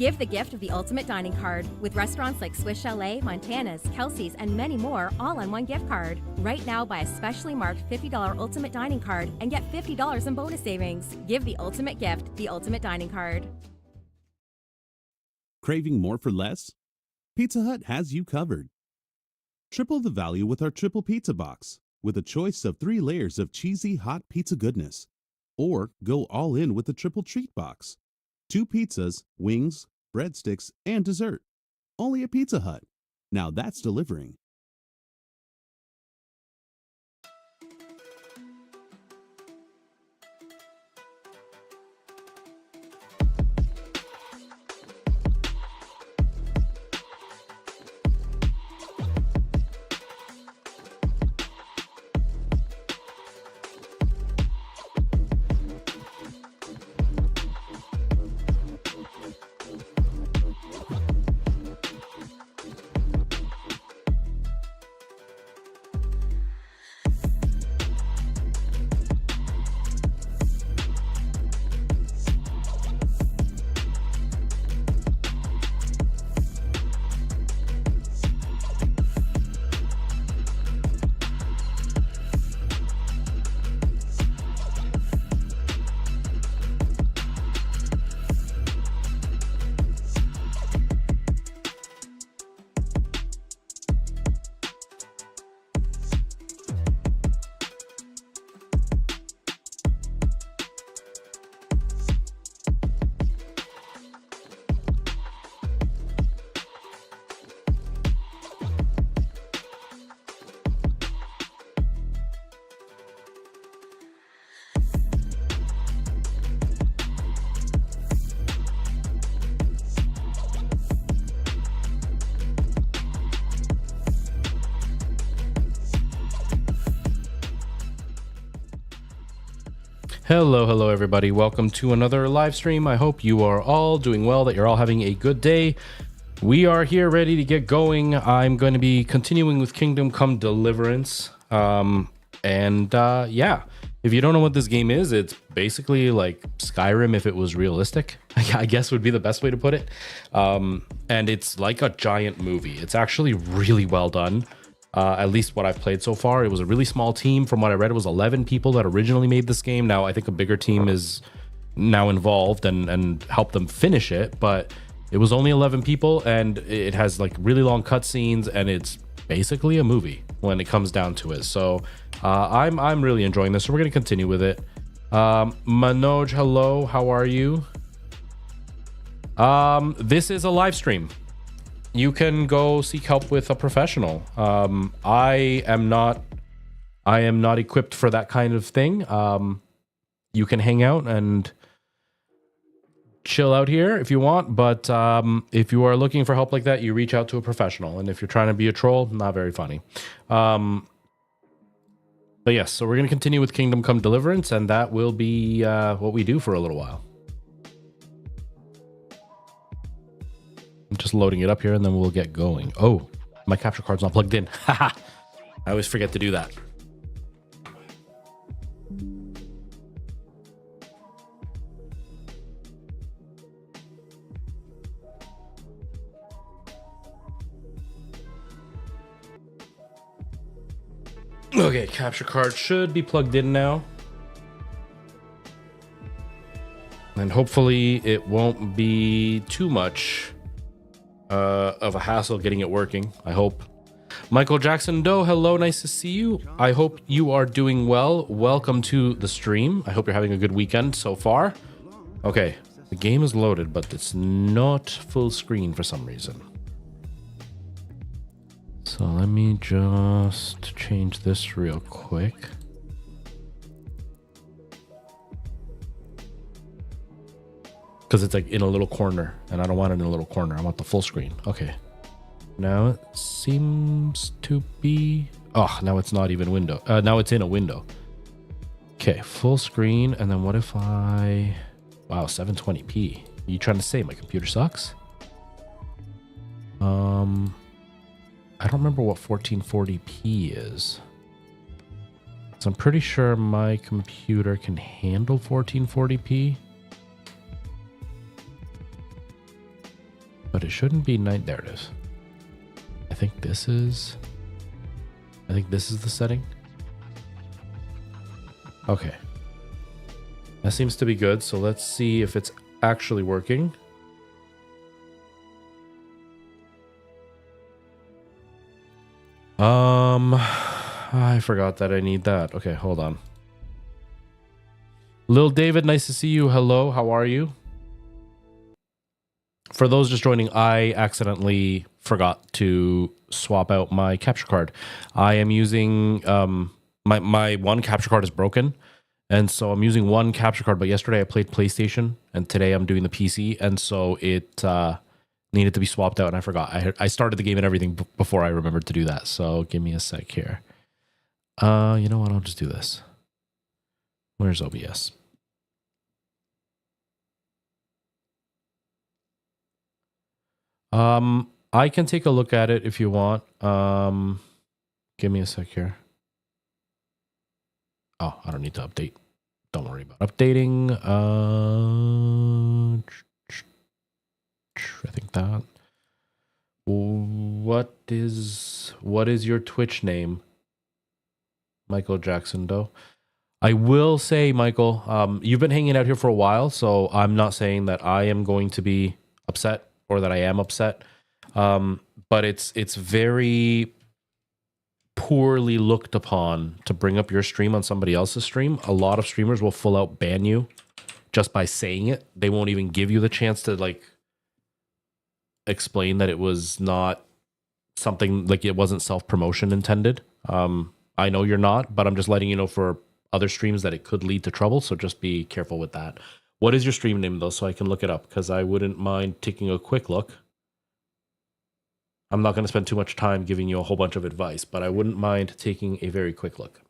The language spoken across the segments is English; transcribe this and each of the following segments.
Give the gift of the ultimate dining card with restaurants like Swiss Chalet, Montana's, Kelsey's, and many more all on one gift card. Right now, buy a specially marked $50 ultimate dining card and get $50 in bonus savings. Give the ultimate gift, the ultimate dining card. Craving more for less? Pizza Hut has you covered. Triple the value with our triple pizza box, with a choice of 3 layers of cheesy hot pizza goodness. Or go all in with the triple treat box. 2 pizzas, wings, breadsticks, and dessert. Only at Pizza Hut. Now that's delivering. Hello everybody, welcome to another live stream. I hope you are all doing well, that you're all having a good day. We are here ready to get going. I'm going to be continuing with Kingdom Come Deliverance. Yeah, if you don't know what this game is, it's basically like Skyrim if it was realistic, I guess would be the best way to put it. And it's like a giant movie. It's actually really well done. At least what I've played so far. It was a really small team. From what I read, it was 11 people that originally made this game. Now I think a bigger team is now involved and helped them finish it, but it was only 11 people, and it has like really long cutscenes, and it's basically a movie when it comes down to it. So I'm really enjoying this, so we're gonna continue with it. Manoj, hello, how are you? This is a live stream. You can go seek help with a professional. I am not equipped for that kind of thing. You can hang out and chill out here if you want, but if you are looking for help like that, you reach out to a professional. And if you're trying to be a troll, not very funny. But yes, so we're going to continue with Kingdom Come Deliverance, and that will be what we do for a little while. I'm just loading it up here, and then we'll get going. Oh, my capture card's not plugged in. Haha. I always forget to do that. Okay, capture card should be plugged in now. And hopefully it won't be too much of a hassle getting it working, I hope. Michael Jackson Doe, hello, nice to see you. I hope you are doing well. Welcome to the stream. I hope you're having a good weekend so far. Okay, the game is loaded, but it's not full screen for some reason. So let me just change this real quick. Because it's like in a little corner, and I don't want it in a little corner. I want the full screen. Okay. Now it seems to be... Oh, now it's not even window. Now it's in a window. Okay, full screen. And then what if I... Wow, 720p. You trying to say my computer sucks? I don't remember what 1440p is. So I'm pretty sure my computer can handle 1440p. but it shouldn't be night. There it is. I think this is the setting. Okay. That seems to be good. So let's see if it's actually working. I forgot that I need that. Okay, hold on. Lil David, nice to see you. Hello, how are you? For those just joining, I accidentally forgot to swap out my capture card. I am using my one capture card is broken, and so I'm using one capture card. But yesterday I played PlayStation, and today I'm doing the PC, and so it needed to be swapped out, and I forgot. I started the game and everything before I remembered to do that. So give me a sec here. You know what? I'll just do this. Where's OBS? I can take a look at it if you want. Give me a sec here. Oh, I don't need to update. Don't worry about updating. I think that. What is your Twitch name? Michael Jackson Doe. I will say, Michael, you've been hanging out here for a while, so I'm not saying that I am going to be upset or that I am upset. But it's very poorly looked upon to bring up your stream on somebody else's stream. A lot of streamers will full out ban you just by saying it. They won't even give you the chance to like explain that it was not something like it wasn't self-promotion intended. I know you're not, but I'm just letting you know for other streams that it could lead to trouble. So just be careful with that. What is your stream name though? So I can look it up because I wouldn't mind taking a quick look. I'm not going to spend too much time giving you a whole bunch of advice, but I wouldn't mind taking a very quick look.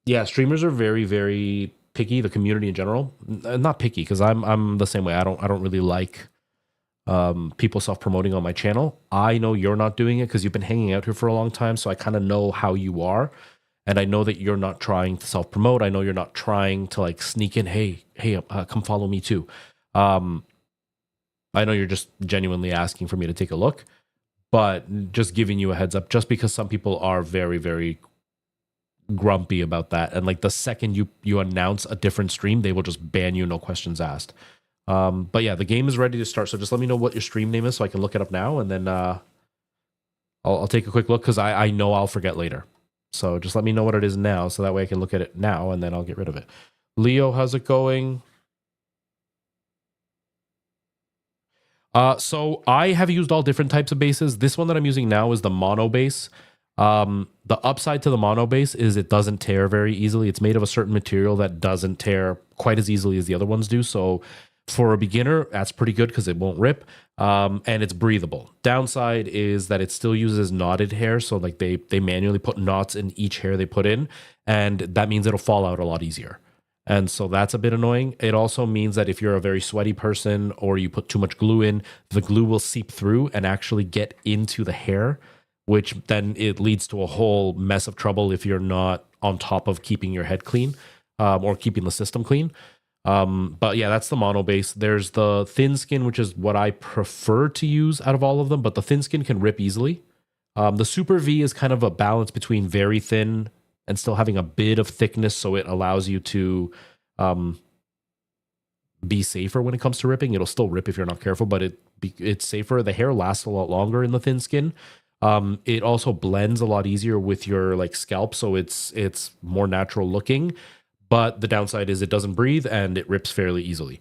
Yeah, streamers are very, very picky. The community in general, not picky because I'm the same way. I don't really like people self-promoting on my channel. I know you're not doing it because you've been hanging out here for a long time, so I kind of know how you are, and I know that you're not trying to self-promote. I know you're not trying to like sneak in. Hey, come follow me too. I know you're just genuinely asking for me to take a look, but just giving you a heads up, just because some people are very, very grumpy about that. And like the second you announce a different stream, they will just ban you, no questions asked. But yeah, the game is ready to start. So just let me know what your stream name is so I can look it up now. And then I'll take a quick look because I know I'll forget later. So just let me know what it is now so that way I can look at it now and then I'll get rid of it. Leo, how's it going? So I have used all different types of bases. This one that I'm using now is the mono base. The upside to the mono base is it doesn't tear very easily. It's made of a certain material that doesn't tear quite as easily as the other ones do. So for a beginner, that's pretty good because it won't rip. And it's breathable. Downside is that it still uses knotted hair. So like they manually put knots in each hair they put in. And that means it'll fall out a lot easier. And so that's a bit annoying. It also means that if you're a very sweaty person or you put too much glue in, the glue will seep through and actually get into the hair, which then it leads to a whole mess of trouble if you're not on top of keeping your head clean or keeping the system clean. But yeah, that's the mono base. There's the thin skin, which is what I prefer to use out of all of them, but the thin skin can rip easily. The Super V is kind of a balance between very thin and still having a bit of thickness, so it allows you to be safer when it comes to ripping. It'll still rip if you're not careful, but it's safer. The hair lasts a lot longer in the thin skin. It also blends a lot easier with your like scalp, so it's more natural looking. But the downside is it doesn't breathe and it rips fairly easily.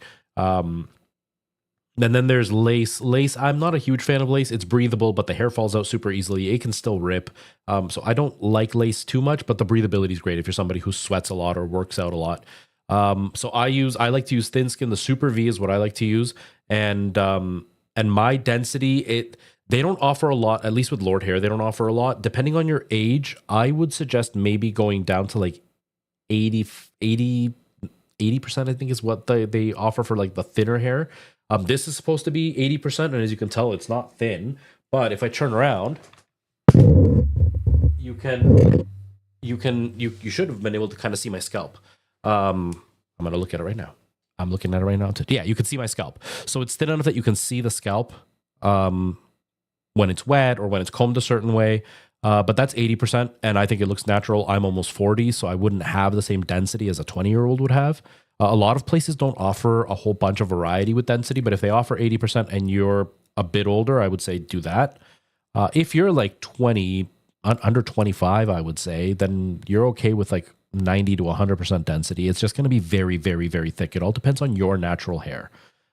And then there's lace. Lace, I'm not a huge fan of lace. It's breathable, but the hair falls out super easily. It can still rip. So I don't like lace too much, but the breathability is great if you're somebody who sweats a lot or works out a lot. So I like to use thin skin. The Super V is what I like to use. And my density, they don't offer a lot, at least with Lord hair, they don't offer a lot. Depending on your age, I would suggest maybe going down to like 80%, I think is what they offer for like the thinner hair. This is supposed to be 80%, and as you can tell, it's not thin. But if I turn around, you should have been able to kind of see my scalp. I'm gonna look at it right now. I'm looking at it right now. Yeah, you can see my scalp. So it's thin enough that you can see the scalp when it's wet or when it's combed a certain way. But that's 80%, and I think it looks natural. I'm almost 40, so I wouldn't have the same density as a 20-year-old would have. A lot of places don't offer a whole bunch of variety with density, but if they offer 80% and you're a bit older, I would say do that. If you're like 20, under 25, I would say, then you're okay with like 90 to 100% density. It's just going to be very, very, very thick. It all depends on your natural hair.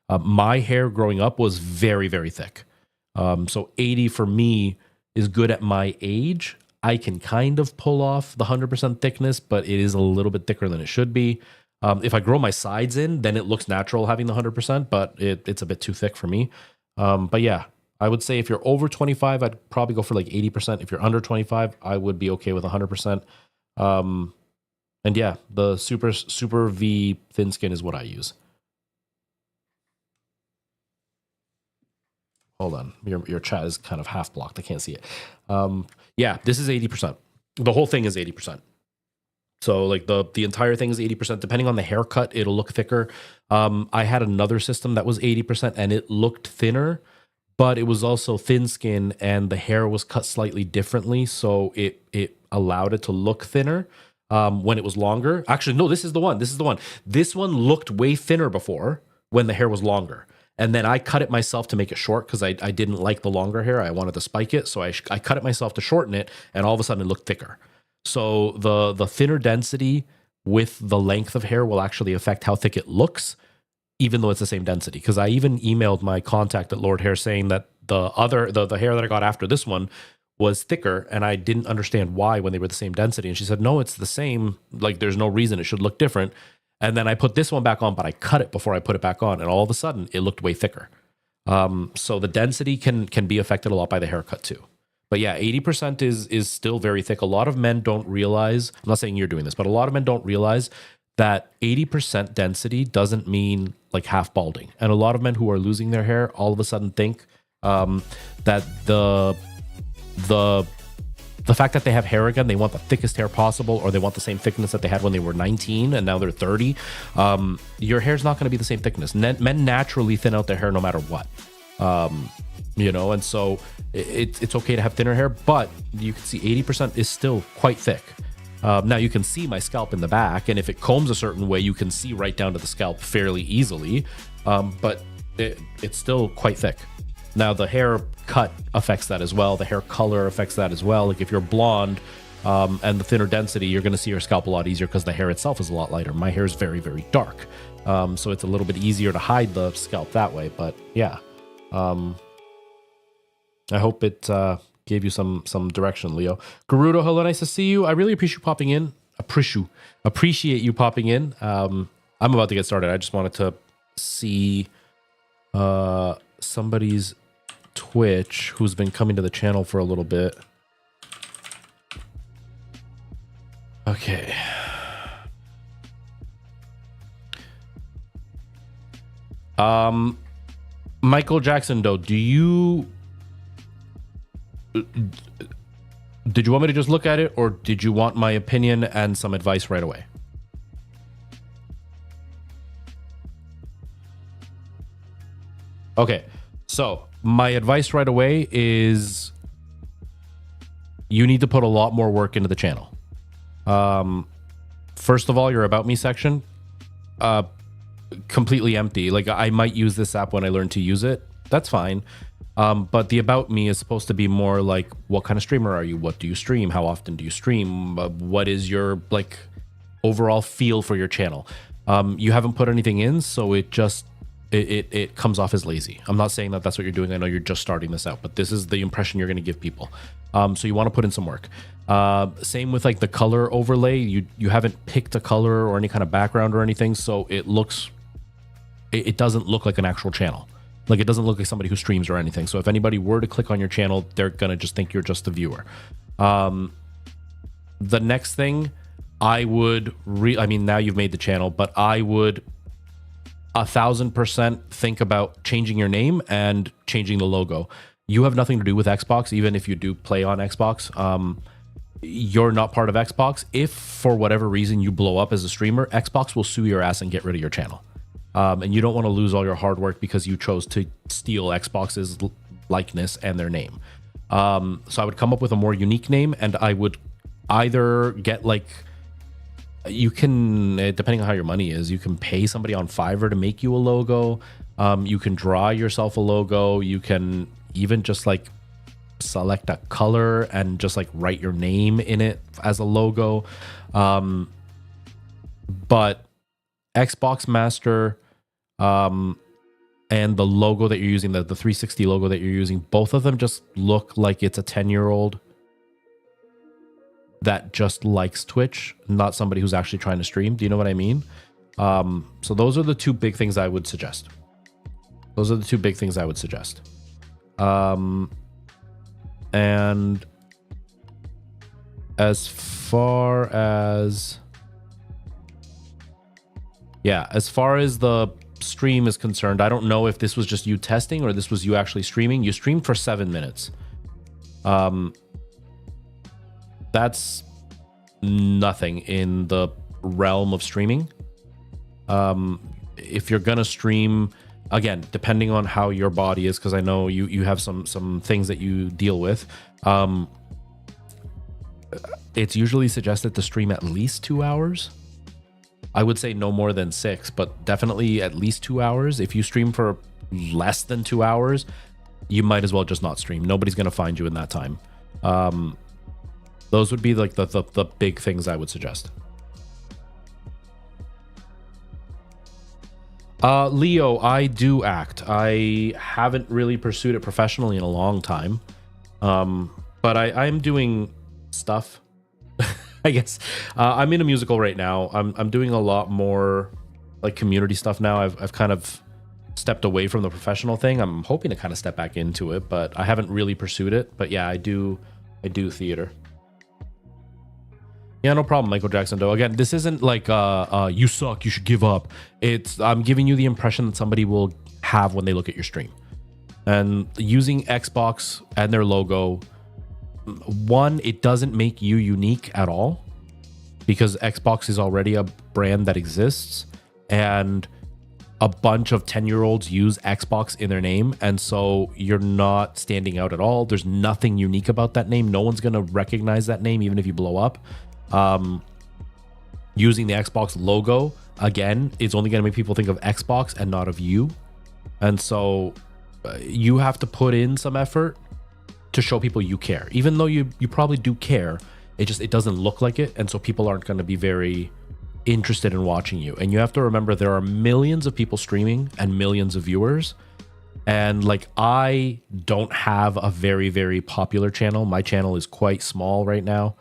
My hair growing up was very, very thick. So 80 for me is good at my age. I can kind of pull off the 100% thickness, but it is a little bit thicker than it should be. If I grow my sides in, then it looks natural having the 100%, but it's a bit too thick for me. But yeah, I would say if you're over 25, I'd probably go for like 80%. If you're under 25, I would be okay with 100%. And yeah, the super V thin skin is what I use. Hold on, your chat is kind of half blocked. I can't see it. Yeah, this is 80%. The whole thing is 80%. So like the entire thing is 80%. Depending on the haircut, it'll look thicker. I had another system that was 80% and it looked thinner, but it was also thin skin and the hair was cut slightly differently. So it allowed it to look thinner when it was longer. Actually, no, this is the one. This one looked way thinner before when the hair was longer. And then I cut it myself to make it short because I didn't like the longer hair. I wanted to spike it. So I cut it myself to shorten it. And all of a sudden it looked thicker. So the thinner density with the length of hair will actually affect how thick it looks, even though it's the same density. Because I even emailed my contact at Lord Hair saying that the hair that I got after this one was thicker. And I didn't understand why when they were the same density. And she said, no, it's the same. Like there's no reason it should look different. And then I put this one back on, but I cut it before I put it back on. And all of a sudden, it looked way thicker. So the density can be affected a lot by the haircut too. But yeah, 80% is still very thick. A lot of men don't realize, I'm not saying you're doing this, but a lot of men don't realize that 80% density doesn't mean like half balding. And a lot of men who are losing their hair all of a sudden think that the fact that they have hair again, they want the thickest hair possible, or they want the same thickness that they had when they were 19 and now they're 30. Your hair's not going to be the same thickness. Men naturally thin out their hair no matter what. And so it's okay to have thinner hair, but you can see 80% is still quite thick. Now you can see my scalp in the back, and if it combs a certain way, you can see right down to the scalp fairly easily. But it's still quite thick. Now the hair cut affects that as well. The hair color affects that as well. Like if you're blonde and the thinner density, you're going to see your scalp a lot easier because the hair itself is a lot lighter. My hair is very, very dark. So it's a little bit easier to hide the scalp that way. But yeah, I hope it gave you some direction, Leo. Garudo, hello, nice to see you. I really appreciate you popping in. Appreciate you popping in. I'm about to get started. I just wanted to see somebody's Twitch who's been coming to the channel for a little bit. Okay. Michael Jackson, though, did you want me to just look at it, or did you want my opinion and some advice right away? Okay, so my advice right away is you need to put a lot more work into the channel. First of all, your About Me section, completely empty. Like, I might use this app when I learn to use it. That's fine. But the About Me is supposed to be more like, what kind of streamer are you? What do you stream? How often do you stream? What is your, like, overall feel for your channel? You haven't put anything in, so it just... It comes off as lazy. I'm not saying that that's what you're doing. I know you're just starting this out, but this is the impression you're going to give people. So you want to put in some work. Same with like the color overlay. You haven't picked a color or any kind of background or anything, so it doesn't look like an actual channel. Like, it doesn't look like somebody who streams or anything. So if anybody were to click on your channel, they're going to just think you're just a viewer. The next thing I would now you've made the channel, but I would 1,000% think about changing your name and changing the logo. You have nothing to do with Xbox, even if you do play on Xbox. You're not part of Xbox. If for whatever reason you blow up as a streamer, Xbox will sue your ass and get rid of your channel. And you don't want to lose all your hard work because you chose to steal Xbox's likeness and their name. So I would come up with a more unique name, and I would either get like, you can, depending on how your money is, you can pay somebody on Fiverr to make you a logo. You can draw yourself a logo. You can even just like select a color and just like write your name in it as a logo. But Xbox Master and the logo that you're using, the 360 logo that you're using, both of them just look like it's a 10-year-old that just likes Twitch, not somebody who's actually trying to stream. Do you know what I mean? So those are the two big things I would suggest. And as far as the stream is concerned, I don't know if this was just you testing or this was you actually streaming. You streamed for 7 minutes. That's nothing in the realm of streaming. If you're gonna stream, again, depending on how your body is, because I know you have some things that you deal with, it's usually suggested to stream at least 2 hours. I would say no more than 6, but definitely at least 2 hours. If you stream for less than 2 hours, you might as well just not stream. Nobody's gonna find you in that time. Those would be like the big things I would suggest. Leo, I do act. I haven't really pursued it professionally in a long time. But I'm doing stuff. I guess I'm in a musical right now. I'm doing a lot more like community stuff now. I've kind of stepped away from the professional thing. I'm hoping to kind of step back into it, but I haven't really pursued it. But yeah, I do theater. Yeah, no problem, Michael Jackson. Though again, this isn't like you suck, you should give up. I'm giving you the impression that somebody will have when they look at your stream. And using Xbox and their logo, one, it doesn't make you unique at all because Xbox is already a brand that exists, and a bunch of 10-year-olds use Xbox in their name, and so you're not standing out at all. There's nothing unique about that name. No one's gonna recognize that name even if you blow up. Using the Xbox logo again is only going to make people think of Xbox and not of you, and so you have to put in some effort to show people you care, even though you probably do care. It doesn't look like it, and so people aren't going to be very interested in watching you. And you have to remember there are millions of people streaming and millions of viewers, and like I don't have a very, very popular channel. My channel is quite small right now.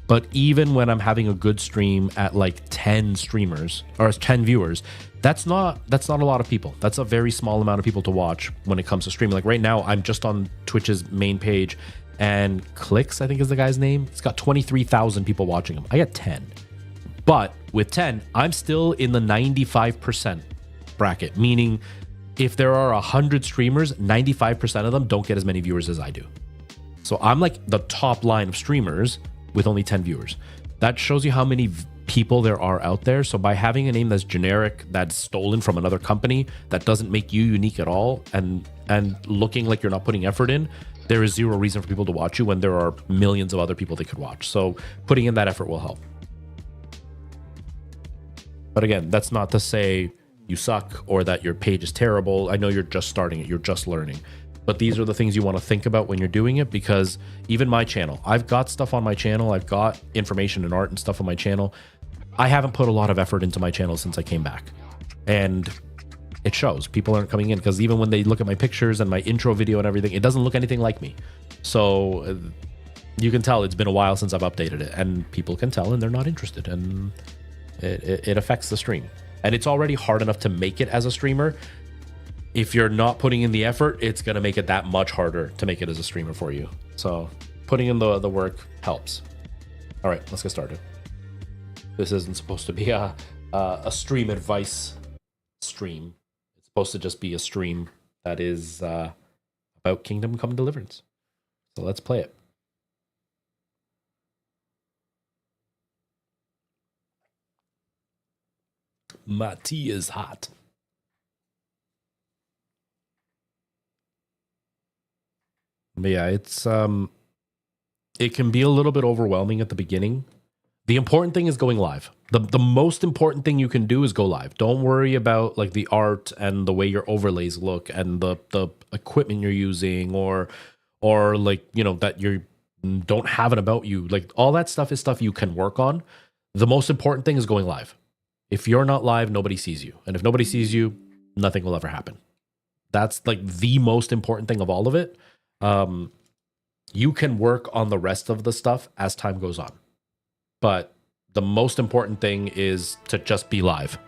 But even when I'm having a good stream at like 10 streamers or 10 viewers, that's not a lot of people. That's a very small amount of people to watch when it comes to streaming. Like right now, I'm just on Twitch's main page, and Clicks, I think is the guy's name. It's got 23,000 people watching him. I got 10. But with 10, I'm still in the 95% bracket, meaning if there are 100 streamers, 95% of them don't get as many viewers as I do. So I'm like the top line of streamers with only 10 viewers. That shows you how many people there are out there. So by having a name that's generic, that's stolen from another company, that doesn't make you unique at all, and looking like you're not putting effort in, there is zero reason for people to watch you when there are millions of other people they could watch. So putting in that effort will help. But again, that's not to say you suck or that your page is terrible. I know you're just starting it, you're just learning. But these are the things you want to think about when you're doing it, because even my channel, I've got stuff on my channel. I've got information and art and stuff on my channel. I haven't put a lot of effort into my channel since I came back. And it shows. People aren't coming in because even when they look at my pictures and my intro video and everything, it doesn't look anything like me. So you can tell it's been a while since I've updated it, and people can tell and they're not interested, and it affects the stream. And it's already hard enough to make it as a streamer. If you're not putting in the effort, it's going to make it that much harder to make it as a streamer for you. So putting in the work helps. All right, let's get started. This isn't supposed to be a stream advice stream. It's supposed to just be a stream that is about Kingdom Come Deliverance. So let's play it. My tea is hot. But yeah, it can be a little bit overwhelming at the beginning. The important thing is going live. The most important thing you can do is go live. Don't worry about like the art and the way your overlays look and the equipment you're using or like, you know, that you don't have it about you. Like all that stuff is stuff you can work on. The most important thing is going live. If you're not live, nobody sees you. And if nobody sees you, nothing will ever happen. That's like the most important thing of all of it. You can work on the rest of the stuff as time goes on. But the most important thing is to just be live.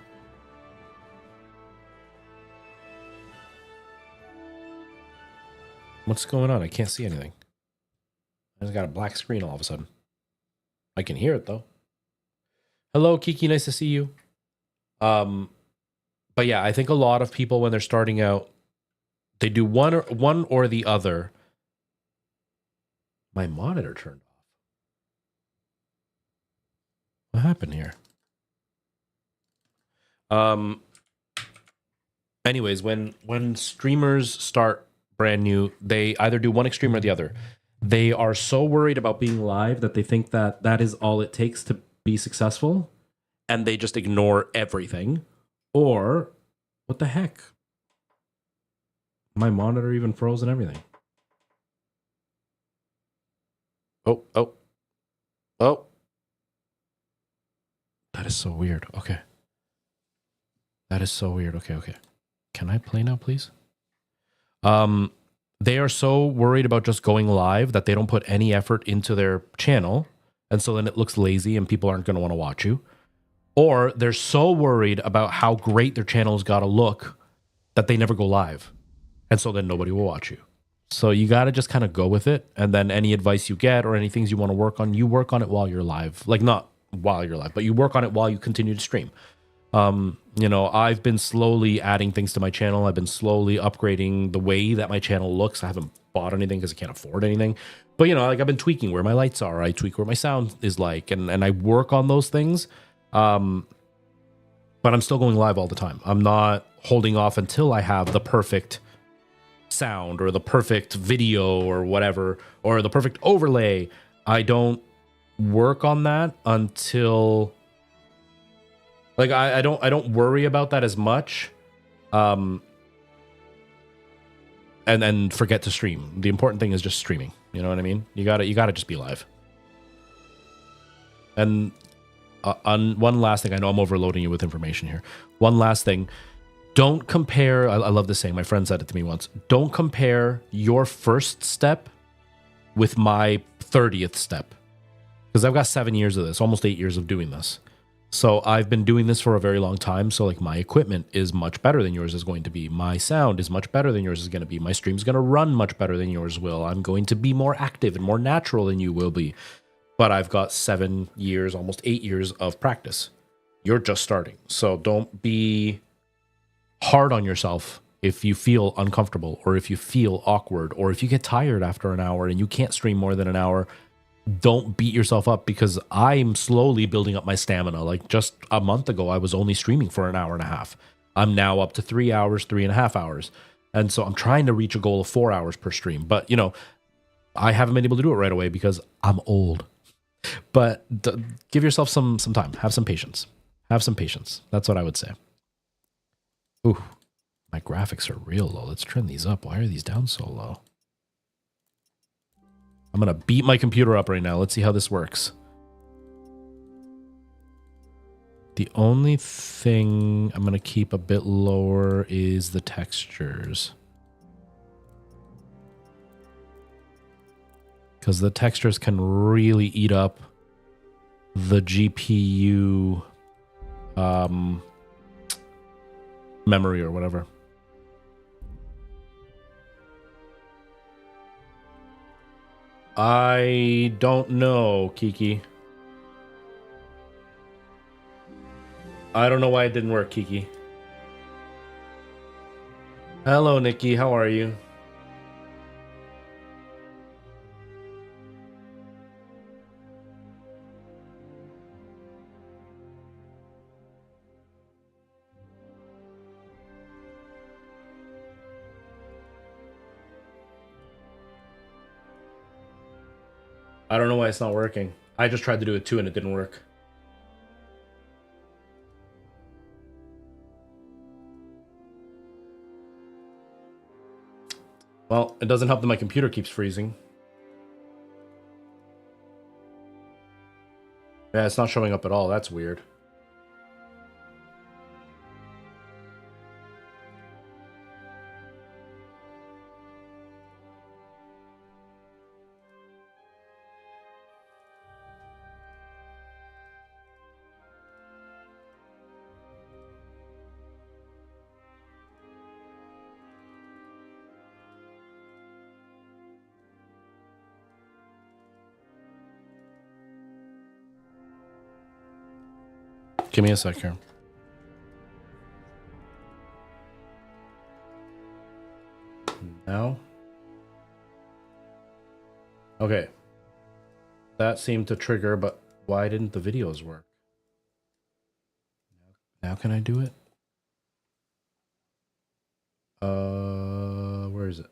What's going on? I can't see anything. I just got a black screen all of a sudden. I can hear it though. Hello, Kiki. Nice to see you. But yeah, I think a lot of people when they're starting out, they do one or the other. My monitor turned off. What happened here? Anyways, when streamers start brand new, they either do one extreme or the other. They are so worried about being live that they think that that is all it takes to be successful, and they just ignore everything. Or, what the heck? My monitor even froze and everything. Oh. That is so weird. Okay. That is so weird. Okay. Can I play now, please? They are so worried about just going live that they don't put any effort into their channel. And so then it looks lazy and people aren't going to want to watch you. Or they're so worried about how great their channel's got to look that they never go live. And so then nobody will watch you. So you got to just kind of go with it. And then any advice you get or any things you want to work on, you work on it while you're live. Like not while you're live, but you work on it while you continue to stream. You know, I've been slowly adding things to my channel. I've been slowly upgrading the way that my channel looks. I haven't bought anything because I can't afford anything. But, you know, like I've been tweaking where my lights are. I tweak where my sound is like, and I work on those things. But I'm still going live all the time. I'm not holding off until I have the perfect sound or the perfect video or whatever, or the perfect overlay. I don't work on that until... Like I don't worry about that as much, and then forget to stream. The important thing is just streaming. You know what I mean? You gotta just be live. And on one last thing, I know I'm overloading you with information here. One last thing, don't compare. I love this saying. My friend said it to me once. Don't compare your first step with my 30th step, because I've got 7 years of this, almost 8 years of doing this. So I've been doing this for a very long time. So like my equipment is much better than yours is going to be. My sound is much better than yours is going to be. My stream's going to run much better than yours will. I'm going to be more active and more natural than you will be. But I've got 7 years, almost 8 years of practice. You're just starting. So don't be hard on yourself if you feel uncomfortable or if you feel awkward or if you get tired after an hour and you can't stream more than an hour. Don't beat yourself up, because I'm slowly building up my stamina. Like just a month ago, I was only streaming for an hour and a half. I'm now up to 3 hours, 3.5 hours. And so I'm trying to reach a goal of 4 hours per stream. But, you know, I haven't been able to do it right away because I'm old. But give yourself some time. Have some patience. Have some patience. That's what I would say. Ooh, my graphics are real low. Let's turn these up. Why are these down so low? I'm going to beat my computer up right now. Let's see how this works. The only thing I'm going to keep a bit lower is the textures, because the textures can really eat up the GPU memory or whatever. I don't know, Kiki. I don't know why it didn't work, Kiki. Hello, Nikki. How are you? I don't know why it's not working. I just tried to do it too and it didn't work. Well, it doesn't help that my computer keeps freezing. Yeah, it's not showing up at all. That's weird. Give me a sec here. Now? Okay. That seemed to trigger, but why didn't the videos work? Now can I do it? Where is it?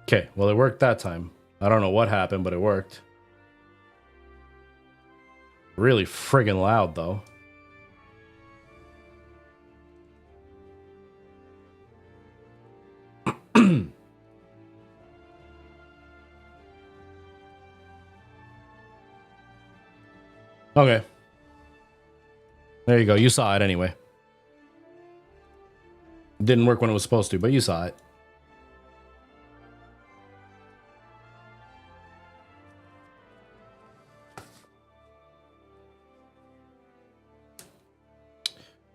Okay, well, it worked that time. I don't know what happened, but it worked. Really friggin' loud, though. Okay. There you go. You saw it anyway. It didn't work when it was supposed to, but you saw it.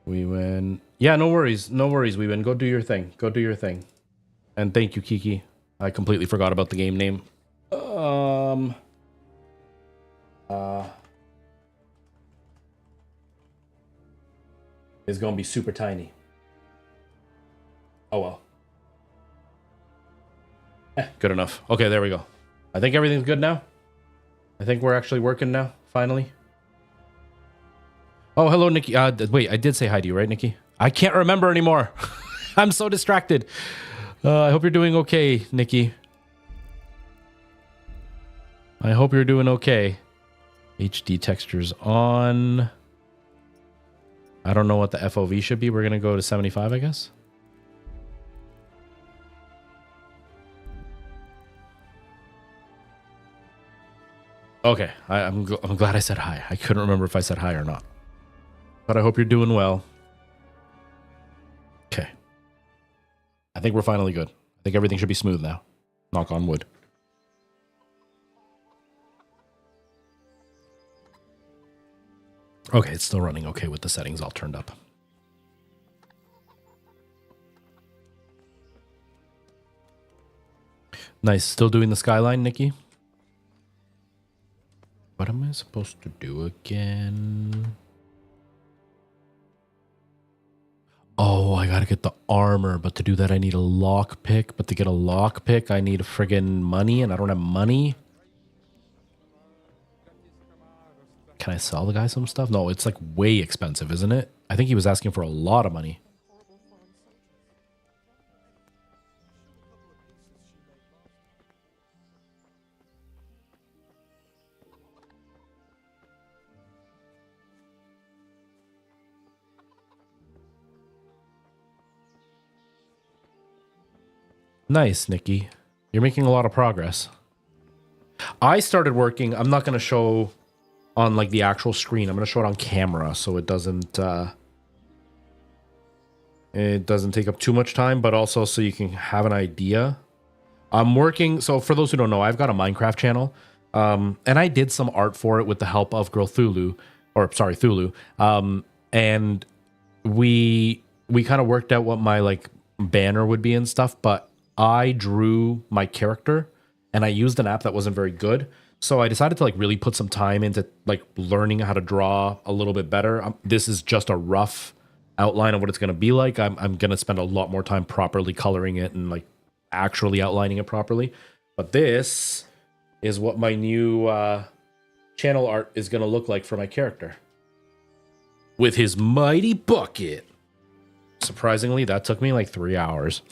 We win. Yeah, no worries. No worries, we win. Go do your thing. Go do your thing. And thank you, Kiki. I completely forgot about the game name. It's gonna be super tiny. Oh well. Good enough. Okay, there we go. I think everything's good now. I think we're actually working now, finally. Oh, hello, Nikki. Wait, I did say hi to you, right, Nikki? I can't remember anymore. I'm so distracted. I hope you're doing okay, Nikki. I hope you're doing okay. HD textures on. I don't know what the FOV should be. We're going to go to 75, I guess. Okay, I'm glad I said hi. I couldn't remember if I said hi or not. But I hope you're doing well. Okay. I think we're finally good. I think everything should be smooth now. Knock on wood. Okay, it's still running okay with the settings all turned up. Nice. Still doing the skyline, Nikki? What am I supposed to do again? Oh, I gotta get the armor, but to do that I need a lockpick. But to get a lockpick, I need friggin' money, and I don't have money. Can I sell the guy some stuff? No, it's like way expensive, isn't it? I think he was asking for a lot of money. Nice, Nikki. You're making a lot of progress. I started working. I'm not going to show on like the actual screen. I'm going to show it on camera so it doesn't take up too much time, but also so you can have an idea. I'm working. So for those who don't know, I've got a Minecraft channel. And I did some art for it with the help of Girl Thulu, or sorry, Thulu. And we kind of worked out what my like banner would be and stuff, but I drew my character and I used an app that wasn't very good. So I decided to like really put some time into like learning how to draw a little bit better. This is just a rough outline of what it's going to be like. I'm going to spend a lot more time properly coloring it and like actually outlining it properly. But this is what my new channel art is going to look like for my character. With his mighty bucket. Surprisingly, that took me like 3 hours.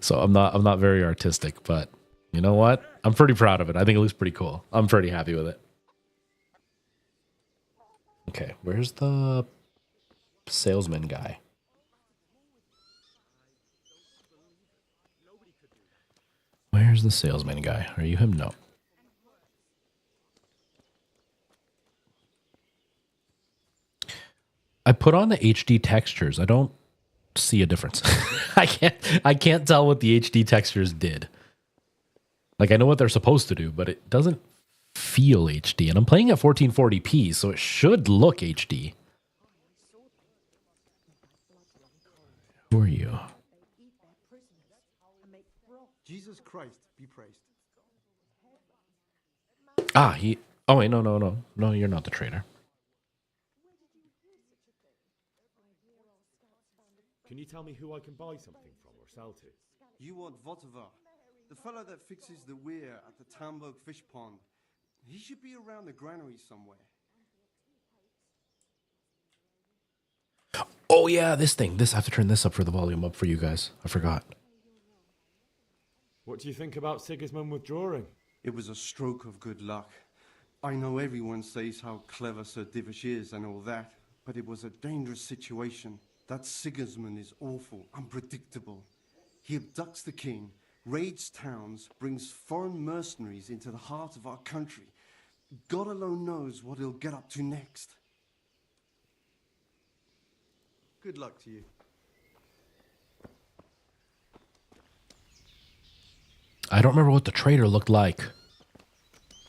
So I'm not very artistic, but you know what? I'm pretty proud of it. I think it looks pretty cool. I'm pretty happy with it. Okay, where's the salesman guy? Where's the salesman guy? Are you him? No. I put on the HD textures. I don't see a difference. I can't tell what the HD textures did. Like I know what they're supposed to do, but it doesn't feel HD. And I'm playing at 1440p, so it should look HD. Who are you? Jesus Christ be praised. Ah, he... Oh, wait, no. No, you're not the traitor. Can you tell me who I can buy something from or sell to? You want Votovar, the fellow that fixes the weir at the Tamburg fish pond. He should be around the granary somewhere. Oh, yeah, this thing. I have to turn this up for the volume up for you guys. I forgot. What do you think about Sigismund withdrawing? It was a stroke of good luck. I know everyone says how clever Sir Divish is and all that, but it was a dangerous situation. That Sigismund is awful, unpredictable. He abducts the king, raids towns, brings foreign mercenaries into the heart of our country. God alone knows what he'll get up to next. Good luck to you. I don't remember what the traitor looked like.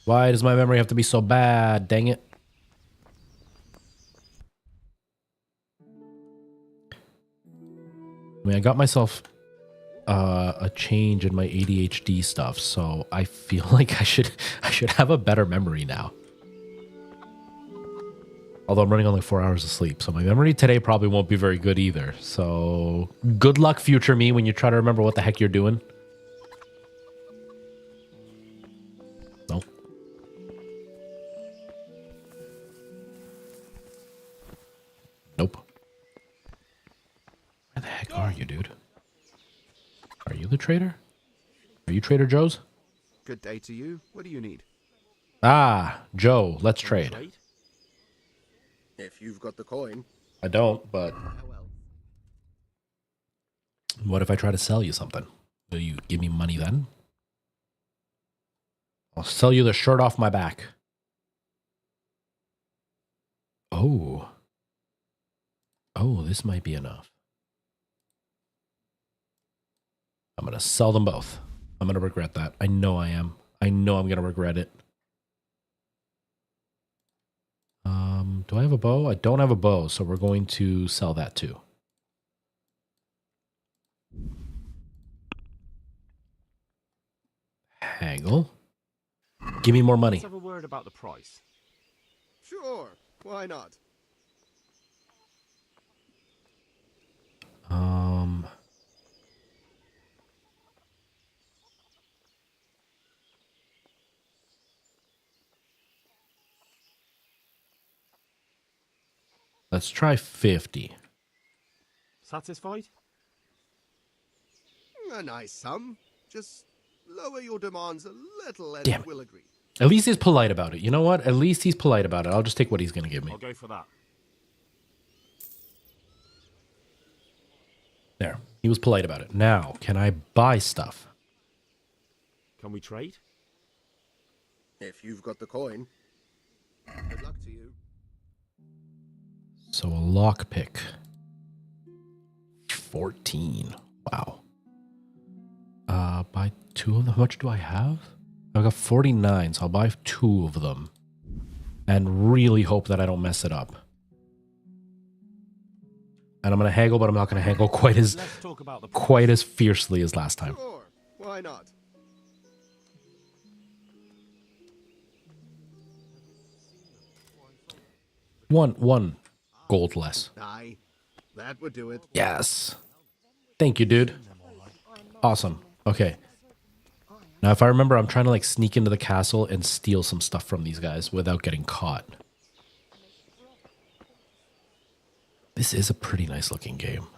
Why does my memory have to be so bad? Dang it. I mean, I got myself a change in my ADHD stuff, so I feel like I should have a better memory now. Although I'm running on like 4 hours of sleep, so my memory today probably won't be very good either. So good luck, future me, when you try to remember what the heck you're doing. No. Nope. Where the heck are you, dude? Are you the traitor? Are you Trader Joe's? Good day to you. What do you need? Ah, Joe, let's trade. If you've got the coin. I don't, but Oh well. what if I try to sell you something? Will you give me money then? I'll sell you the shirt off my back. Oh. Oh, this might be enough. I'm going to sell them both. I'm going to regret that. I know I am. I know I'm going to regret it. Do I have a bow? I don't have a bow, so we're going to sell that too. Haggle. Give me more money. Let's have a word about the price. Sure. Why not? Let's try 50. Satisfied? A nice sum. Just lower your demands a little and Damn it. we'll agree. At least he's polite about it. You know what? At least he's polite about it. I'll just take what he's going to give me. I'll go for that. There. He was polite about it. Now, can I buy stuff? Can we trade? If you've got the coin. Good luck to you. So a lockpick. 14. Wow. Buy 2 of them. How much do I have? I've got 49, so I'll buy 2 of them. And really hope that I don't mess it up. And I'm going to haggle, but I'm not going to haggle quite as fiercely as last time. Sure. Why not? One gold less. Aye. That would do it. Yes. Thank you, dude. Awesome. Okay. Now, if I remember, I'm trying to like sneak into the castle and steal some stuff from these guys without getting caught. This is a pretty nice looking game.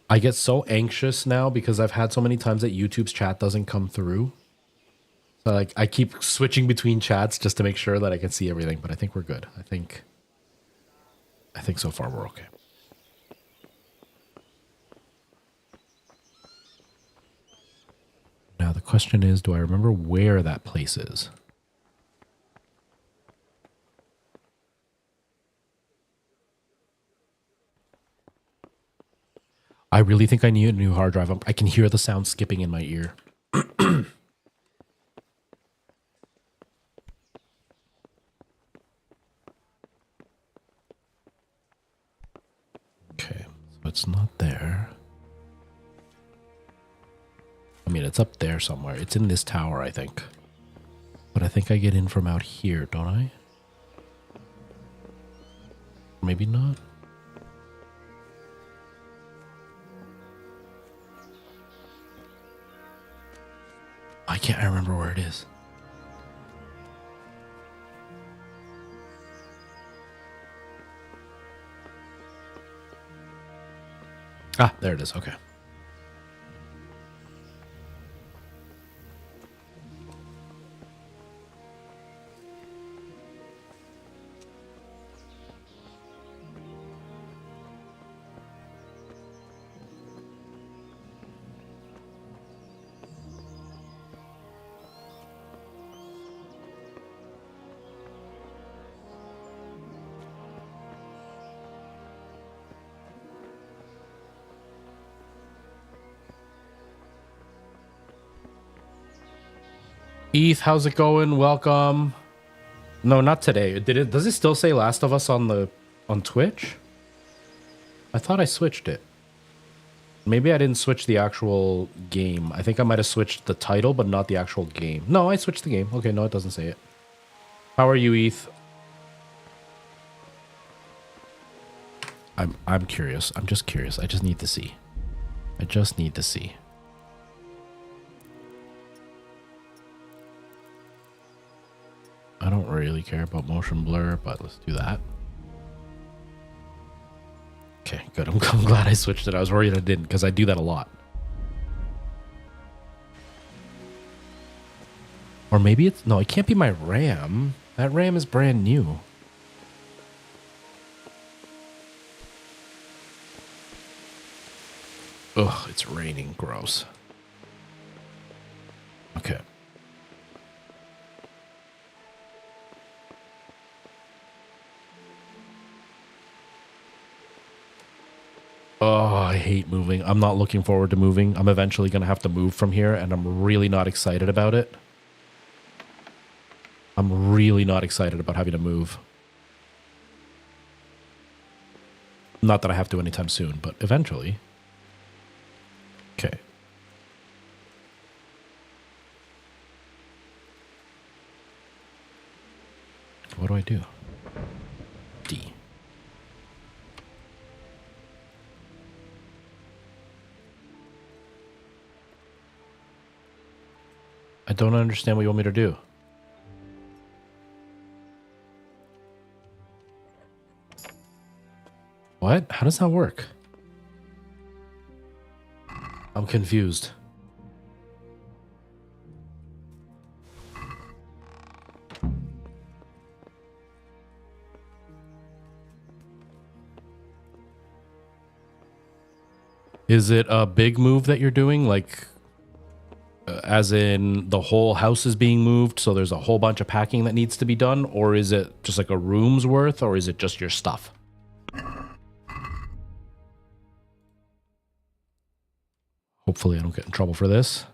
I get so anxious now because I've had so many times that YouTube's chat doesn't come through. So like I keep switching between chats just to make sure that I can see everything, but I think we're good. I think so far we're okay. Now the question is, do I remember where that place is? I really think I need a new hard drive. I can hear the sound skipping in my ear. Okay, so it's not there. I mean, it's up there somewhere. It's in this tower, I think. But I think I get in from out here, don't I? Maybe not. I can't remember where it is. Ah, there it is. Okay. Eth, how's it going? Welcome. No, not today. Does it still say Last of Us on Twitch? I thought I switched it. Maybe I didn't switch the actual game. I think I might have switched the title, but not the actual game. No, I switched the game. Okay, no, it doesn't say it. How are you, Eth? I'm curious. I'm just curious. I just need to see. I just need to see. I don't really care about motion blur, but let's do that. Okay, good. I'm glad I switched it. I was worried I didn't because I do that a lot. Or maybe it's... No, it can't be my RAM. That RAM is brand new. Ugh, it's raining. Gross. Okay. Oh, I hate moving. I'm not looking forward to moving. I'm eventually going to have to move from here, and I'm really not excited about it. I'm really not excited about having to move. Not that I have to anytime soon, but eventually. Okay. What do I do? D. I don't understand what you want me to do. What? How does that work? I'm confused. Is it a big move that you're doing? Like, as in the whole house is being moved, so there's a whole bunch of packing that needs to be done? Or is it just like a room's worth? Or is it just your stuff? Hopefully I don't get in trouble for this.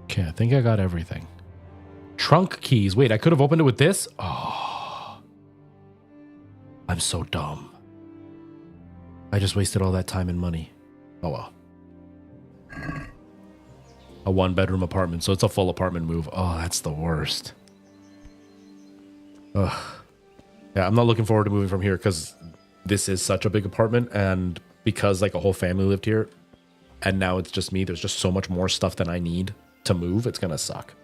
Okay, I think I got everything. trunk keys. Wait, I could have opened it with this? Oh. I'm so dumb. I just wasted all that time and money. Oh well. A 1-bedroom apartment, so it's a full apartment move. Oh, that's the worst. Ugh. Yeah, I'm not looking forward to moving from here because this is such a big apartment, and because like a whole family lived here, and now it's just me, there's just so much more stuff than I need to move. It's gonna suck.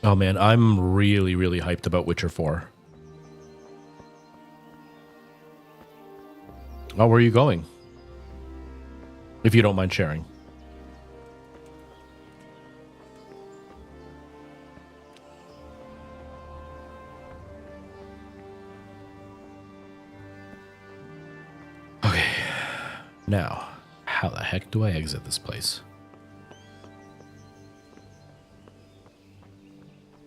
Oh man, I'm really, really hyped about Witcher 4. Oh, where are you going? If you don't mind sharing. Okay. Now, how the heck do I exit this place?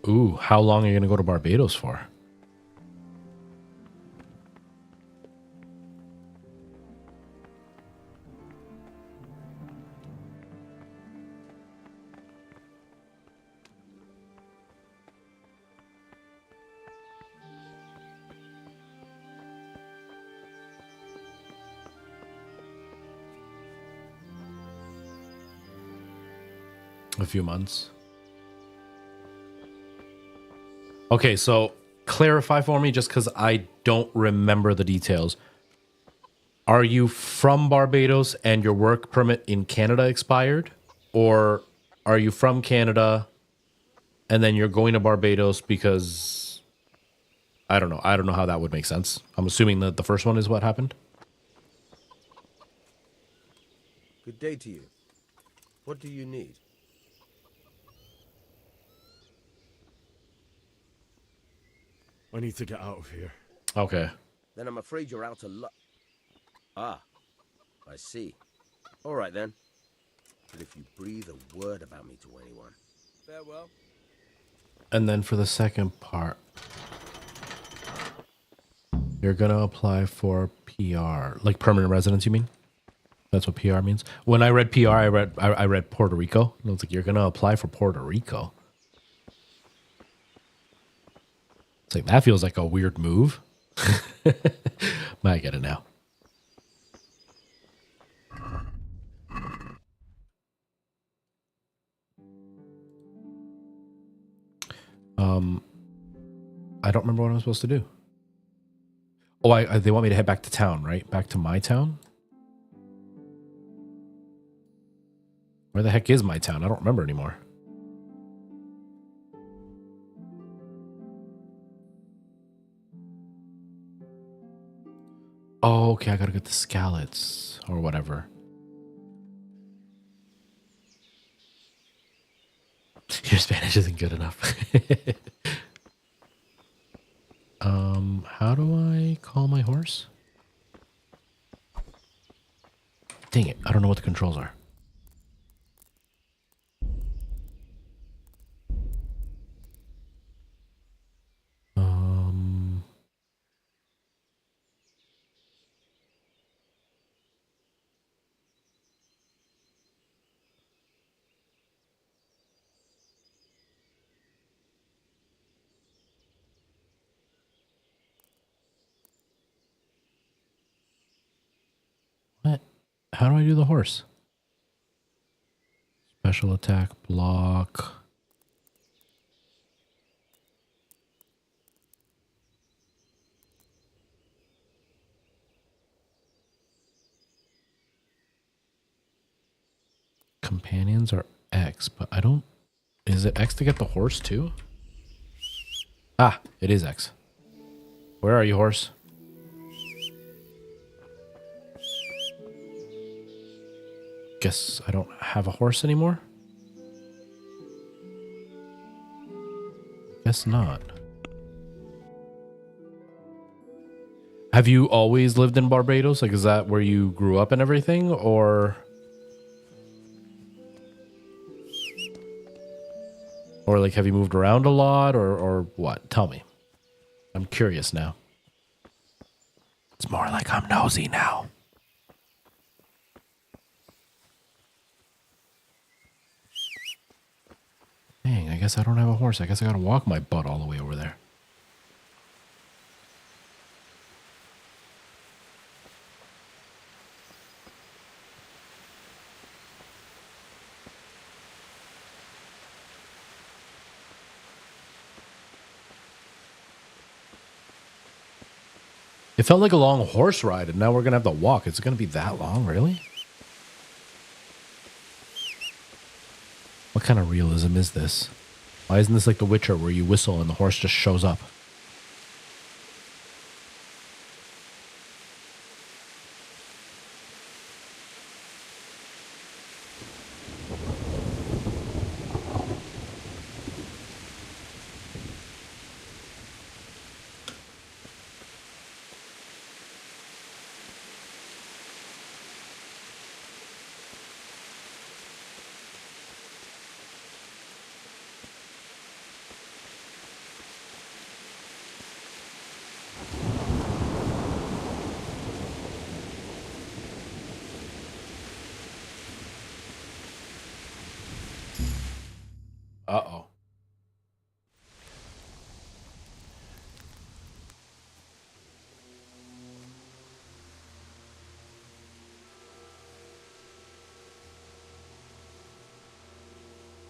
Ooh, how long are you going to go to Barbados for? A few months. Okay, so clarify for me just because I don't remember the details. Are you from Barbados and your work permit in Canada expired? Or are you from Canada and then you're going to Barbados because... I don't know. I don't know how that would make sense. I'm assuming that the first one is what happened. Good day to you. What do you need? I need to get out of here. Okay. Then I'm afraid you're out of luck. Ah, I see. All right then. But if you breathe a word about me to anyone, farewell. And then for the second part, you're going to apply for PR, like permanent residence, you mean? That's what PR means. When I read PR, I read Puerto Rico. And I was like, you're going to apply for Puerto Rico. It's like, that feels like a weird move. I get it now. I don't remember what I'm supposed to do. Oh, they want me to head back to town, right? Back to my town? Where the heck is my town? I don't remember anymore. Oh, okay, I gotta get the scallops or whatever. Your Spanish isn't good enough. How do I call my horse? Dang it, I don't know what the controls are. What? How do I do the horse? Special attack, block. Companions are X, but I don't... Is it X to get the horse too? Ah, it is X. Where are you, horse? Guess I don't have a horse anymore? Guess not. Have you always lived in Barbados? Like, is that where you grew up and everything? Or like, have you moved around a lot or what? Tell me. I'm curious now. It's more like I'm nosy now. guess I don't have a horse. I guess I gotta walk my butt all the way over there. It felt like a long horse ride, and now we're gonna have to walk. Is it gonna be that long, really? What kind of realism is this? Why isn't this like The Witcher where you whistle and the horse just shows up? Uh-oh.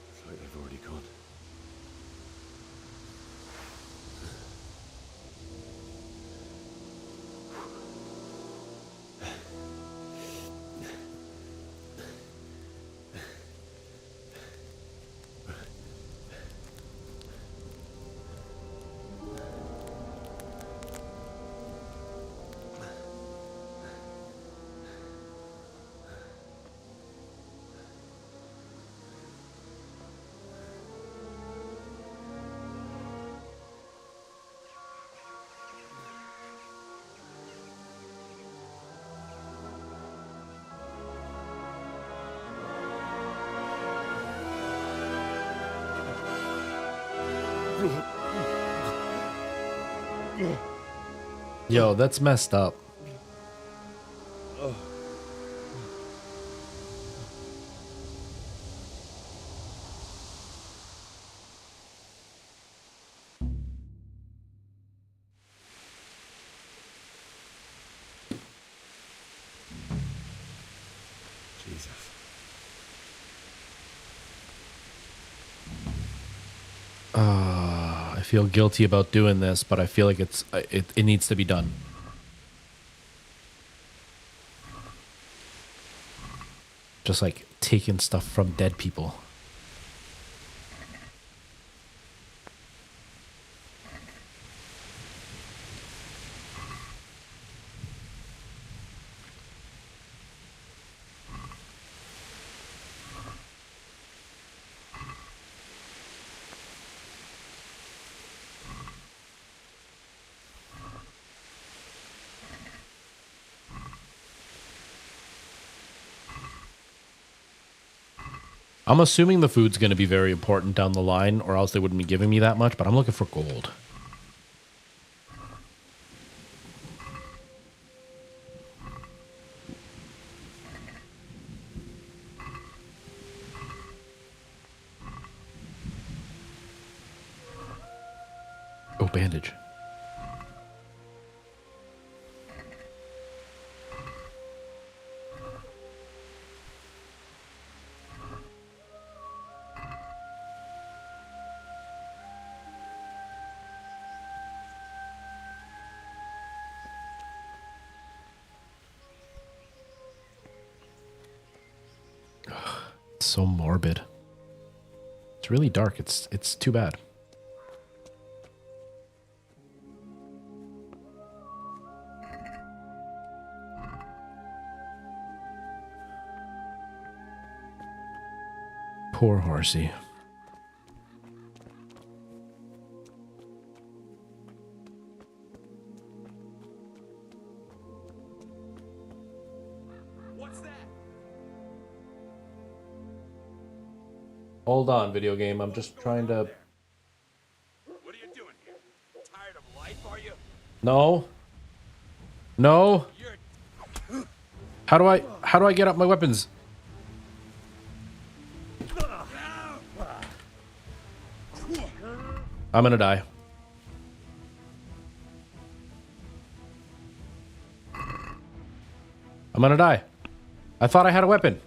Looks like they've already gone. Yo, that's messed up. Jesus. I feel guilty about doing this, but I feel like it needs to be done. Just like taking stuff from dead people. I'm assuming the food's going to be very important down the line, or else they wouldn't be giving me that much, but I'm looking for gold. Oh, bandage. It's so morbid. It's really dark. It's too bad. Poor horsey. What's that? Hold on, video game. I'm just trying to... What are you doing here? Tired of life, are you? No. No. You're... How do I get up my weapons? I'm gonna die. I'm gonna die. I thought I had a weapon.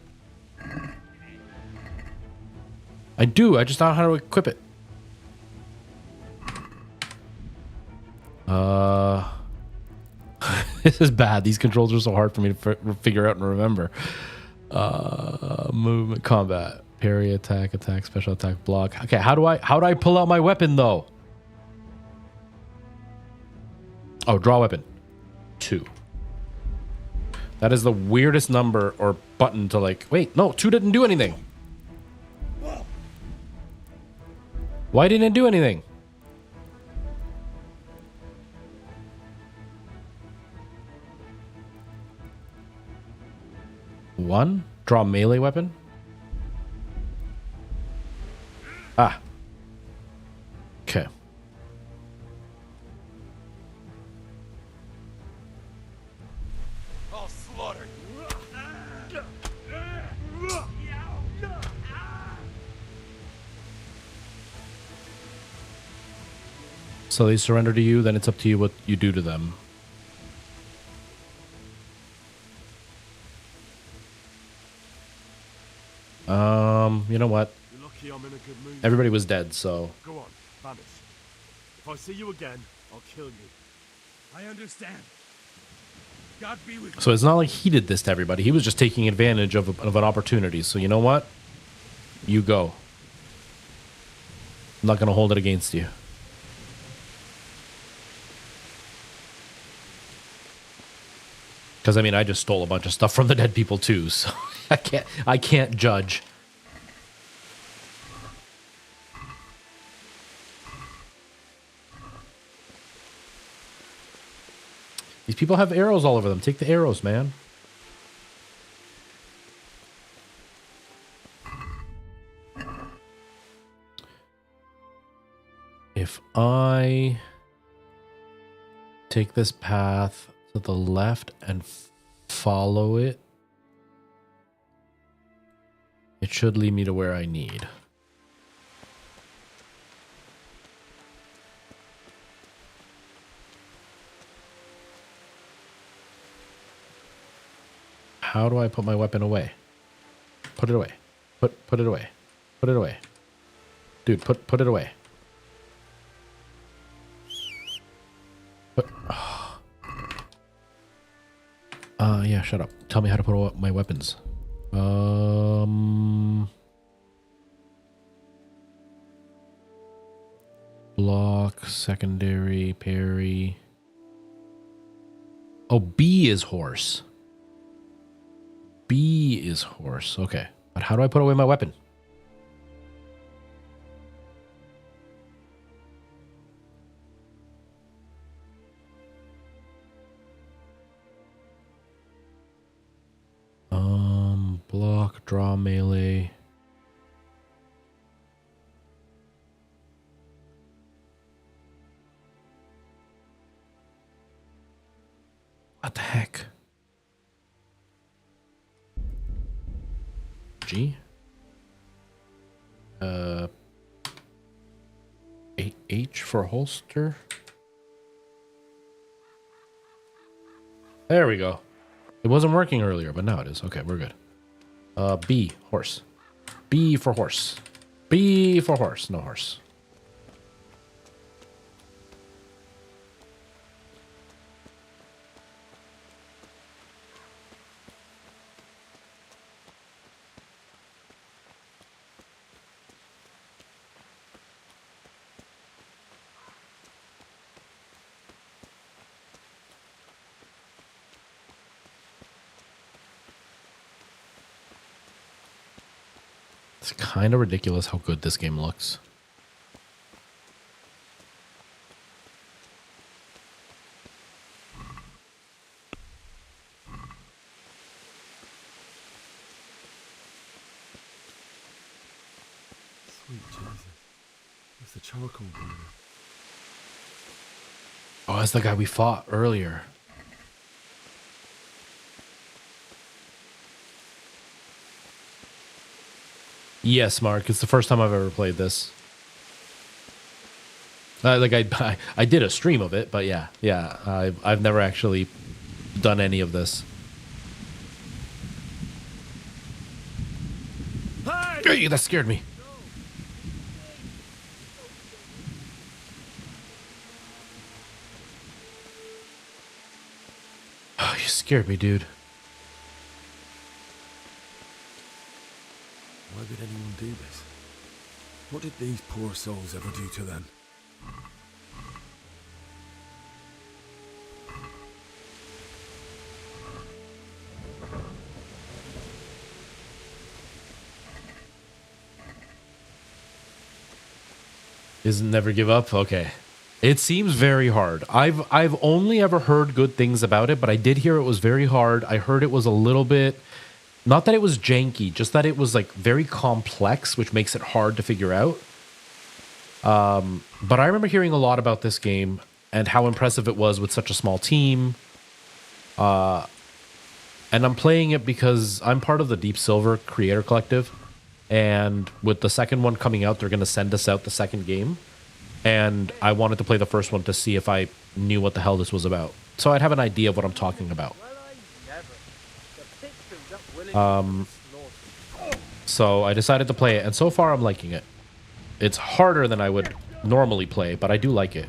I do. I just don't know how to equip it. This is bad. These controls are so hard for me to figure out and remember. Movement, combat, parry, attack, special attack, block. Okay, how do I pull out my weapon though? Oh, draw weapon. 2. That is the weirdest number or button to like. Wait, no, 2 didn't do anything. Why didn't it do anything? One, draw melee weapon. Ah. Okay. I'll slaughter you. So they surrender to you, then it's up to you what you do to them. You know what? You're lucky I'm in a good mood. Everybody was dead, so Go on, vanish. If I see you again, I'll kill you. I understand. God be with you. so it's not like he did this to everybody. He was just taking advantage of an opportunity. So you know what? You go. I'm not gonna hold it against you. Because I mean, I just stole a bunch of stuff from the dead people too, so I can't judge. These people have arrows all over them. Take the arrows, man. If I take this path to the left and follow it, it should lead me to where I need. How do I put my weapon away? Put it away. Put it away. Put it away. Dude, put it away. Yeah, shut up. Tell me how to put away my weapons. Block, secondary, parry. Oh, B is horse. B is horse. Okay. But how do I put away my weapon? Block, draw, melee. What the heck? G? H for holster? There we go. It wasn't working earlier, but now it is. Okay, we're good. B, horse. B for horse. B for horse. No horse. It's kind of ridiculous how good this game looks. Sweet Jesus. It's the charcoal burner. Oh, that's the guy we fought earlier. Yes, Mark. It's the first time I've ever played this. I did a stream of it, but yeah, I've never actually done any of this. Hey, that scared me. Oh, you scared me, dude. Why would anyone do this? What did these poor souls ever do to them? Isn't never give up? Okay. It seems very hard. I've only ever heard good things about it, but I did hear it was very hard. I heard it was a little bit, not that it was janky, just that it was like very complex, which makes it hard to figure out. But I remember hearing a lot about this game and how impressive it was with such a small team. And I'm playing it because I'm part of the Deep Silver Creator Collective. And with the second one coming out, they're going to send us out the second game. And I wanted to play the first one to see if I knew what the hell this was about. So I'd have an idea of what I'm talking about. So I decided to play it, and so far I'm liking it. It's harder than I would normally play, but I do like it.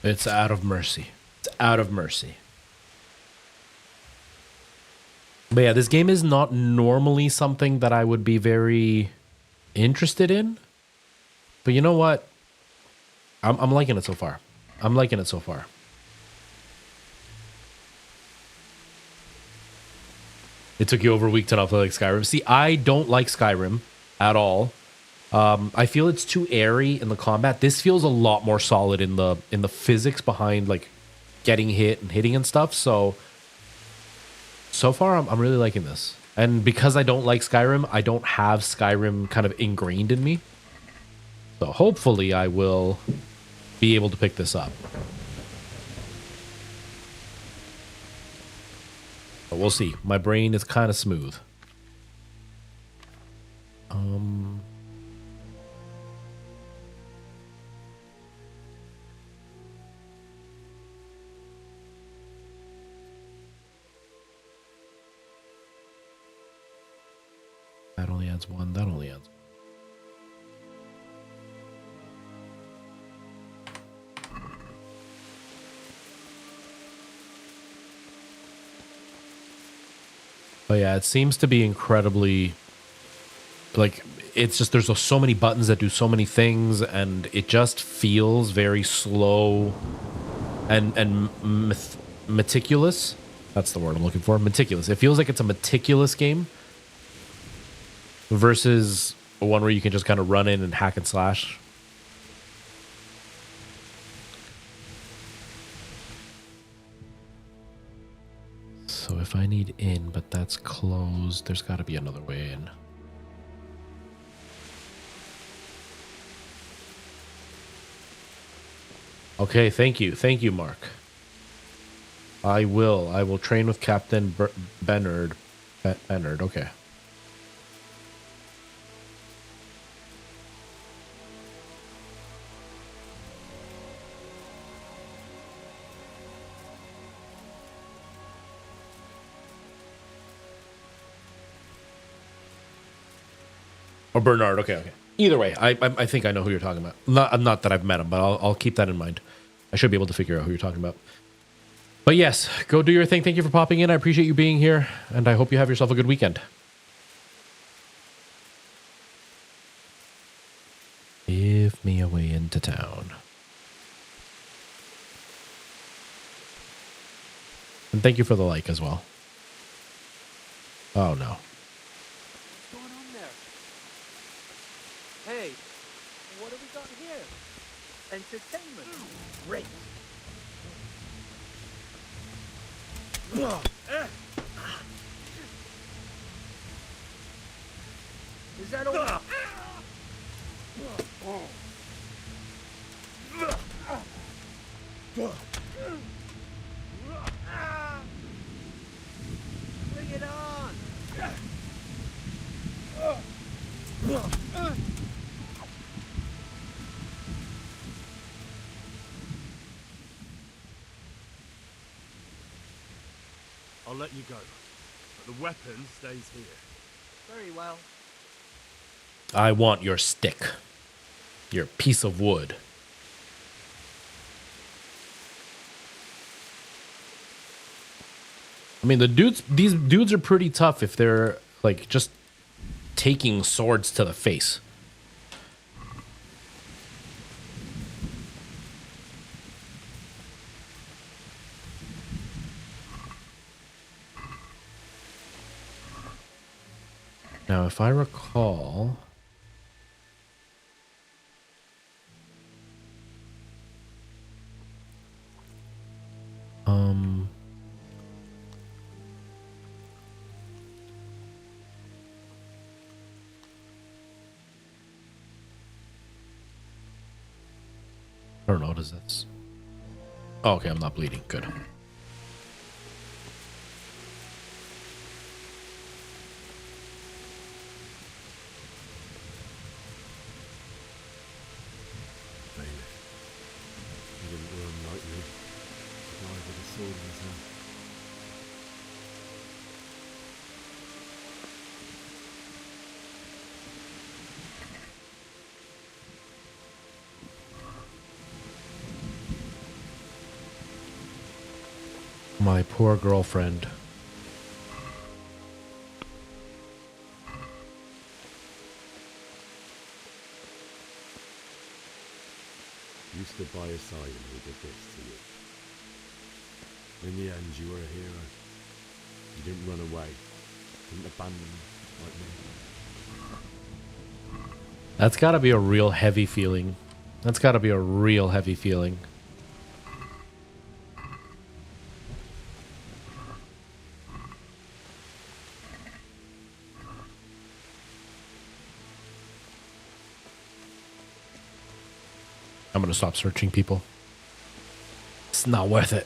It's out of mercy. It's out of mercy. But yeah, this game is not normally something that I would be very interested in. But you know what? I'm liking it so far. I'm liking it so far. It took you over a week to not play like Skyrim. See, I don't like Skyrim at all. I feel it's too airy in the combat. This feels a lot more solid in the physics behind like getting hit and hitting and stuff. So far I'm really liking this. And because I don't like Skyrim, I don't have Skyrim kind of ingrained in me. So hopefully I will be able to pick this up. But we'll see. My brain is kind of smooth. That only adds one. That only adds. But yeah, it seems to be incredibly, like, it's just, there's so many buttons that do so many things, and it just feels very slow and meticulous. That's the word I'm looking for. Meticulous. It feels like it's a meticulous game versus one where you can just kind of run in and hack and slash. So if I need in, but that's closed, there's got to be another way in. Okay, thank you. Thank you, Mark. I will train with Captain Bernard. Bernard, okay. Or Bernard, okay. Either way, I think I know who you're talking about. Not that I've met him, but I'll keep that in mind. I should be able to figure out who you're talking about. But yes, go do your thing. Thank you for popping in. I appreciate you being here, and I hope you have yourself a good weekend. Give me a way into town. And thank you for the like as well. Oh no. What's going on there? Hey, what have we got here? Entertainment. Great. Is that all? Bring it on! I'll let you go, but the weapon stays here. Very well. I want your stick. Your piece of wood. I mean, these dudes are pretty tough if they're like just taking swords to the face. Now, if I recall, I don't know, what is this? Oh, okay, I'm not bleeding. Good. Bailiff. He didn't run like me. Died with a sword in his hand. My poor girlfriend. You stood by his side and he did this to you. In the end, you were a hero. You didn't run away. Didn't abandon him like me. That's gotta be a real heavy feeling. That's gotta be a real heavy feeling. I'm gonna stop searching people. It's not worth it.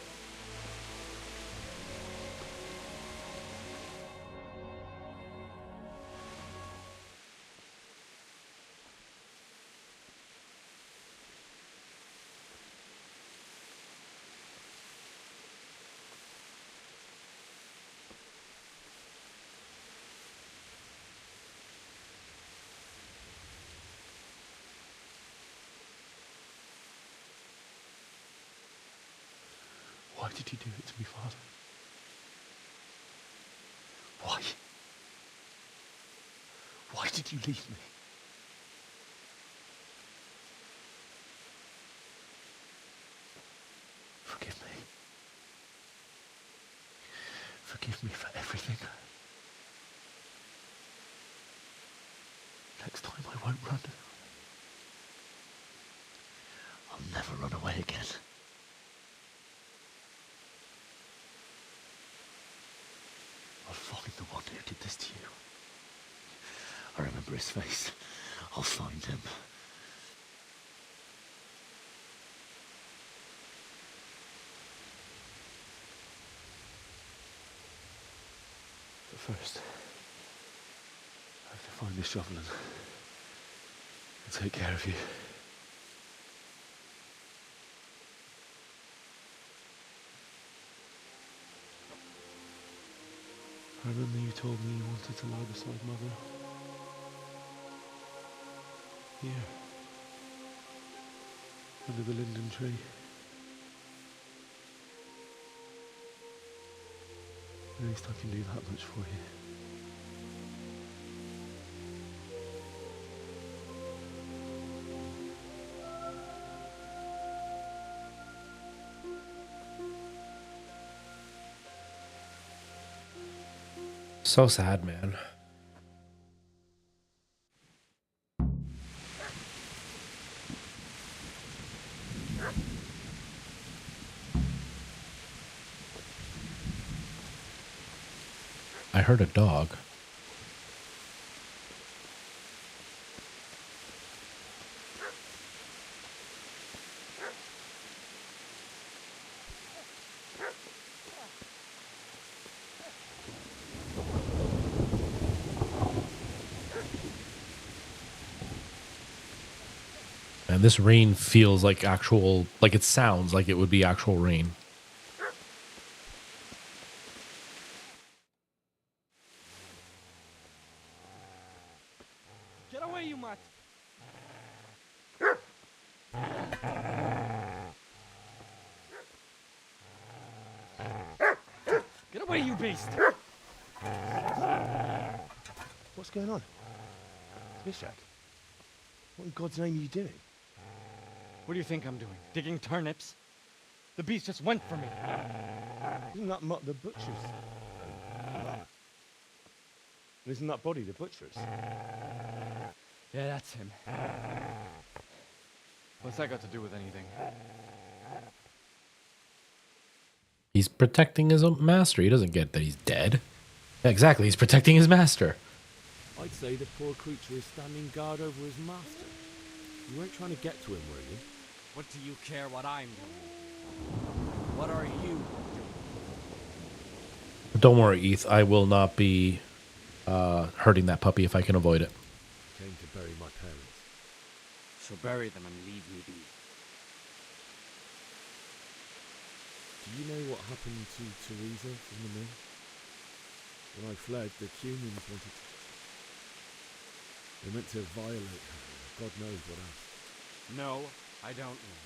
Why did you do it to me, Father? Why? Why did you leave me? Forgive me. Forgive me for everything. Next time I won't run. I'll never run away again. I'll find the one who did this to you. I remember his face. I'll find him. But first, I have to find this shovel and take care of you. I remember you told me you wanted to lie beside Mother. Here. Under the linden tree. At least I can do that much for you. So sad, man. I heard a dog. And this rain feels like actual, like it sounds like it would be actual rain. Get away, you mutt! Get away, you beast! What's going on? Bishak, what in God's name are you doing? What do you think I'm doing? Digging turnips? The beast just went for me. Isn't that Mutt the butcher's? Isn't that body the butcher's? Yeah, that's him. What's that got to do with anything? He's protecting his own master. He doesn't get that he's dead. Yeah, exactly. He's protecting his master. I'd say the poor creature is standing guard over his master. You weren't trying to get to him, were you? What do you care what I'm doing? What are you doing? Don't worry, Eth. I will not be hurting that puppy if I can avoid it. Came to bury my parents. So bury them and leave me be. Do you know what happened to Teresa in the mill? When I fled, the Cumans wanted to... They meant to violate her. God knows what else. No, I don't know.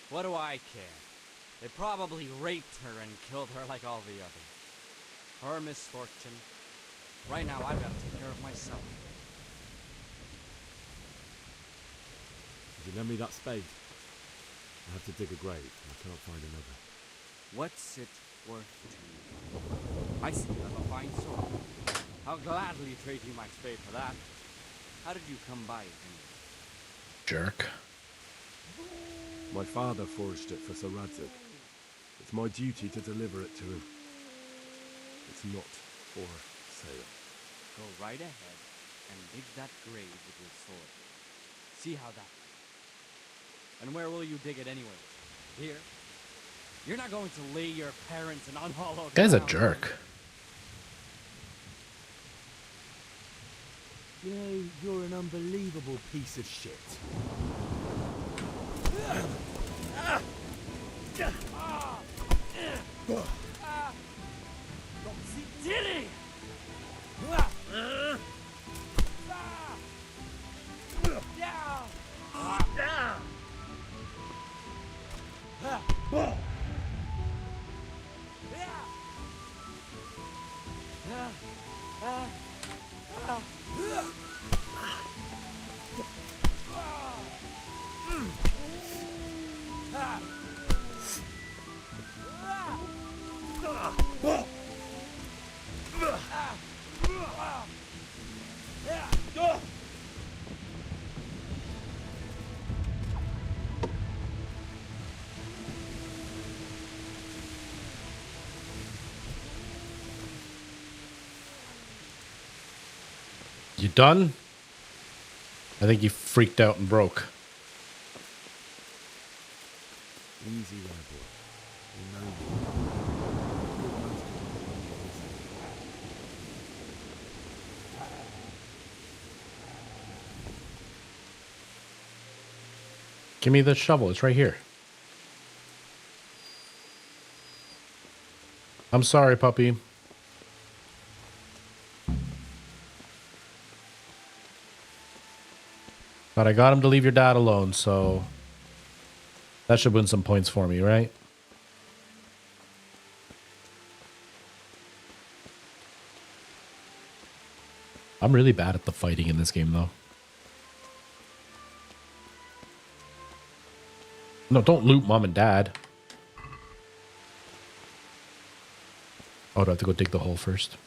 What do I care? They probably raped her and killed her like all the others. Her misfortune. Right now, I've got to take care of myself. Would you lend me that spade? I have to dig a grave, and I can't find another. What's it worth to you? I see you have a fine sword. I'll gladly trade you my spade for that. How did you come by it anyway? Jerk. My father forged it for Sir Radzig. It's my duty to deliver it to him. It's not for sale. Go right ahead and dig that grave with your sword. See how that goes. And where will you dig it anyway? Here? You're not going to lay your parents in unhallowed Guy's a ground, jerk. You know, you're an unbelievable piece of shit. Dilly! You done? I think you freaked out and broke. Easy there, boy. You know me. Give me the shovel. It's right here. I'm sorry, puppy. But I got him to leave your dad alone, so that should win some points for me, right? I'm really bad at the fighting in this game, though. No, don't loot mom and dad. Oh, do I have to go dig the hole first?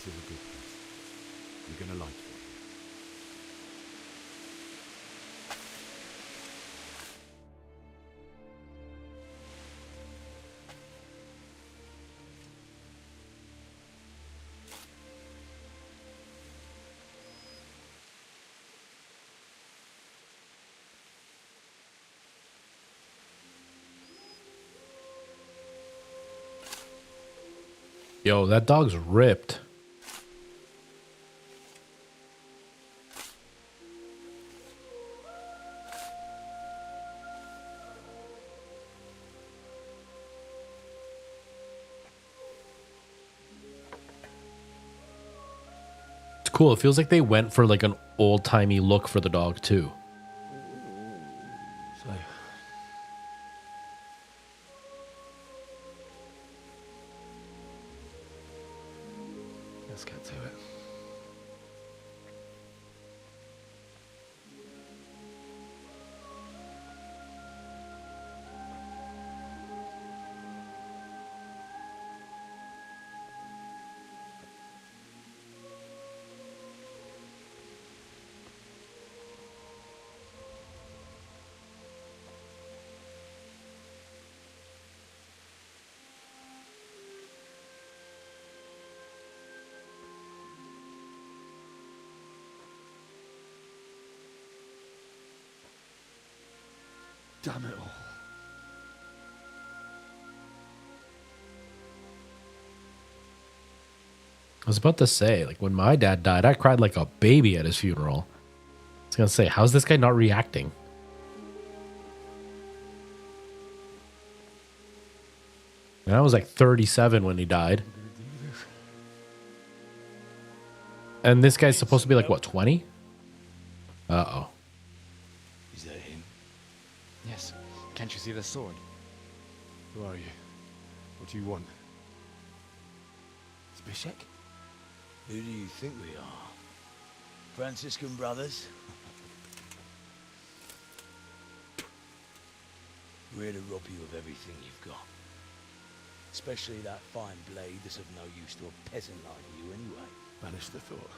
This is a good place. You're gonna like it. Yo, that dog's ripped. It's cool. It feels like they went for like an old-timey look for the dog too. So, let's get to it. Damn it all. I was about to say, like, when my dad died, I cried like a baby at his funeral. I was gonna say, how's this guy not reacting? And I was like 37 when he died. And this guy's supposed to be like, what, 20? Uh-oh. Is that him? Yes. Can't you see the sword? Who are you? What do you want? Zbyszek? Who do you think we are? Franciscan brothers? We're here to rob you of everything you've got. Especially that fine blade that's of no use to a peasant like you anyway. Banish the thought.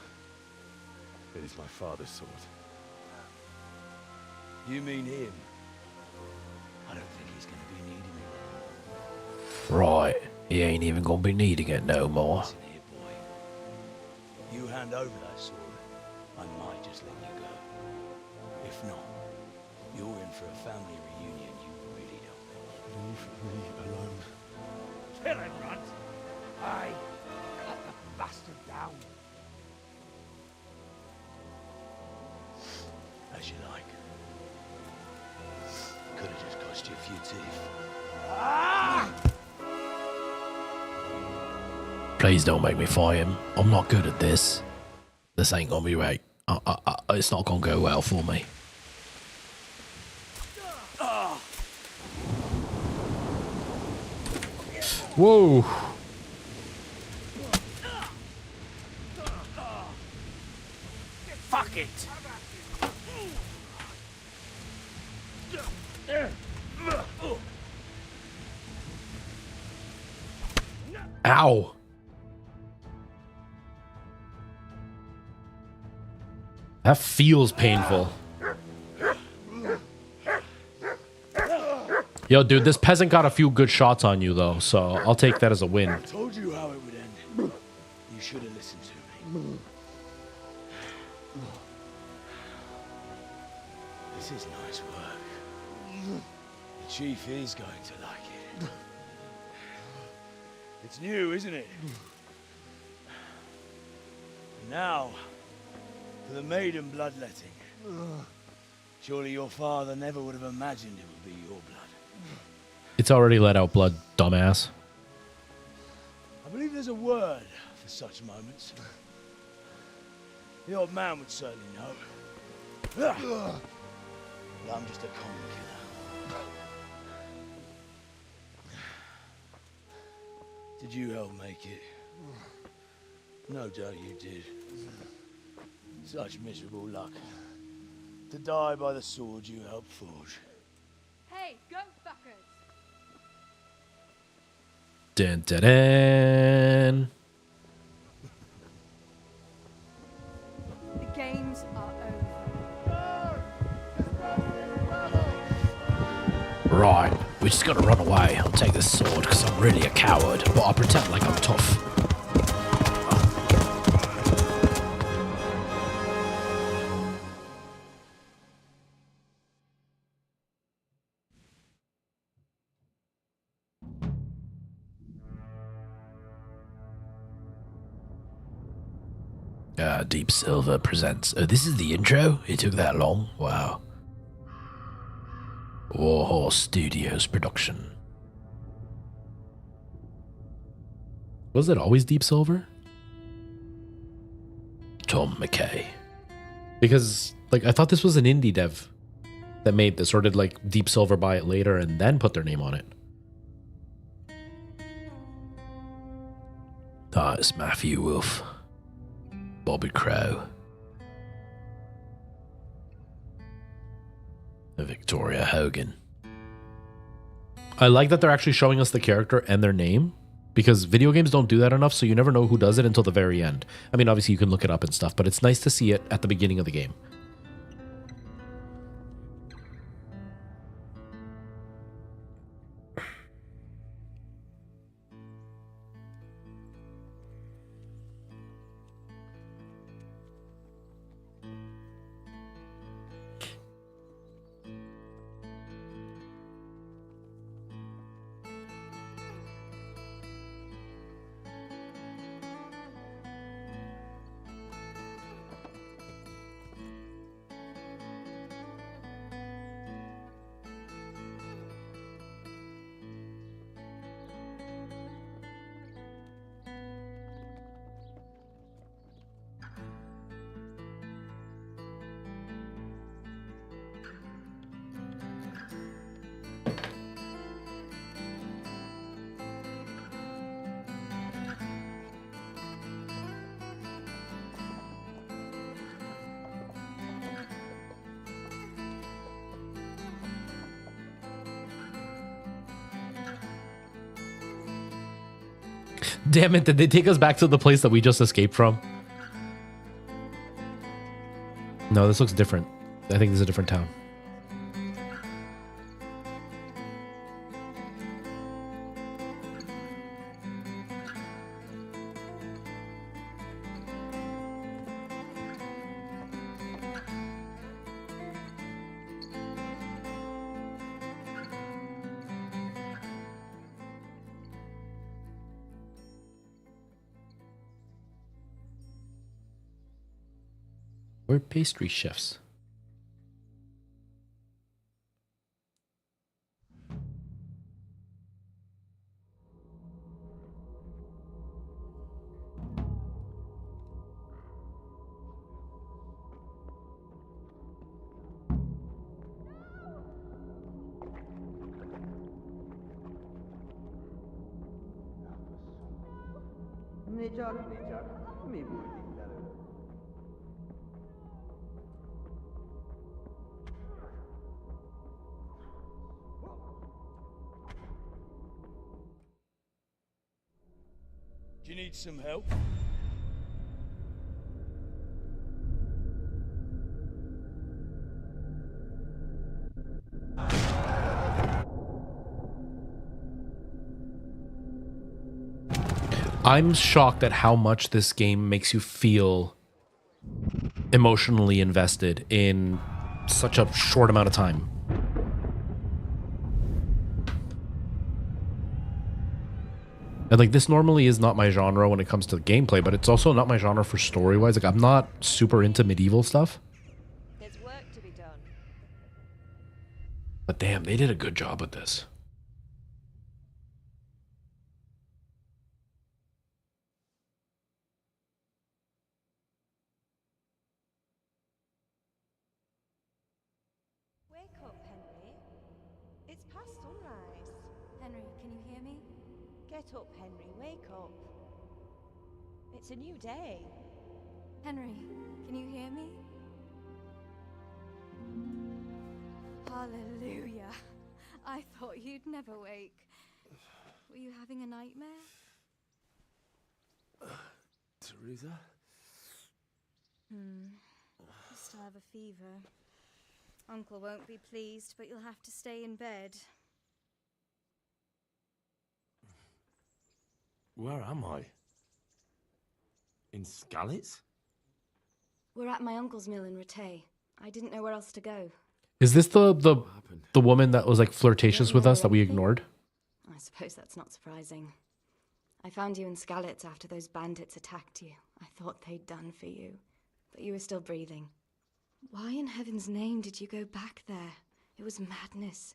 It is my father's sword. You mean him? I don't think he's going to be needing it. Right. He ain't even gonna be needing it no more. Listen here, boy. You hand over that sword, I might just let you go. If not, you're in for a family reunion you really don't want. Leave me alone. Kill him, Runt! Aye. Cut the bastard down. As you like. Could have just cost you a few teeth. Please don't make me fight him. I'm not good at this. This ain't gonna be right. It's not gonna go well for me. Whoa. Fuck it! Ow. That feels painful. Yo, dude, this peasant got a few good shots on you, though, so I'll take that as a win. I told you how it would end. You should have listened to me. This is nice work. The chief is going to like it. It's new, isn't it? Now, for the maiden bloodletting. Surely your father never would have imagined it would be your blood. It's already let out blood, dumbass. I believe there's a word for such moments. The old man would certainly know. But I'm just a common killer. Did you help make it? No doubt you did. Such miserable luck. To die by the sword you helped forge. Hey, go fuckers! Dun, dun, dun. We just gotta run away. I'll take this sword because I'm really a coward, but I'll pretend like I'm tough. Deep Silver presents. Oh, this is the intro? It took that long? Wow. Warhorse Studios production. Was it always Deep Silver? Tom McKay. Because, like, I thought this was an indie dev that made this, or did, like, Deep Silver buy it later and then put their name on it? It's Matthew Wolf. Bobby Crow. Victoria Hogan. I like that they're actually showing us the character and their name, because video games don't do that enough, so you never know who does it until the very end. I mean, obviously you can look it up and stuff, but it's nice to see it at the beginning of the game. Damn it, did they take us back to the place that we just escaped from? No, this looks different. I think this is a different town. We're pastry chefs. Do you need some help? I'm shocked at how much this game makes you feel emotionally invested in such a short amount of time. And like, this normally is not my genre when it comes to gameplay, but it's also not my genre for story-wise. Like, I'm not super into medieval stuff. There's work to be done. But damn, they did a good job with this. Wake up, Henry. It's past sunrise. Henry, can you hear me? Get up, Henry. Wake up. It's a new day. Henry, can you hear me? Hallelujah. I thought you'd never wake. Were you having a nightmare? Teresa? You still have a fever. Uncle won't be pleased, but you'll have to stay in bed. Where am I? In Skalitz? We're at my uncle's mill in Rattay. I didn't know where else to go. Is this the What happened? the woman that was like flirtatious with us that we ignored? I suppose that's not surprising. I found you in Skalitz after those bandits attacked you. I thought they'd done for you, but you were still breathing. Why in heaven's name did you go back there? It was madness.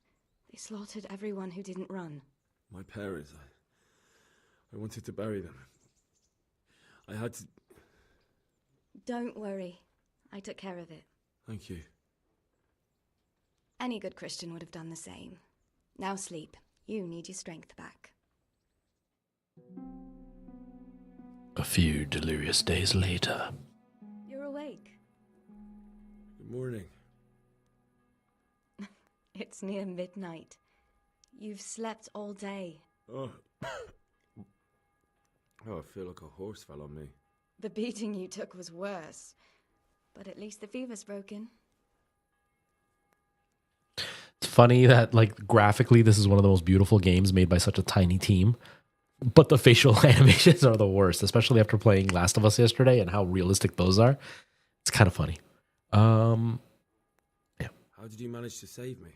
They slaughtered everyone who didn't run. My parents, I wanted to bury them. I had to... Don't worry. I took care of it. Thank you. Any good Christian would have done the same. Now sleep. You need your strength back. A few delirious days later. You're awake. Good morning. It's near midnight. You've slept all day. Oh. Oh, I feel like a horse fell on me. The beating you took was worse. But at least the fever's broken. It's funny that like graphically this is one of the most beautiful games made by such a tiny team, but the facial animations are the worst, especially after playing Last of Us yesterday and how realistic those are. It's kind of funny. Yeah. How did you manage to save me?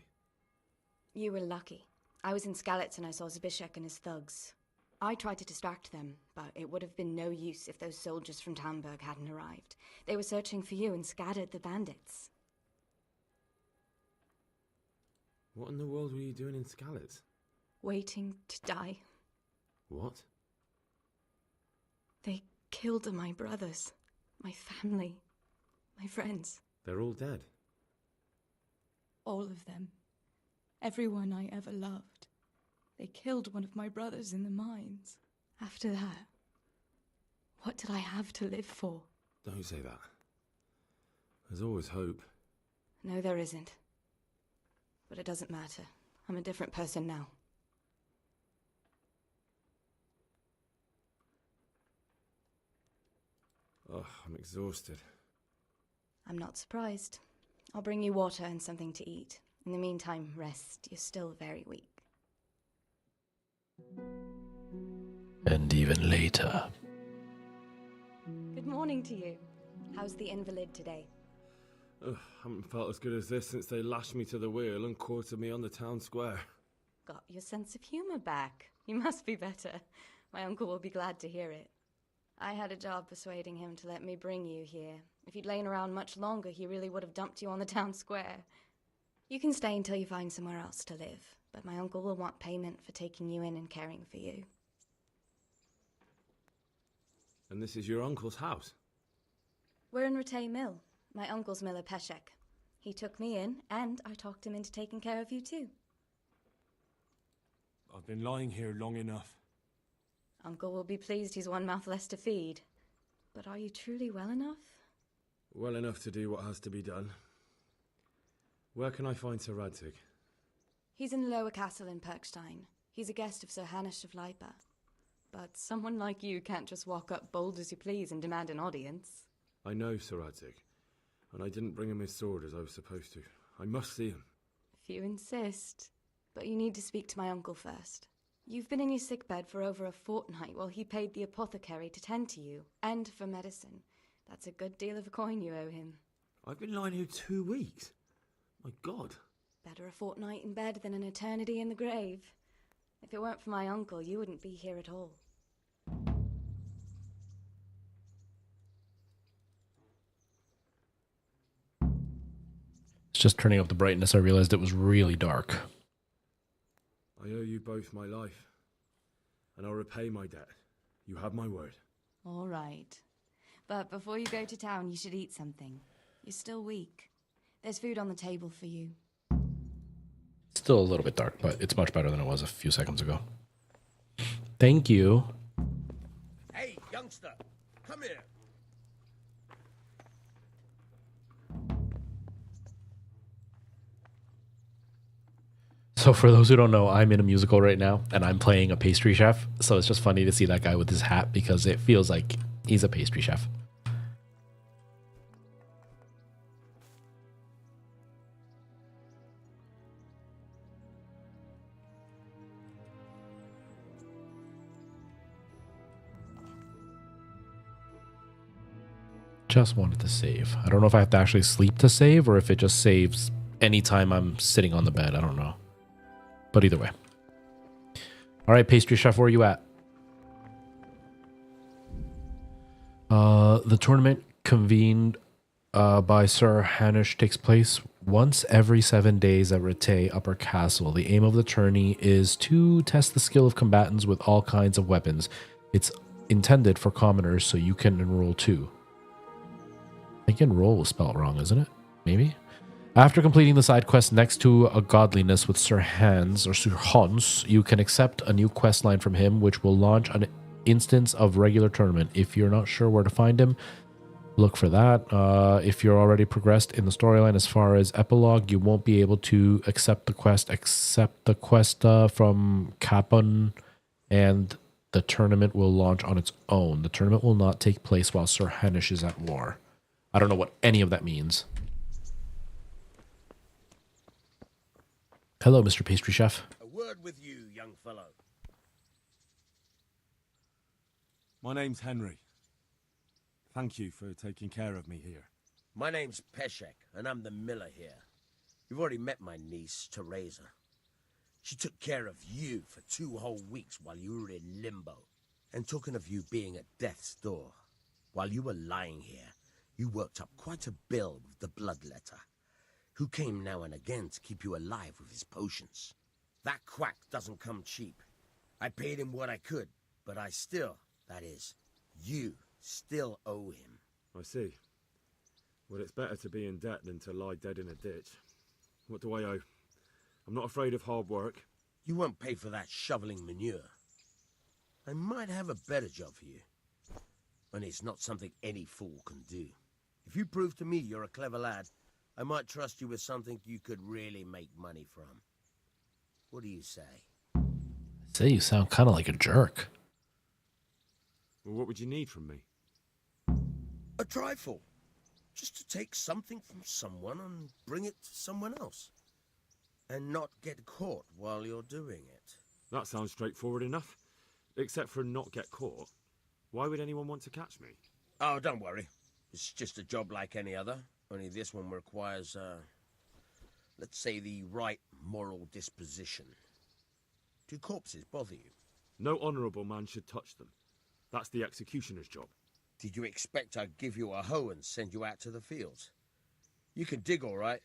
You were lucky. I was in Skalitz and I saw Zbyszek and his thugs. I tried to distract them, but it would have been no use if those soldiers from Tamburg hadn't arrived. They were searching for you and scattered the bandits. What in the world were you doing in Skalitz? Waiting to die. What? They killed my brothers, my family, my friends. They're all dead. All of them. Everyone I ever loved. They killed one of my brothers in the mines. After that, what did I have to live for? Don't say that. There's always hope. No, there isn't. But it doesn't matter. I'm a different person now. Oh, I'm exhausted. I'm not surprised. I'll bring you water and something to eat. In the meantime, rest. You're still very weak. And even later. Good morning to you. How's the invalid today? Ugh, haven't felt as good as this since they lashed me to the wheel and quartered me on the town square. Got your sense of humor back. You must be better. My uncle will be glad to hear it. I had a job persuading him to let me bring you here. If you'd lain around much longer, he really would have dumped you on the town square. You can stay until you find somewhere else to live, but my uncle will want payment for taking you in and caring for you. And this is your uncle's house? We're in Rattay Mill, my uncle's miller Peshek. He took me in, and I talked him into taking care of you too. I've been lying here long enough. Uncle will be pleased he's one mouth less to feed. But are you truly well enough? Well enough to do what has to be done. Where can I find Sir Radzig? He's in the lower castle in Perkstein. He's a guest of Sir Hanush of Leipa. But someone like you can't just walk up bold as you please and demand an audience. I know Sir Radzig, and I didn't bring him his sword as I was supposed to. I must see him. If you insist. But you need to speak to my uncle first. You've been in your sickbed for over a fortnight while he paid the apothecary to tend to you, and for medicine. That's a good deal of a coin you owe him. I've been lying here 2 weeks. My God. Better a fortnight in bed than an eternity in the grave. If it weren't for my uncle, you wouldn't be here at all. It's just turning up the brightness. I realized it was really dark. I owe you both my life, and I'll repay my debt. You have my word. All right. But before you go to town, you should eat something. You're still weak. There's food on the table for you. Still a little bit dark, but it's much better than it was a few seconds ago. Thank you. Hey, youngster, come here. So for those who don't know, I'm in a musical right now, and I'm playing a pastry chef. So it's just funny to see that guy with his hat because it feels like he's a pastry chef. just wanted to save. I don't know if I have to actually sleep to save or if it just saves anytime I'm sitting on the bed. I don't know. But either way. All right, pastry chef, where are you at? The tournament convened by Sir Hanish takes place once every 7 days at Rete Upper Castle. The aim of the tourney is to test the skill of combatants with all kinds of weapons. It's intended for commoners, so you can enroll too. I think enroll was spelled wrong, isn't it? Maybe? After completing the side quest next to a godliness with Sir Hans, or Sir Hans, you can accept a new quest line from him, which will launch an instance of regular tournament. If you're not sure where to find him, look for that. If you're already progressed in the storyline as far as epilogue, you won't be able to accept the quest from Capon, and the tournament will launch on its own. The tournament will not take place while Sir Hanish is at war. I don't know what any of that means. Hello, Mr. Pastry Chef. A word with you, young fellow. My name's Henry. Thank you for taking care of me here. My name's Peshek, and I'm the miller here. You've already met my niece, Teresa. She took care of you for 2 whole weeks while you were in limbo. And talking of you being at death's door, while you were lying here, you worked up quite a bill with the bloodletter, who came now and again to keep you alive with his potions. That quack doesn't come cheap. I paid him what I could, but I still, that is, you still owe him. I see. Well, it's better to be in debt than to lie dead in a ditch. What do I owe? I'm not afraid of hard work. You won't pay for that shoveling manure. I might have a better job for you. And it's not something any fool can do. If you prove to me you're a clever lad, I might trust you with something you could really make money from. What do you say? Say you sound kind of like a jerk. Well, what would you need from me? A trifle. Just to take something from someone and bring it to someone else. And not get caught while you're doing it. That sounds straightforward enough. Except for not get caught. Why would anyone want to catch me? Oh, don't worry. It's just a job like any other. Only this one requires, let's say, the right moral disposition. Do corpses bother you? No honourable man should touch them. That's the executioner's job. Did you expect I'd give you a hoe and send you out to the fields? You can dig all right,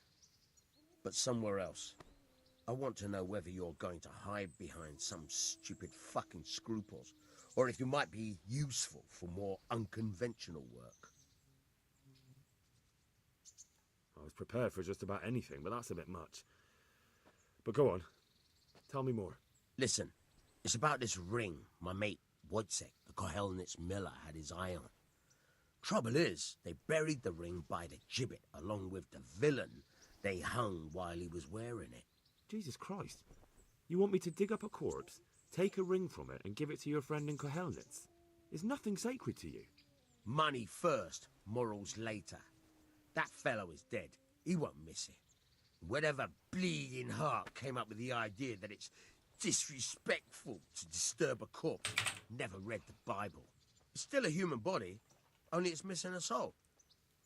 but somewhere else. I want to know whether you're going to hide behind some stupid fucking scruples, or if you might be useful for more unconventional work. I was prepared for just about anything, but that's a bit much. But go on. Tell me more. Listen, it's about this ring my mate Wojciech, the Kohelnitz miller, had his eye on. Trouble is, they buried the ring by the gibbet along with the villain they hung while he was wearing it. Jesus Christ. You want me to dig up a corpse, take a ring from it, and give it to your friend in Kohelnitz? Is nothing sacred to you? Money first, morals later. That fellow is dead. He won't miss it. Whatever bleeding heart came up with the idea that it's disrespectful to disturb a corpse never read the Bible. It's still a human body, only it's missing a soul.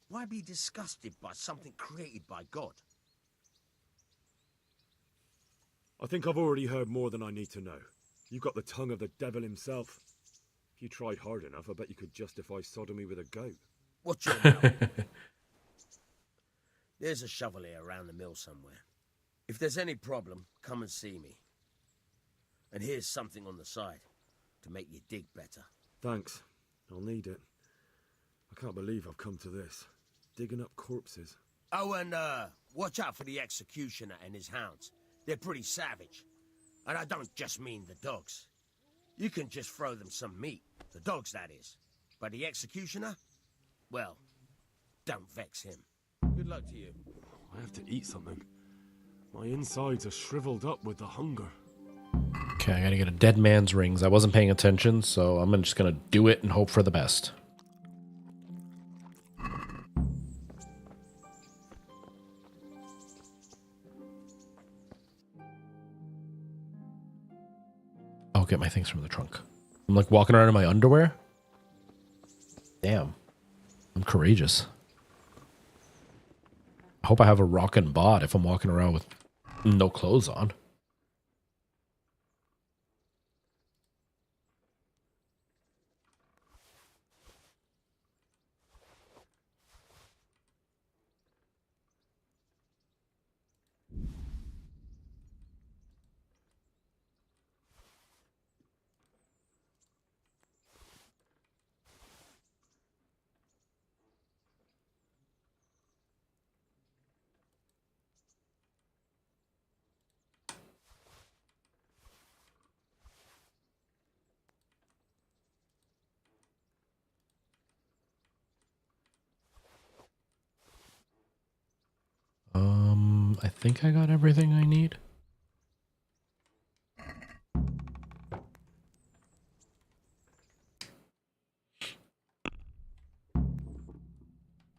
Why be disgusted by something created by God? I think I've already heard more than I need to know. You've got the tongue of the devil himself. If you tried hard enough, I bet you could justify sodomy with a goat. Watch your mouth. There's a shovel here around the mill somewhere. If there's any problem, come and see me. And here's something on the side to make you dig better. Thanks. I'll need it. I can't believe I've come to this. Digging up corpses. Oh, and watch out for the executioner and his hounds. They're pretty savage. And I don't just mean the dogs. You can just throw them some meat. The dogs, that is. But the executioner? Well, don't vex him. Good luck to you. I have to eat something. My insides are shriveled up with the hunger. Okay, I gotta get a dead man's rings. I wasn't paying attention, so I'm just gonna do it and hope for the best. I'll get my things from the trunk. I'm like walking around in my underwear. Damn. I'm courageous. I hope I have a rockin' bod if I'm walking around with no clothes on. I think I got everything I need.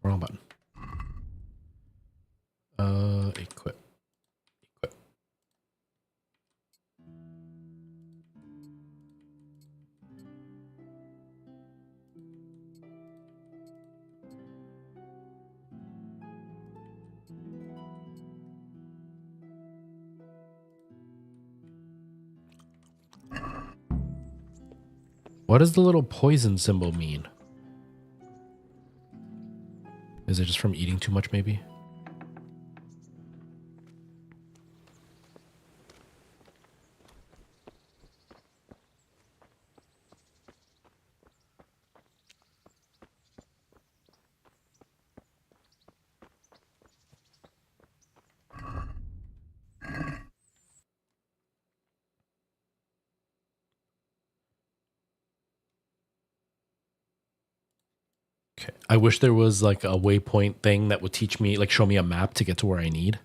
Wrong button. Equip. Equip. What does the little poison symbol mean? Is it just from eating too much, maybe? Okay. I wish there was like a waypoint thing that would teach me, like show me a map to get to where I need.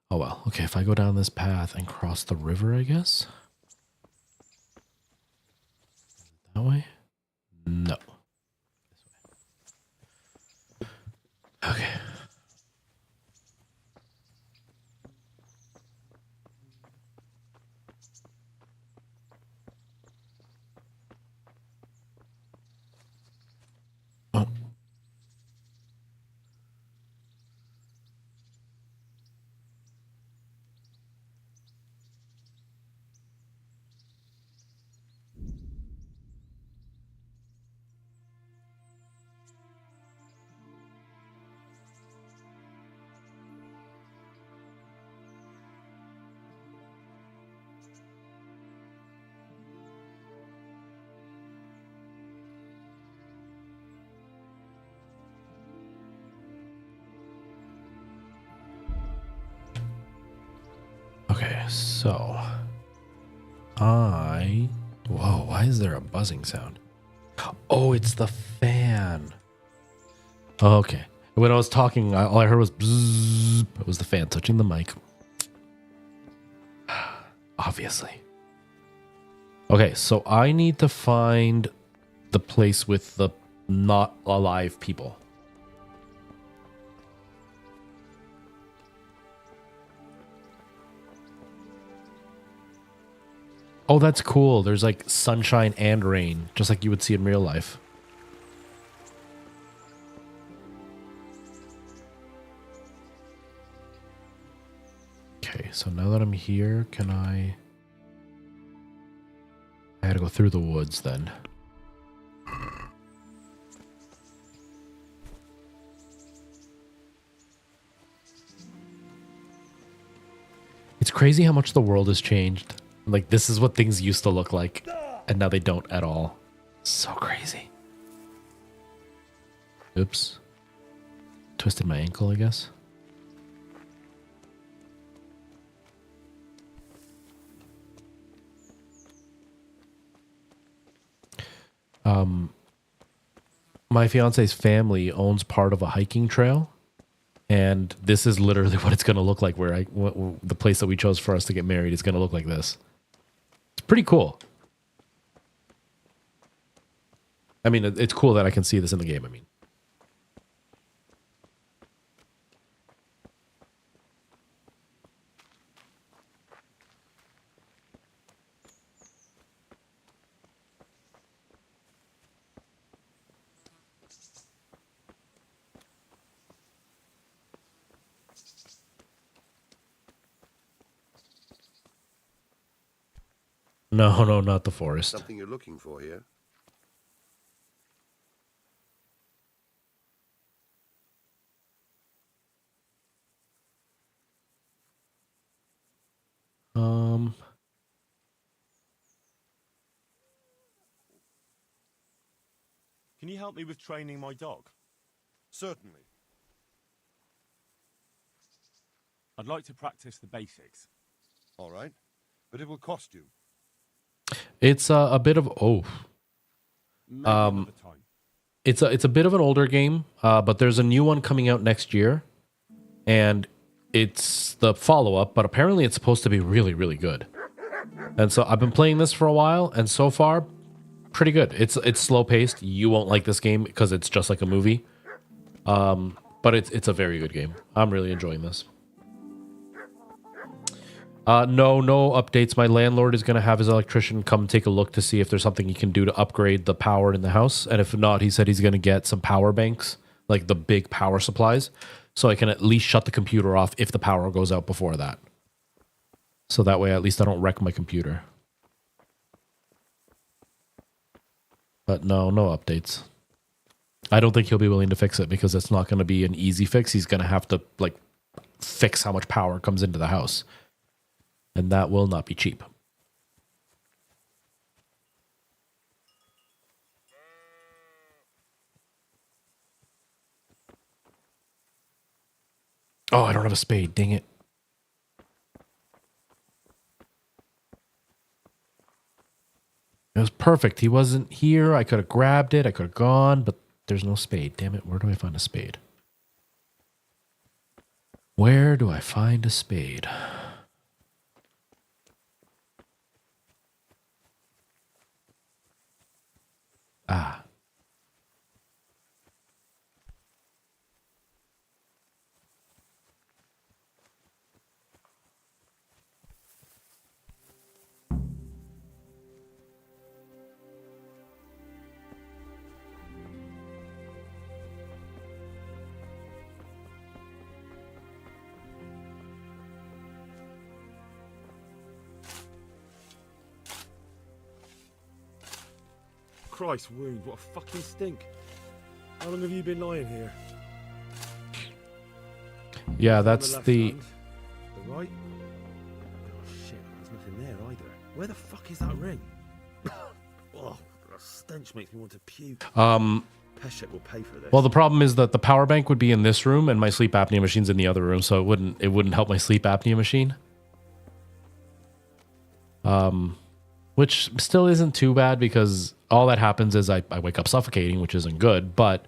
Oh well. Okay, if I go down this path and cross the river, I guess. That way? No. Okay. Oh. Okay, so whoa, why is there a buzzing sound? Oh, it's the fan. Okay. When I was talking, all I heard was bzzz. It was the fan touching the mic. Obviously. Okay, so I need to find the place with the not alive people. Oh, that's cool. There's like sunshine and rain, just like you would see in real life. Okay, so now that I'm here, can I gotta go through the woods then. It's crazy how much the world has changed. Like, this is what things used to look like, and now they don't at all. So crazy. Oops. Twisted my ankle, I guess. My fiance's family owns part of a hiking trail, and this is literally what it's going to look like. The place that we chose for us to get married is going to look like this. It's pretty cool. I mean, it's cool that I can see this in the game. I mean, No, not the forest. Something you're looking for here? Can you help me with training my dog? Certainly. I'd like to practice the basics. All right. But it will cost you. It's a bit of Maybe another time. it's a bit of an older game, but there's a new one coming out next year, and it's the follow-up, but apparently it's supposed to be really, really good. And so I've been playing this for a while, and so far, pretty good. It's slow-paced. You won't like this game because it's just like a movie. But it's a very good game. I'm really enjoying this. No updates. My landlord is going to have his electrician come take a look to see if there's something he can do to upgrade the power in the house. And if not, he said he's going to get some power banks, like the big power supplies, so I can at least shut the computer off if the power goes out before that. So that way, at least I don't wreck my computer. But no updates. I don't think he'll be willing to fix it because it's not going to be an easy fix. He's going to have to like fix how much power comes into the house. And that will not be cheap. Oh, I don't have a spade. Dang it. It was perfect. He wasn't here. I could have grabbed it. I could have gone, but there's no spade. Damn it. Where do I find a spade? Where do I find a spade? Ah. Christ wound, what a fucking stink. How long have you been lying here? Yeah, On that's left the... hand. The right? Oh shit, there's nothing there either. Where the fuck is that ring? Oh, that stench makes me want to puke. Peshek will pay for this. Well, the problem is that the power bank would be in this room and my sleep apnea machine's in the other room, so it wouldn't help my sleep apnea machine. Which still isn't too bad because all that happens is I wake up suffocating, which isn't good, but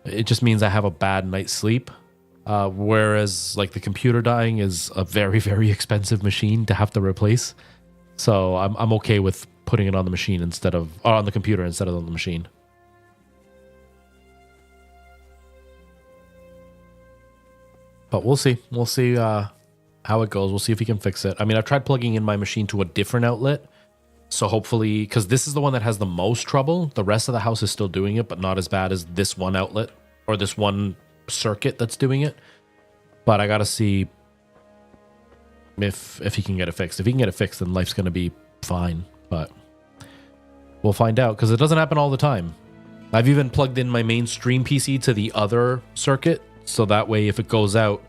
it just means I have a bad night's sleep. Whereas like the computer dying is a very, very expensive machine to have to replace. So I'm okay with putting it on the machine instead of, or on the computer instead of on the machine. But we'll see. We'll see how it goes. We'll see if he can fix it. I mean, I've tried plugging in my machine to a different outlet. So hopefully, because this is the one that has the most trouble. The rest of the house is still doing it, but not as bad as this one outlet or this one circuit that's doing it. But I got to see if he can get it fixed. If he can get it fixed, then life's going to be fine. But we'll find out because it doesn't happen all the time. I've even plugged in my mainstream PC to the other circuit. So that way, if it goes out,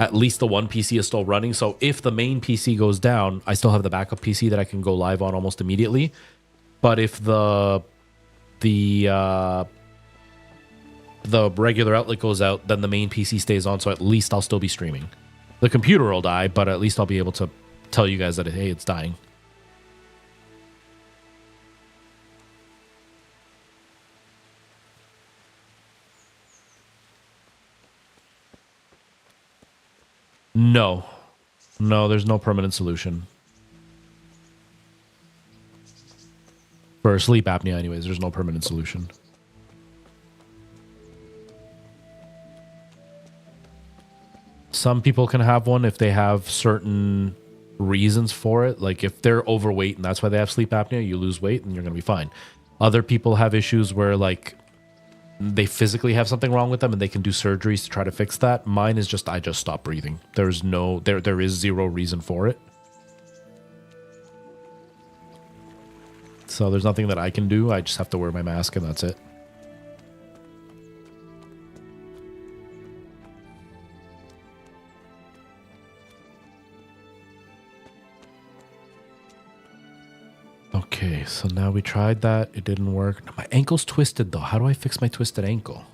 at least the one PC is still running. So if the main PC goes down, I still have the backup PC that I can go live on almost immediately. But if the regular outlet goes out, then the main PC stays on. So at least I'll still be streaming. The computer will die, but at least I'll be able to tell you guys that, hey, it's dying. No, there's no permanent solution. For sleep apnea anyways, there's no permanent solution. Some people can have one if they have certain reasons for it. Like if they're overweight and that's why they have sleep apnea, you lose weight and you're going to be fine. Other people have issues where like they physically have something wrong with them and they can do surgeries to try to fix that. Mine is just, I just stop breathing. There is zero reason for it. So there's nothing that I can do. I just have to wear my mask and that's it. Okay, so now we tried that. It didn't work. My ankle's twisted though. How do I fix my twisted ankle?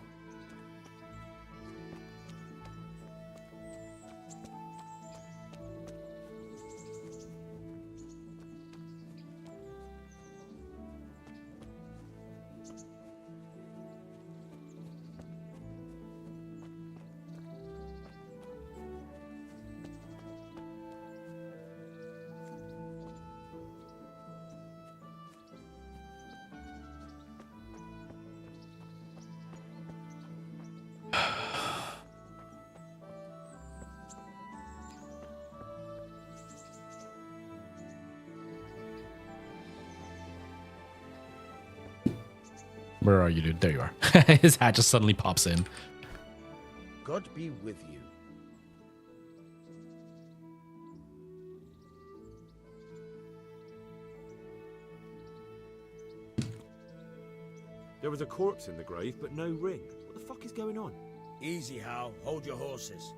Where are you, dude? There you are. His hat just suddenly pops in. God be with you. There was a corpse in the grave, but no ring. What the fuck is going on? Easy, Hal. Hold your horses.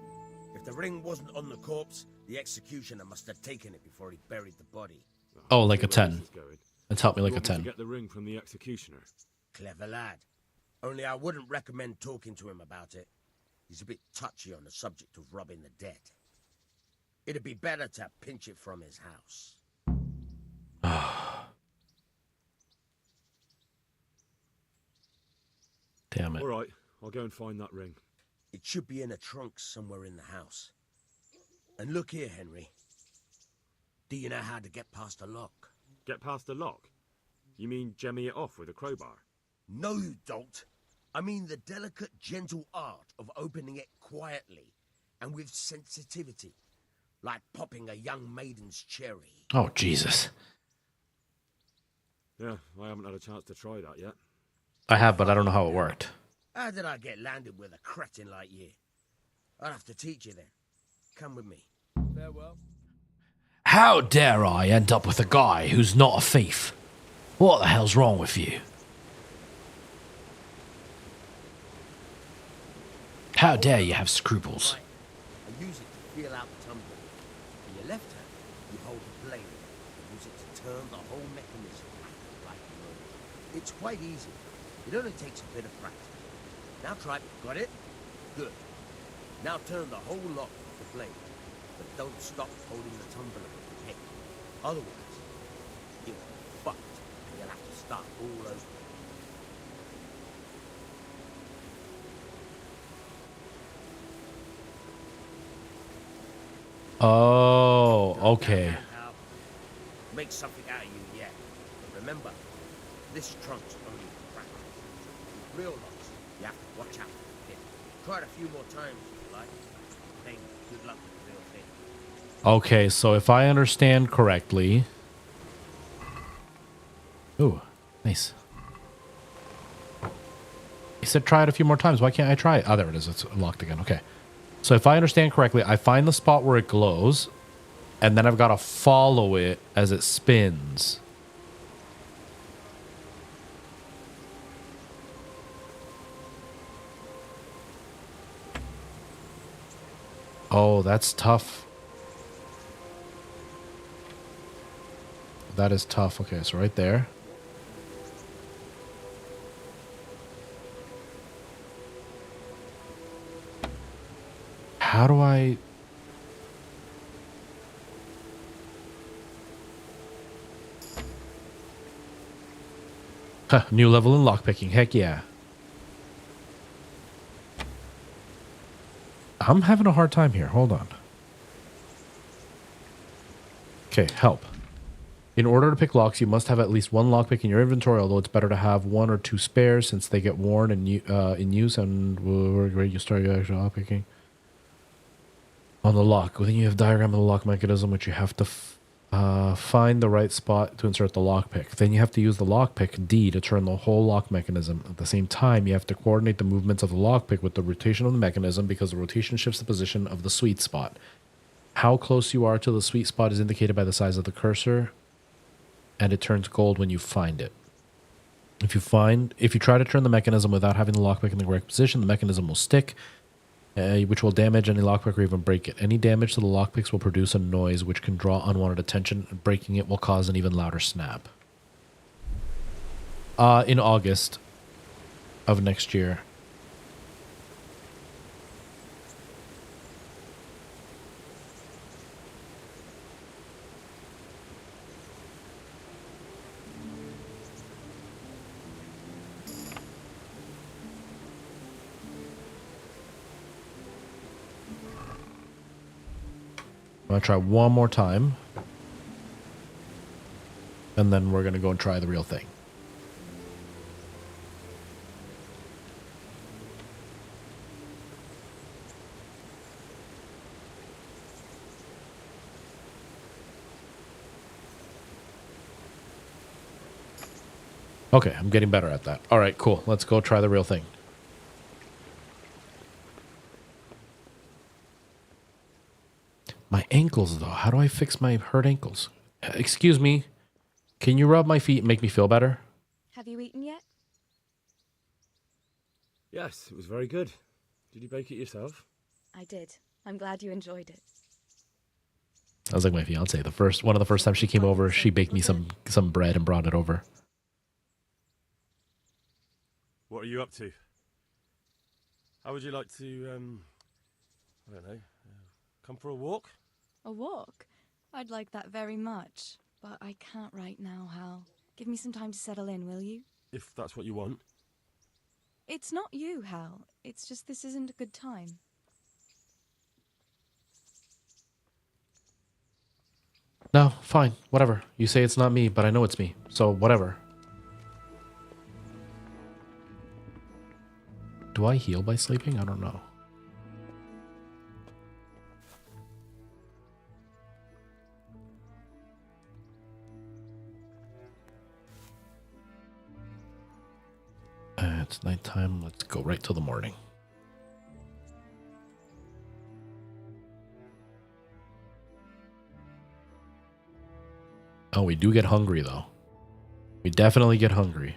If the ring wasn't on the corpse, the executioner must have taken it before he buried the body. Oh, like a 10. It's helped me like a 10. Get the ring from the executioner. Clever lad. Only I wouldn't recommend talking to him about it. He's a bit touchy on the subject of robbing the dead. It'd be better to pinch it from his house. Damn it. All right, I'll go and find that ring. It should be in a trunk somewhere in the house. And look here, Henry. Do you know how to get past a lock? Get past the lock? You mean jemmy it off with a crowbar? No, you don't. I mean the delicate, gentle art of opening it quietly and with sensitivity, like popping a young maiden's cherry. Oh, Jesus. Yeah, I haven't had a chance to try that yet. I have, but I don't know how it worked. How did I get landed with a cretin like you? I'll have to teach you then. Come with me. Farewell. How dare I end up with a guy who's not a thief? What the hell's wrong with you? How dare you have scruples? And use it to feel out the tumbler. In your left hand, you hold the blade and use it to turn the whole mechanism like a rope. It's quite easy. It only takes a bit of practice. Now try it. Got it? Good. Now turn the whole lock with the blade, but don't stop holding the tumbler with the head. Otherwise, you'll be fucked and you'll have to start all over. Oh, okay. Make something out of you, yeah. But remember, this trunk's only for practice. With real locks, you have to watch out for it. Try it a few more times if you like. Then good luck with the real thing. Okay, so if I understand correctly... Ooh, nice. He said try it a few more times. Why can't I try it? Oh, there it is. It's locked again. Okay. So if I understand correctly, I find the spot where it glows, and then I've got to follow it as it spins. Oh, that's tough. That is tough. Okay, so right there. How do I... Huh, new level in lockpicking. Heck yeah. I'm having a hard time here. Hold on. Okay, help. In order to pick locks, you must have at least one lockpick in your inventory, although it's better to have one or two spares since they get worn in use and where you start your actual lockpicking. On the lock. Then you have a diagram of the lock mechanism, which you have to find the right spot to insert the lockpick. Then you have to use the lockpick D to turn the whole lock mechanism. At the same time, you have to coordinate the movements of the lockpick with the rotation of the mechanism because the rotation shifts the position of the sweet spot. How close you are to the sweet spot is indicated by the size of the cursor. and it turns gold when you find it. If you try to turn the mechanism without having the lockpick in the correct position, the mechanism will stick, which will damage any lockpick or even break it. Any damage to the lockpicks will produce a noise which can draw unwanted attention, and breaking it will cause an even louder snap. In August of next year. I'm going to try one more time. And then we're going to go and try the real thing. Okay, I'm getting better at that. All right, cool. Let's go try the real thing. My ankles, though. How do I fix my hurt ankles? Excuse me. Can you rub my feet and make me feel better? Have you eaten yet? Yes, it was very good. Did you bake it yourself? I did. I'm glad you enjoyed it. I was like my fiance. One of the first times she came over, she baked me some bread and brought it over. What are you up to? How would you like to, I don't know, come for a walk? A walk? I'd like that very much. But I can't right now, Hal. Give me some time to settle in, will you? If that's what you want. It's not you, Hal. It's just this isn't a good time. No, fine. Whatever. You say it's not me, but I know it's me. So, whatever. Do I heal by sleeping? I don't know. It's nighttime. Let's go right till the morning. Oh, we do get hungry, though. We definitely get hungry.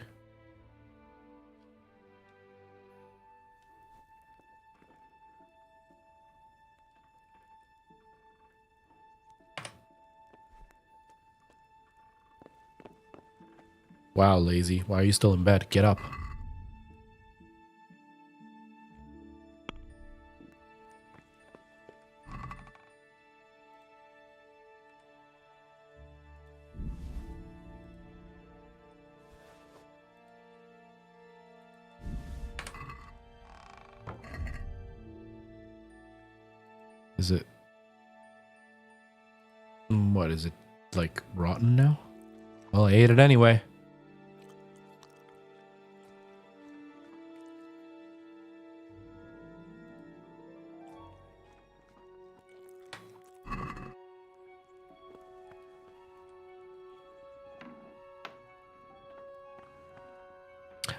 Wow, lazy. Why are you still in bed? Get up. Is it... What, is it, like, rotten now? Well, I ate it anyway.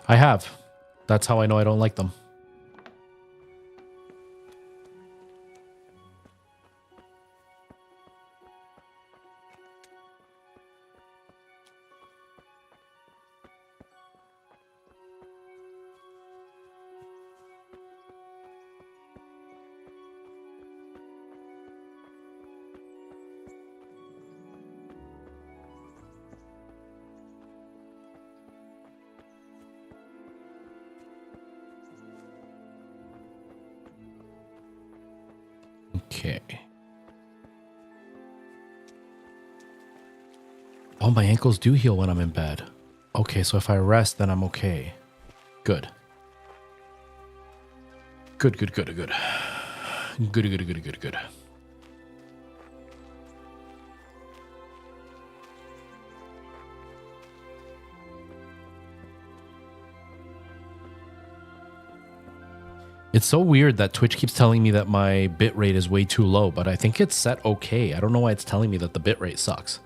I have. That's how I know I don't like them. Okay. Oh, my ankles do heal when I'm in bed. Okay, so if I rest, then I'm okay. Good. Good. Good. It's so weird that Twitch keeps telling me that my bitrate is way too low, but I think it's set okay. I don't know why it's telling me that the bitrate sucks.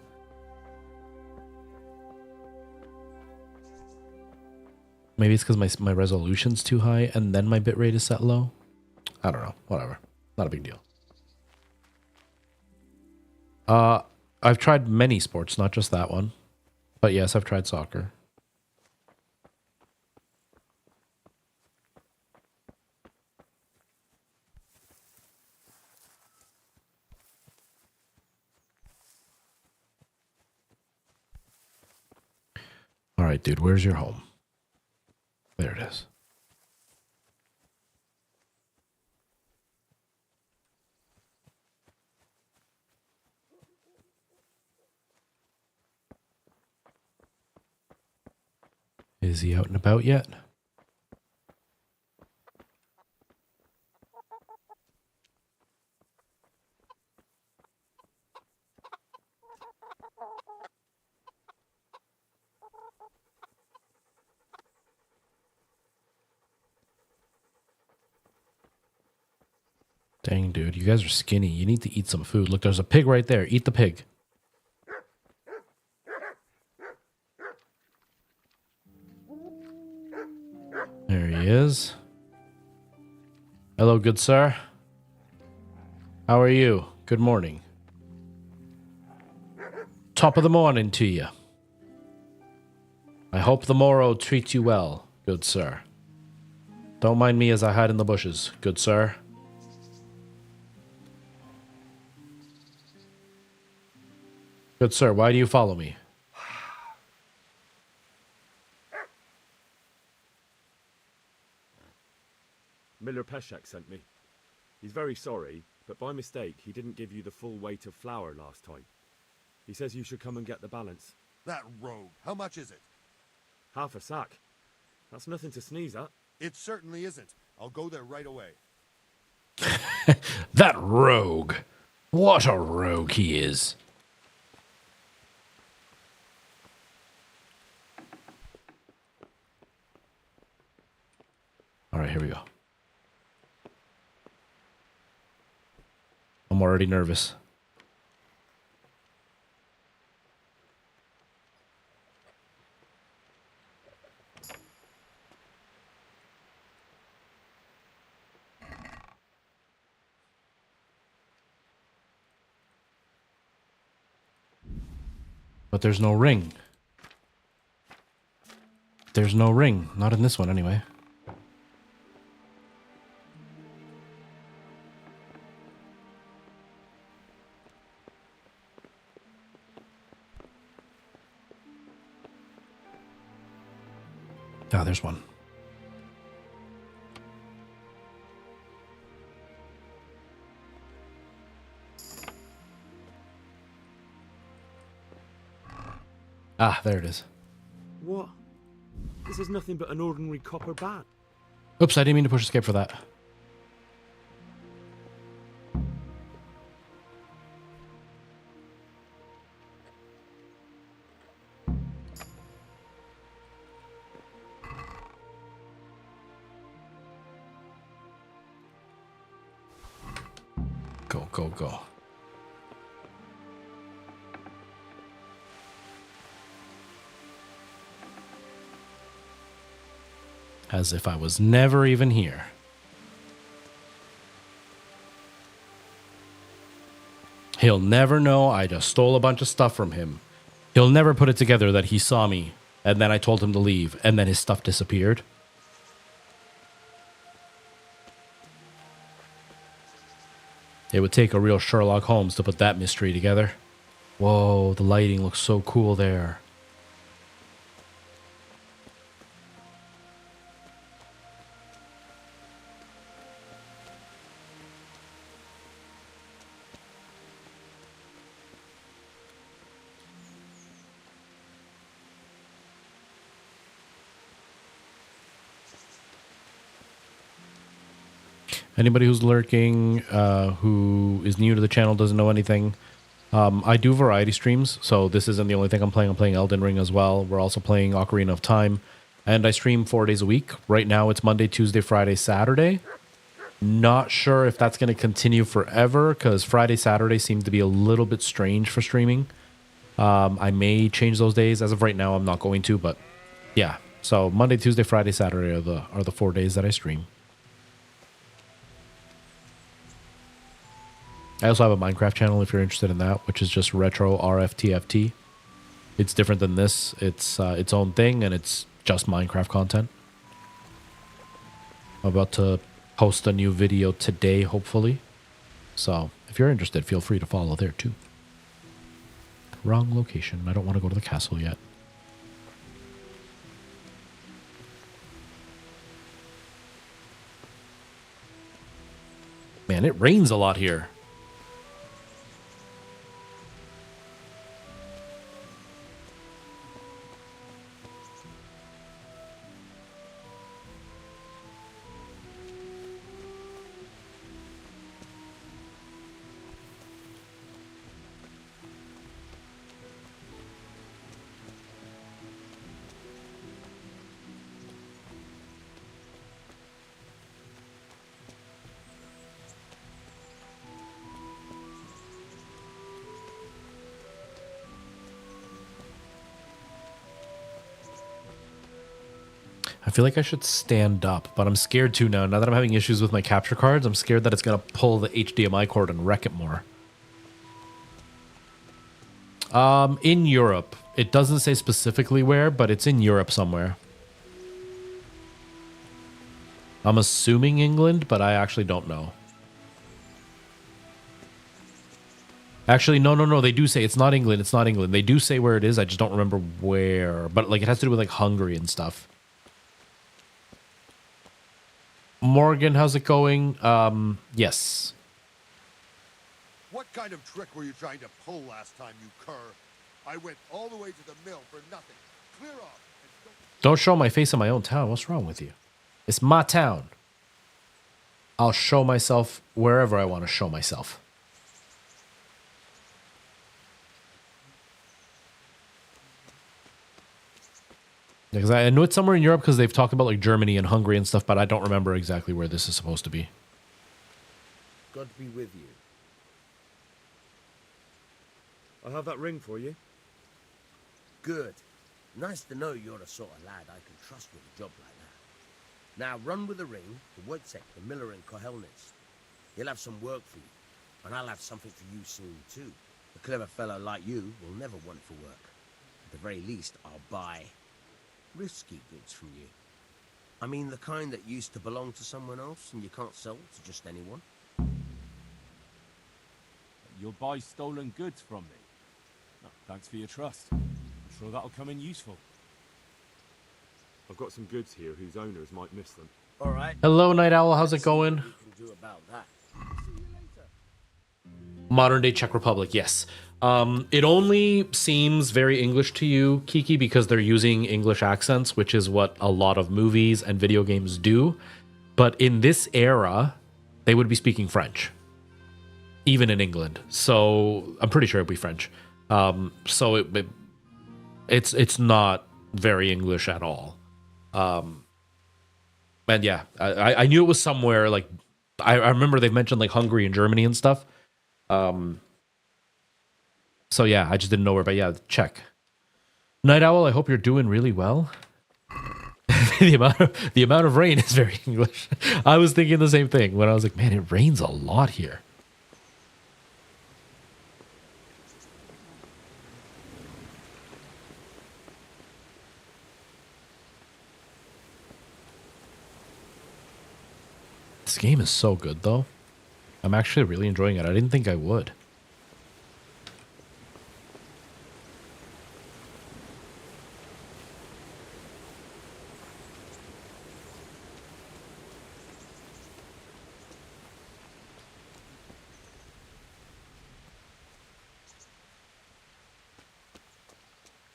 Maybe it's because my resolution's too high and then my bitrate is set low. I don't know. Whatever. Not a big deal. I've tried many sports, not just that one. But yes, I've tried soccer. All right, dude, where's your home? There it is. Is he out and about yet? Dang, dude, you guys are skinny. You need to eat some food. Look, there's a pig right there. Eat the pig. There he is. Hello, good sir. How are you? Good morning. Top of the morning to you. I hope the morrow treats you well, good sir. Don't mind me as I hide in the bushes, good sir. Good sir, why do you follow me? Miller Peshek sent me. He's very sorry, but by mistake, he didn't give you the full weight of flour last time. He says you should come and get the balance. That rogue. How much is it? Half a sack. That's nothing to sneeze at. It certainly isn't. I'll go there right away. That rogue. What a rogue he is. All right, here we go. I'm already nervous. But there's no ring. There's no ring. Not in this one, anyway. Ah, there's one. Ah, there it is. What? This is nothing but an ordinary copper bat. Oops, I didn't mean to push escape for that. Go, go, go. As if I was never even here. He'll never know I just stole a bunch of stuff from him. He'll never put it together that he saw me, and then I told him to leave, and then his stuff disappeared. It would take a real Sherlock Holmes to put that mystery together. Whoa, the lighting looks so cool there. Anybody who's lurking, who is new to the channel, doesn't know anything, I do variety streams, so this isn't the only thing I'm playing. I'm playing Elden Ring as well. We're also playing Ocarina of Time, and I stream 4 days a week. Right now it's Monday, Tuesday, Friday, Saturday. Not sure if that's going to continue forever, because Friday, Saturday seems to be a little bit strange for streaming. I may change those days. As of right now, I'm not going to, but yeah. So Monday, Tuesday, Friday, Saturday are the 4 days that I stream. I also have a Minecraft channel if you're interested in that, which is just Retro RFTFT. It's different than this. It's its own thing, and it's just Minecraft content. I'm about to post a new video today, hopefully. So if you're interested, feel free to follow there too. Wrong location. I don't want to go to the castle yet. Man, it rains a lot here. I feel like I should stand up, but I'm scared too now. Now that I'm having issues with my capture cards, I'm scared that it's going to pull the HDMI cord and wreck it more. In Europe. It doesn't say specifically where, but it's in Europe somewhere. I'm assuming England, but I actually don't know. Actually, no. They do say it's not England. It's not England. They do say where it is. I just don't remember where. But like it has to do with like Hungary and stuff. Morgan, how's it going? Yes. What kind of trick were you trying to pull last time, you cur? I went all the way to the mill for nothing. Clear off. Don't show my face in my own town. What's wrong with you? It's my town. I'll show myself wherever I want to show myself. Because I know it's somewhere in Europe because they've talked about like Germany and Hungary and stuff, but I don't remember exactly where this is supposed to be. God be with you. I'll have that ring for you. Good. Nice to know you're the sort of lad I can trust with a job like that. Now run with the ring to Wojtek, the miller in Kohelnitz. He'll have some work for you, and I'll have something for you soon too. A clever fellow like you will never want for work. At the very least, I'll buy risky goods from you. I mean the kind that used to belong to someone else and you can't sell to just anyone. You'll buy stolen goods from me. Oh, thanks for your trust. I'm sure that'll come in useful. I've got some goods here whose owners might miss them. All right. Hello, Night Owl. How's it going? What we can do about that. See you later. Modern day Czech Republic, yes. It only seems very English to you, Kiki, because they're using English accents, which is what a lot of movies and video games do. But in this era, they would be speaking French, even in England. So I'm pretty sure it'd be French. So it's not very English at all. And yeah, I knew it was somewhere like I remember they've mentioned like Hungary and Germany and stuff. So yeah, I just didn't know where, but yeah, check. Night Owl, I hope you're doing really well. the amount of rain is very English. I was thinking the same thing when I was like, man, it rains a lot here. This game is so good though. I'm actually really enjoying it. I didn't think I would.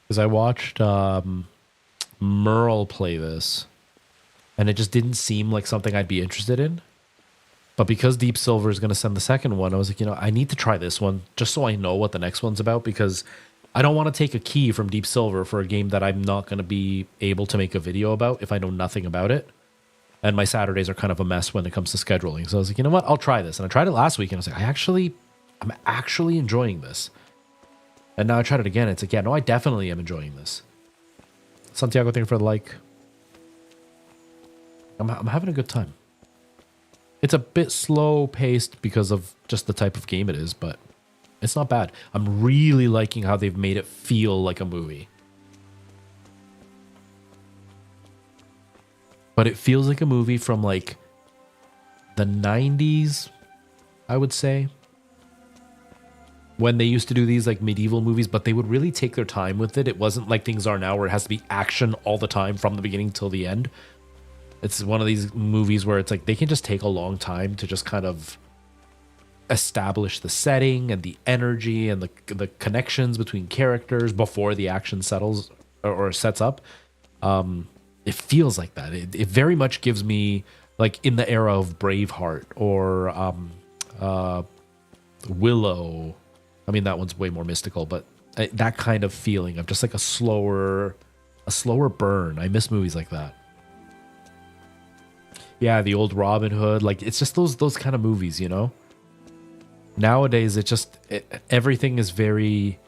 Because I watched Merle play this, and it just didn't seem like something I'd be interested in. But because Deep Silver is going to send the second one, I was like, you know, I need to try this one just so I know what the next one's about, because I don't want to take a key from Deep Silver for a game that I'm not going to be able to make a video about if I know nothing about it. And my Saturdays are kind of a mess when it comes to scheduling. So I was like, you know what? I'll try this. And I tried it last week, and I was like, I'm actually enjoying this. And now I tried it again. It's like, yeah, no, I definitely am enjoying this. Santiago, thank you for the like. I'm having a good time. It's a bit slow paced because of just the type of game it is, but It's not bad. I'm really liking how they've made it feel like a movie. But it feels like a movie from like the 90s, I would say. When they used to do these like medieval movies, but they would really take their time with it. It wasn't like things are now where it has to be action all the time from the beginning till the end. It's one of these movies where it's like they can just take a long time to just kind of establish the setting and the energy and the connections between characters before the action settles or sets up. It feels like that. It very much gives me like in the era of Braveheart or Willow. I mean, that one's way more mystical, but that kind of feeling of just like a slower burn. I miss movies like that. Yeah, the old Robin Hood. Like, it's just those kind of movies, you know? Nowadays, everything is very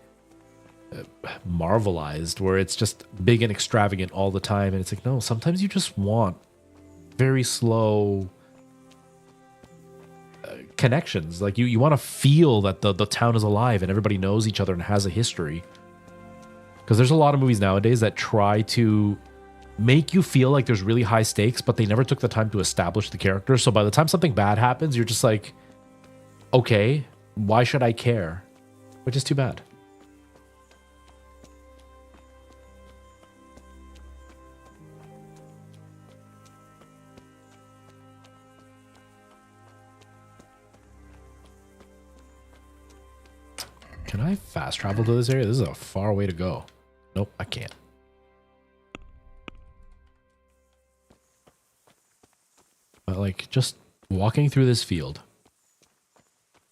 marvelized, where it's just big and extravagant all the time. And it's like, no, sometimes you just want very slow connections. Like you want to feel that the town is alive and everybody knows each other and has a history. Because there's a lot of movies nowadays that try to make you feel like there's really high stakes, but they never took the time to establish the characters. So by the time something bad happens, you're just like, okay, why should I care? Which is too bad. Can I fast travel to this area? This is a far way to go. Nope, I can't. But like just walking through this field,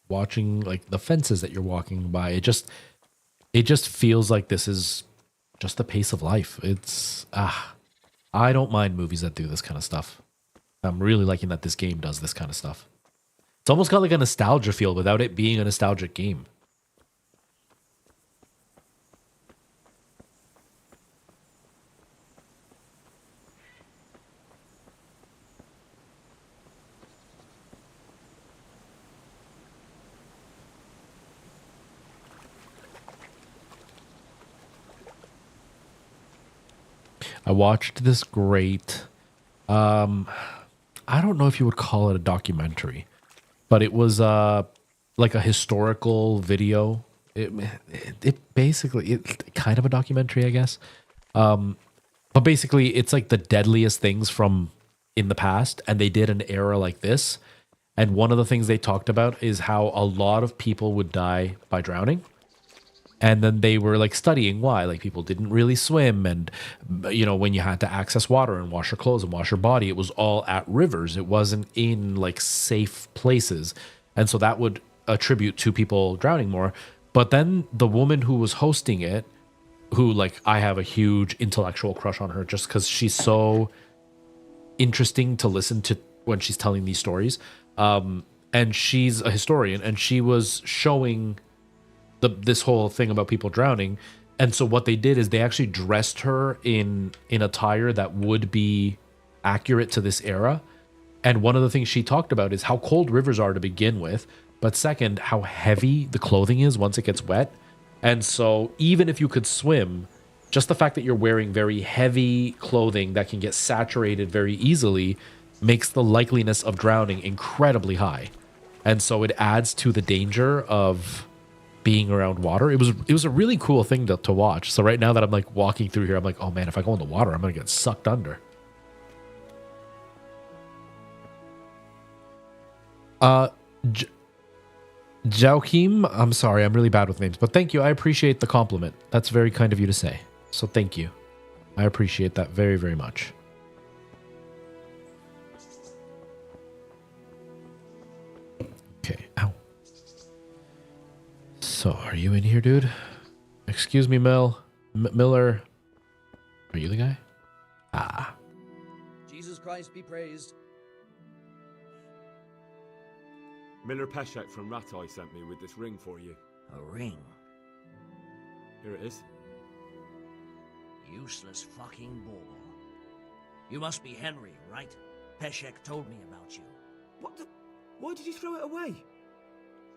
watching like the fences that you're walking by, it just feels like this is just the pace of life. It's I don't mind movies that do this kind of stuff. I'm really liking that this game does this kind of stuff. It's almost got like a nostalgia feel without it being a nostalgic game. I watched this great, I don't know if you would call it a documentary, but it was like a historical video. It basically, it's kind of a documentary, I guess. But basically, it's like the deadliest things from in the past, and they did an era like this. And one of the things they talked about is how a lot of people would die by drowning. And then they were like studying why, like people didn't really swim. And, you know, when you had to access water and wash your clothes and wash your body, it was all at rivers. It wasn't in like safe places. And so that would attribute to people drowning more. But then the woman who was hosting it, who like I have a huge intellectual crush on her just because she's so interesting to listen to when she's telling these stories. And she's a historian, and she was showing this whole thing about people drowning. And so what they did is they actually dressed her in attire that would be accurate to this era. And one of the things she talked about is how cold rivers are to begin with, but second, how heavy the clothing is once it gets wet. And so even if you could swim, just the fact that you're wearing very heavy clothing that can get saturated very easily makes the likeliness of drowning incredibly high. And so it adds to the danger of being around water. It was a really cool thing to watch. So right now that I'm like walking through here, I'm like, oh man, if I go in the water, I'm gonna get sucked under. Joachim, I'm sorry, I'm really bad with names, but thank you. I appreciate the compliment. That's very kind of you to say. So thank you. I appreciate that very, very much. Okay, ow. So, are you in here, dude? Excuse me, Miller. Are you the guy? Ah. Jesus Christ be praised. Miller Peshek from Ratai sent me with this ring for you. A ring? Here it is. Useless fucking bore. You must be Henry, right? Peshek told me about you. What the? Why did you throw it away?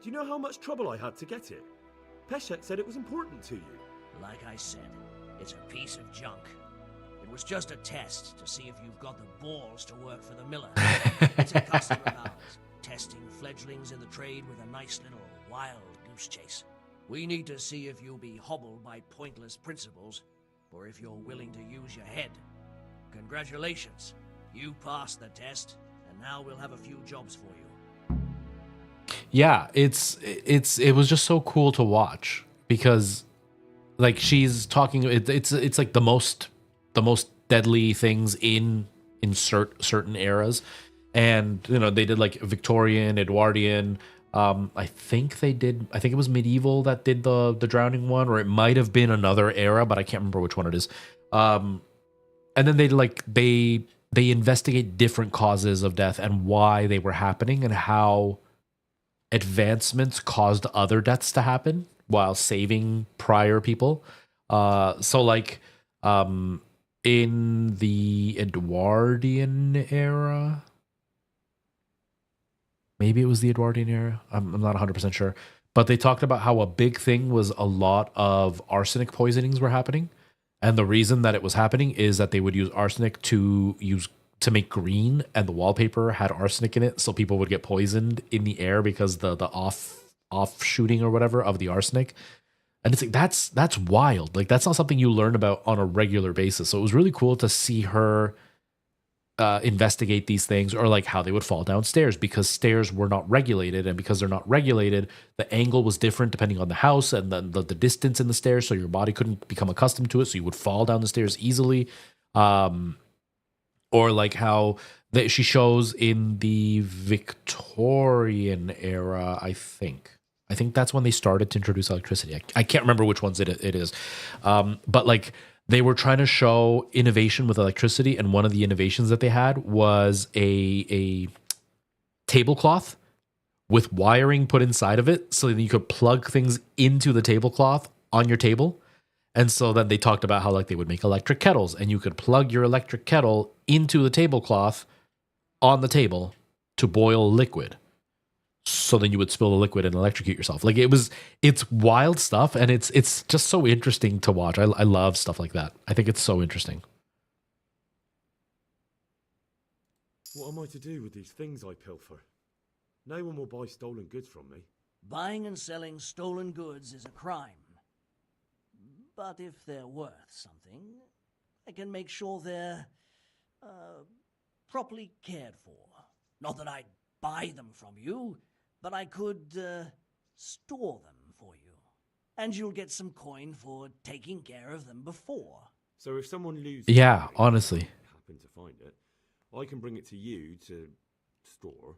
Do you know how much trouble I had to get it? Peshek said it was important to you. Like I said, it's a piece of junk. It was just a test to see if you've got the balls to work for the miller. It's a custom of ours, testing fledglings in the trade with a nice little wild goose chase. We need to see if you'll be hobbled by pointless principles, or if you're willing to use your head. Congratulations, you passed the test, and now we'll have a few jobs for you. Yeah, it was just so cool to watch because, like, she's talking. It's like the most deadly things in certain eras, and you know they did like Victorian, Edwardian. I think it was medieval that did the drowning one, or it might have been another era, but I can't remember which one it is. And then they investigate different causes of death and why they were happening and how advancements caused other deaths to happen while saving prior people. So like in the Edwardian era, maybe it was the Edwardian era, I'm not 100% sure, but they talked about how a big thing was a lot of arsenic poisonings were happening. And the reason that it was happening is that they would use arsenic to make green, and the wallpaper had arsenic in it, so people would get poisoned in the air because the off shooting or whatever of the arsenic. And it's like that's wild. Like that's not something you learn about on a regular basis. So it was really cool to see her investigate these things, or like how they would fall downstairs because stairs were not regulated, and because they're not regulated, the angle was different depending on the house and the distance in the stairs, so your body couldn't become accustomed to it, so you would fall down the stairs easily. Or like how she shows in the Victorian era, I think that's when they started to introduce electricity. I can't remember which ones it is, but like they were trying to show innovation with electricity, and one of the innovations that they had was a tablecloth with wiring put inside of it, so that you could plug things into the tablecloth on your table. And so then they talked about how like they would make electric kettles, and you could plug your electric kettle into the tablecloth on the table to boil liquid. So then you would spill the liquid and electrocute yourself. Like it's wild stuff, and it's just so interesting to watch. I love stuff like that. I think it's so interesting. What am I to do with these things I pilfer? No one will buy stolen goods from me. Buying and selling stolen goods is a crime. But if they're worth something, I can make sure they're properly cared for. Not that I'd buy them from you, but I could store them for you. And you'll get some coin for taking care of them before. So if someone loses Yeah, honestly. happen to find it, I can bring it to you to store,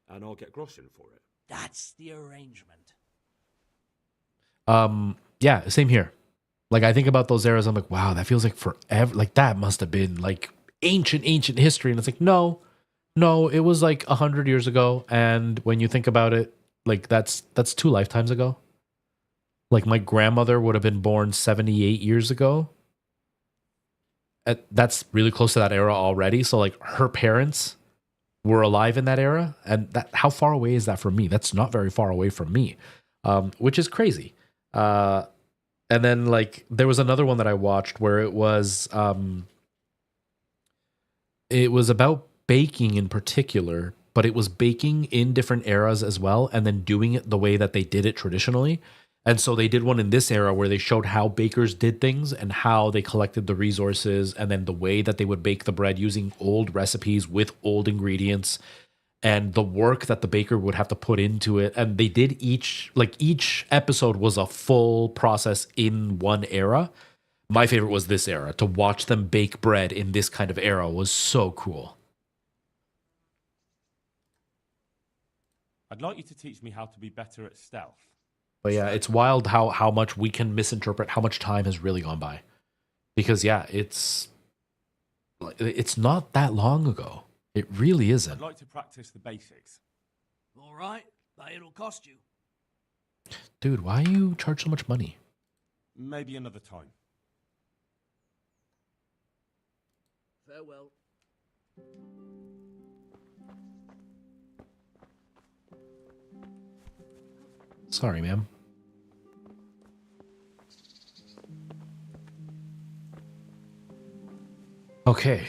and I'll get groschen for it. That's the arrangement. Yeah, same here. Like I think about those eras, I'm like, wow, that feels like forever. Like that must have been like ancient history. And it's like, no, it was like 100 years ago. And when you think about it, like that's 2 lifetimes ago. Like my grandmother would have been born 78 years ago. That's really close to that era already. So like her parents were alive in that era. And that, how far away is that from me? That's not very far away from me, which is crazy. And then like there was another one that I watched where it was about baking in particular, but it was baking in different eras as well, and then doing it the way that they did it traditionally. And so they did one in this era where they showed how bakers did things and how they collected the resources, and then the way that they would bake the bread using old recipes with old ingredients, and the work that the baker would have to put into it. And they did each episode was a full process in one era. My favorite was this era. To watch them bake bread in this kind of era was so cool. I'd like you to teach me how to be better at stealth. But yeah, it's wild how much we can misinterpret how much time has really gone by. Because yeah, it's not that long ago. It really isn't. I'd like to practice the basics. All right, but it'll cost you. Dude, why you charge so much money? Maybe another time. Farewell. Sorry, ma'am. Okay.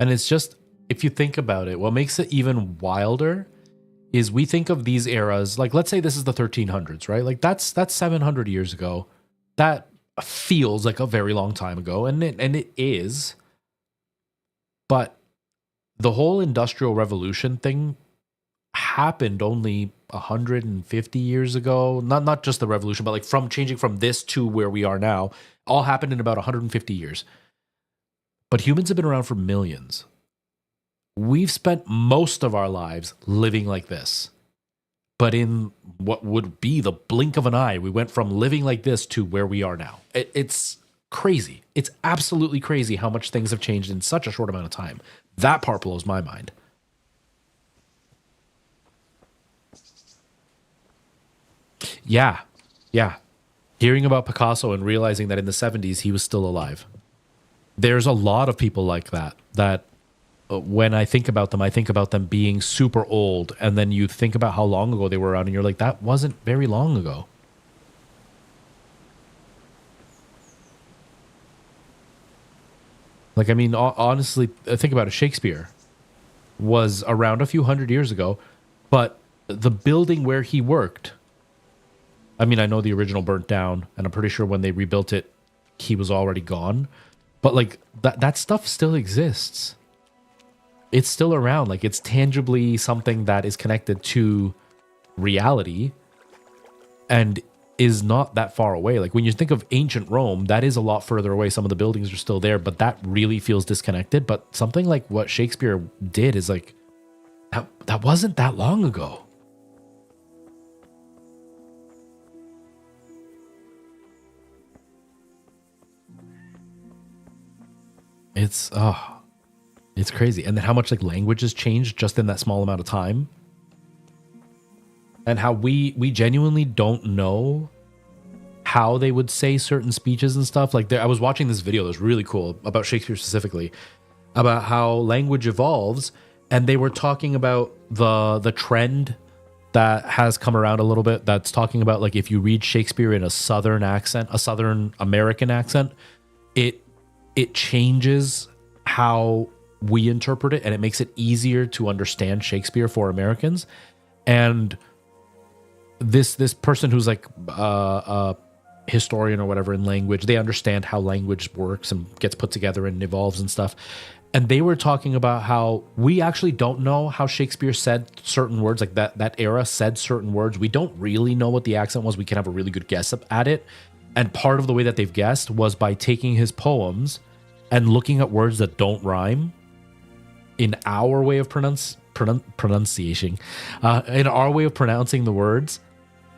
And it's just, if you think about it, what makes it even wilder is we think of these eras, like let's say this is the 1300s, right? Like that's 700 years ago. That feels like a very long time ago, and it is. But the whole Industrial Revolution thing happened only 150 years ago. Not just the revolution, but like from changing from this to where we are now, all happened in about 150 years. But humans have been around for millions. We've spent most of our lives living like this. But in what would be the blink of an eye, we went from living like this to where we are now. It's crazy. It's absolutely crazy how much things have changed in such a short amount of time. That part blows my mind. Yeah. Hearing about Picasso and realizing that in the 70s he was still alive. There's a lot of people like that when I think about them being super old, and then you think about how long ago they were around and you're like, that wasn't very long ago. Like, I mean, honestly, think about it. Shakespeare was around a few hundred years ago, but the building where he worked, I mean, I know the original burnt down, and I'm pretty sure when they rebuilt it, he was already gone. But like that stuff still exists. It's still around. Like it's tangibly something that is connected to reality and is not that far away. Like when you think of ancient Rome, that is a lot further away. Some of the buildings are still there, but that really feels disconnected. But something like what Shakespeare did is like, that wasn't that long ago. It's crazy. And then how much like language has changed just in that small amount of time. And how we genuinely don't know how they would say certain speeches and stuff. Like I was watching this video that was really cool about Shakespeare specifically, about how language evolves, and they were talking about the trend that has come around a little bit that's talking about like if you read Shakespeare in a Southern accent, a Southern American accent, it changes how we interpret it, and it makes it easier to understand Shakespeare for Americans. And this person who's like a historian or whatever in language, they understand how language works and gets put together and evolves and stuff. And they were talking about how we actually don't know how Shakespeare said certain words, like that era said certain words. We don't really know what the accent was. We can have a really good guess at it. And part of the way that they've guessed was by taking his poems and looking at words that don't rhyme in our way of pronunciation, in our way of pronouncing the words.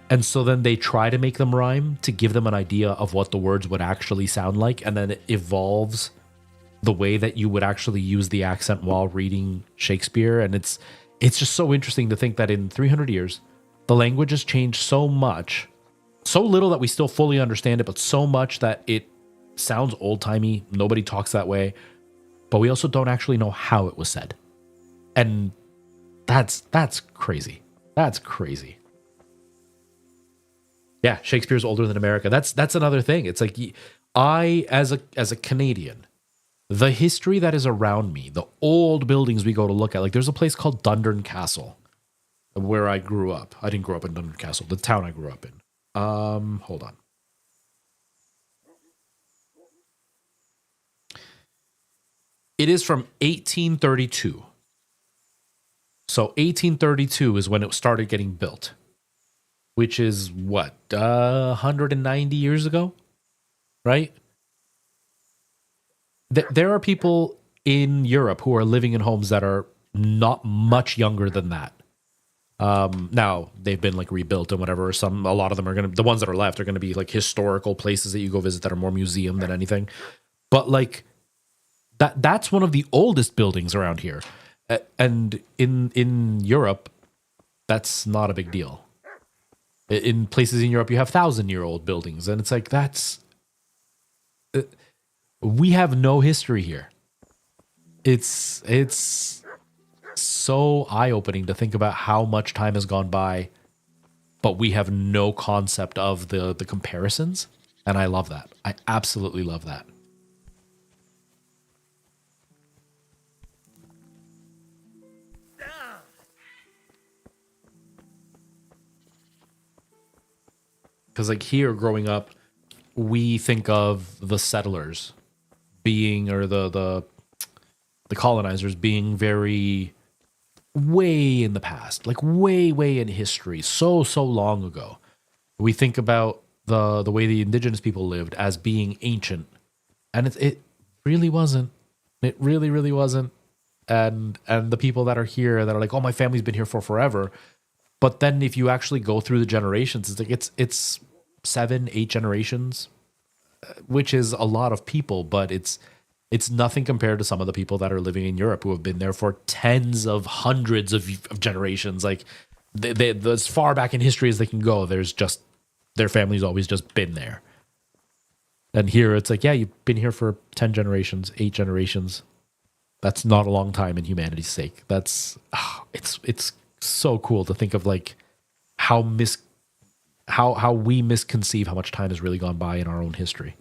And so then they try to make them rhyme to give them an idea of what the words would actually sound like. And then it evolves the way that you would actually use the accent while reading Shakespeare. And it's just so interesting to think that in 300 years, the language has changed so much, so little that we still fully understand it, but so much that it sounds old-timey. Nobody talks that way. But we also don't actually know how it was said. And that's crazy. That's crazy. Yeah, Shakespeare's older than America. That's another thing. It's like I, as a Canadian, the history that is around me, the old buildings we go to look at, like there's a place called Dundurn Castle where I grew up. I didn't grow up in Dundurn Castle, the town I grew up in. Hold on. It is from 1832. So 1832 is when it started getting built, which is what, 190 years ago, right? There are people in Europe who are living in homes that are not much younger than that. Now they've been like rebuilt and whatever. A lot of them are the ones that are left are gonna be like historical places that you go visit that are more museum than anything. But like that's one of the oldest buildings around here, and in Europe, that's not a big deal. In places in Europe, you have 1,000-year-old buildings, and it's like we have no history here. It's so eye-opening to think about how much time has gone by, but we have no concept of the comparisons. And I love that. I absolutely love that. Because like here growing up, we think of the settlers being, or the colonizers being very way in the past, like way in history, so long ago. We think about the way the indigenous people lived as being ancient, and it really wasn't. It really wasn't. And the people that are here that are like, oh, my family's been here for forever. But then if you actually go through the generations, it's like it's 7-8 generations, which is a lot of people, but it's nothing compared to some of the people that are living in Europe who have been there for tens of hundreds of generations. Like they as far back in history as they can go, there's just their family's always just been there. And here it's like, yeah, you've been here for 10 generations, 8 generations. That's not a long time in humanity's sake. That's it's so cool to think of like how we misconceive how much time has really gone by in our own history.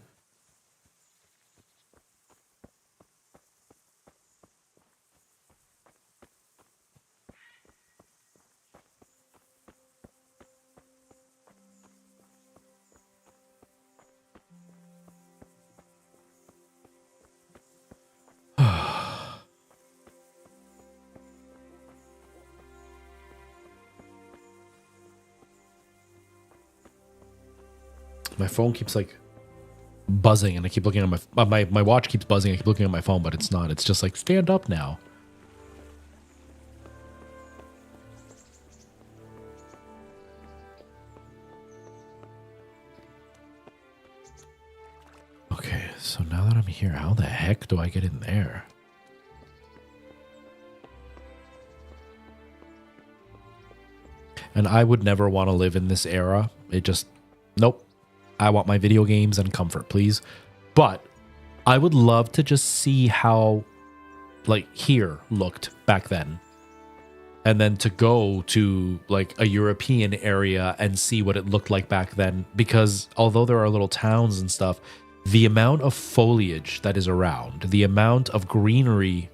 My phone keeps like buzzing, and I keep looking at my watch keeps buzzing. I keep looking at my phone, but it's not. It's just like, stand up now. Okay, so now that I'm here, how the heck do I get in there? And I would never want to live in this era. It just, nope. I want my video games and comfort, please. But I would love to just see how, like, here looked back then. And then to go to, like, a European area and see what it looked like back then. Because although there are little towns and stuff, the amount of foliage that is around, the amount of greenery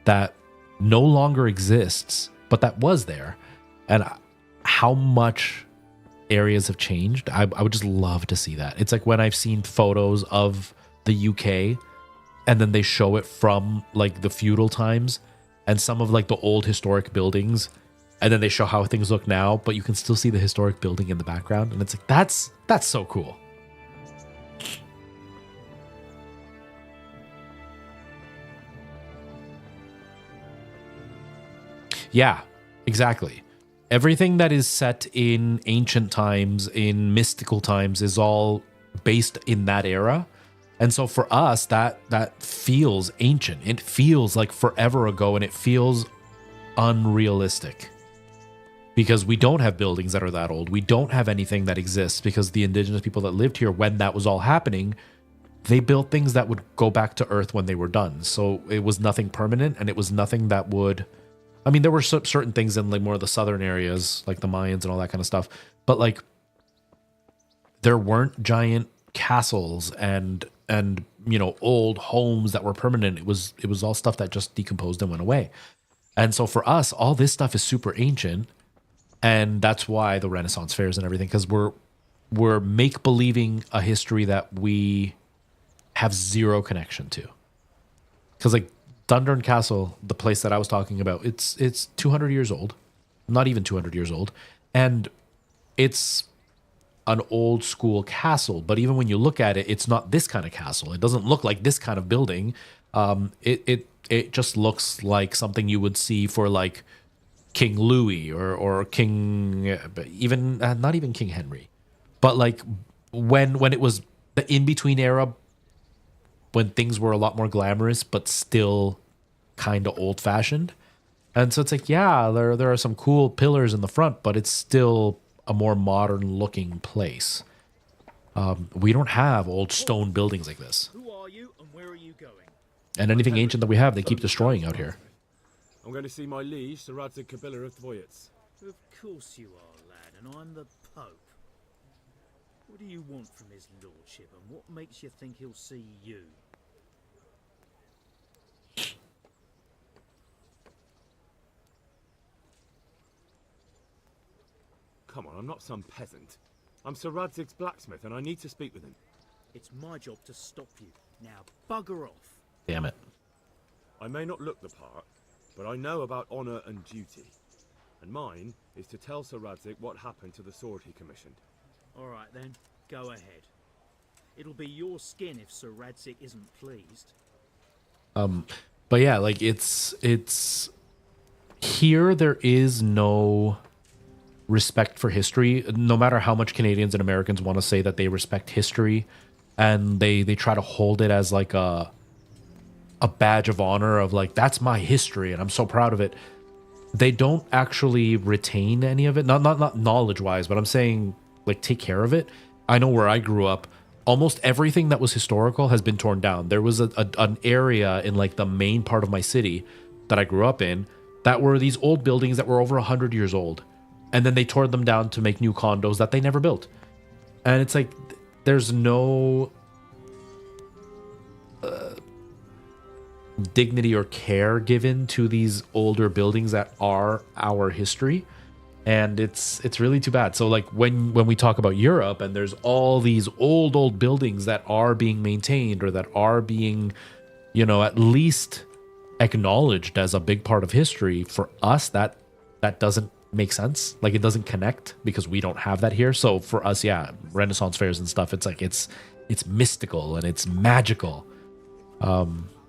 that no longer exists, but that was there, and how much areas have changed. I would just love to see that. It's like when I've seen photos of the UK and then they show it from like the feudal times and some of like the old historic buildings, and then they show how things look now, but you can still see the historic building in the background, and it's like that's so cool. Yeah, exactly. Everything that is set in ancient times, in mystical times, is all based in that era. And so for us, that feels ancient. It feels like forever ago, and it feels unrealistic. Because we don't have buildings that are that old. We don't have anything that exists, because the indigenous people that lived here when that was all happening, they built things that would go back to Earth when they were done. So it was nothing permanent, and it was nothing that would... I mean, there were certain things in like more of the southern areas, like the Mayans and all that kind of stuff. But like, there weren't giant castles and you know, old homes that were permanent. It was all stuff that just decomposed and went away. And so for us, all this stuff is super ancient, and that's why the Renaissance fairs and everything, because we're make believing a history that we have zero connection to. Because like, Dundurn Castle, the place that I was talking about, it's 200 years old, not even 200 years old, and it's an old school castle. But even when you look at it, it's not this kind of castle. It doesn't look like this kind of building. It just looks like something you would see for like King Louis or King, even not even King Henry, but like when it was the in between era, when things were a lot more glamorous, but still kind of old fashioned. And so it's like, yeah, there are some cool pillars in the front, but it's still a more modern looking place. We don't have old stone buildings like this. Who are you and where are you going? And anything ancient that we have, they keep destroying out here. I'm going to see my liege, Sir Radzig Kabila of Dvoyets. Of course you are, lad, and I'm the Pope. What do you want from his lordship, and what makes you think he'll see you? Come on, I'm not some peasant. I'm Sir Radzig's blacksmith, and I need to speak with him. It's my job to stop you. Now, bugger off. Damn it. I may not look the part, but I know about honour and duty. And mine is to tell Sir Radzig what happened to the sword he commissioned. All right, then. Go ahead. It'll be your skin if Sir Radzig isn't pleased. But yeah, like it's here there is no respect for history. No matter how much Canadians and Americans want to say that they respect history, and they try to hold it as like a badge of honor of like, that's my history and I'm so proud of it. They don't actually retain any of it. Not knowledge wise, but I'm saying like take care of it. I know where I grew up, almost everything that was historical has been torn down. There was an area in like the main part of my city that I grew up in that were these old buildings that were over 100 years old. And then they tore them down to make new condos that they never built. And it's like, there's no dignity or care given to these older buildings that are our history. And it's really too bad. So like when we talk about Europe and there's all these old buildings that are being maintained or that are being, you know, at least acknowledged as a big part of history, for us that doesn't make sense. Like it doesn't connect because we don't have that here. So for us, yeah, Renaissance fairs and stuff, it's like it's mystical and it's magical.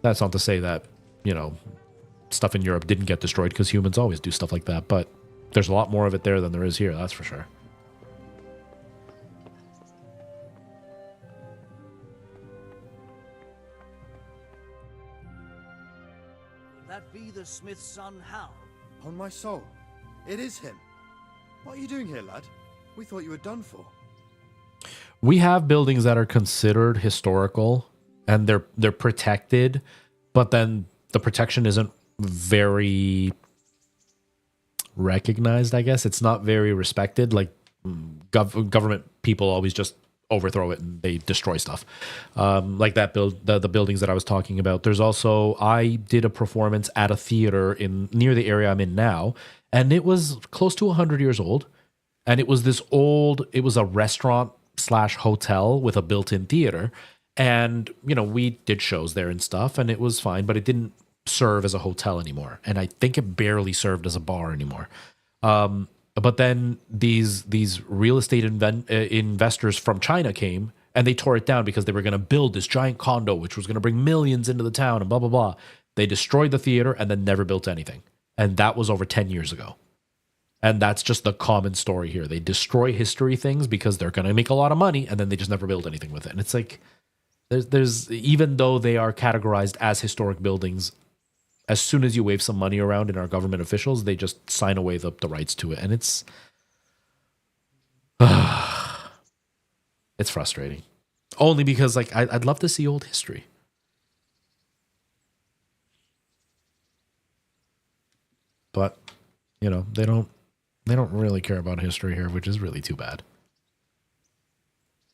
That's not to say that, you know, stuff in Europe didn't get destroyed, because humans always do stuff like that, but there's a lot more of it there than there is here, that's for sure. Would that be the smith's son, Hal? On my soul, it is him. What are you doing here, lad? We thought you were done for. We have buildings that are considered historical and they're protected, but then the protection isn't very recognized, I guess. It's not very respected. Like government people always just overthrow it and they destroy stuff. Like that the buildings that I was talking about. There's also, I did a performance at a theater near the area I'm in now, and it was close to 100 years old. And it was it was a restaurant / hotel with a built-in theater. And, you know, we did shows there and stuff, and it was fine, but it didn't serve as a hotel anymore. And I think it barely served as a bar anymore. But then these real estate investors from China came, and they tore it down because they were going to build this giant condo, which was going to bring millions into the town and blah, blah, blah. They destroyed the theater and then never built anything. And that was over 10 years ago. And that's just the common story here. They destroy history things because they're going to make a lot of money, and then they just never build anything with it. And it's like, there's even though they are categorized as historic buildings, as soon as you wave some money around in our government officials, they just sign away the rights to it. And it's frustrating. Only because like I'd love to see old history. But, you know, they don't really care about history here, which is really too bad.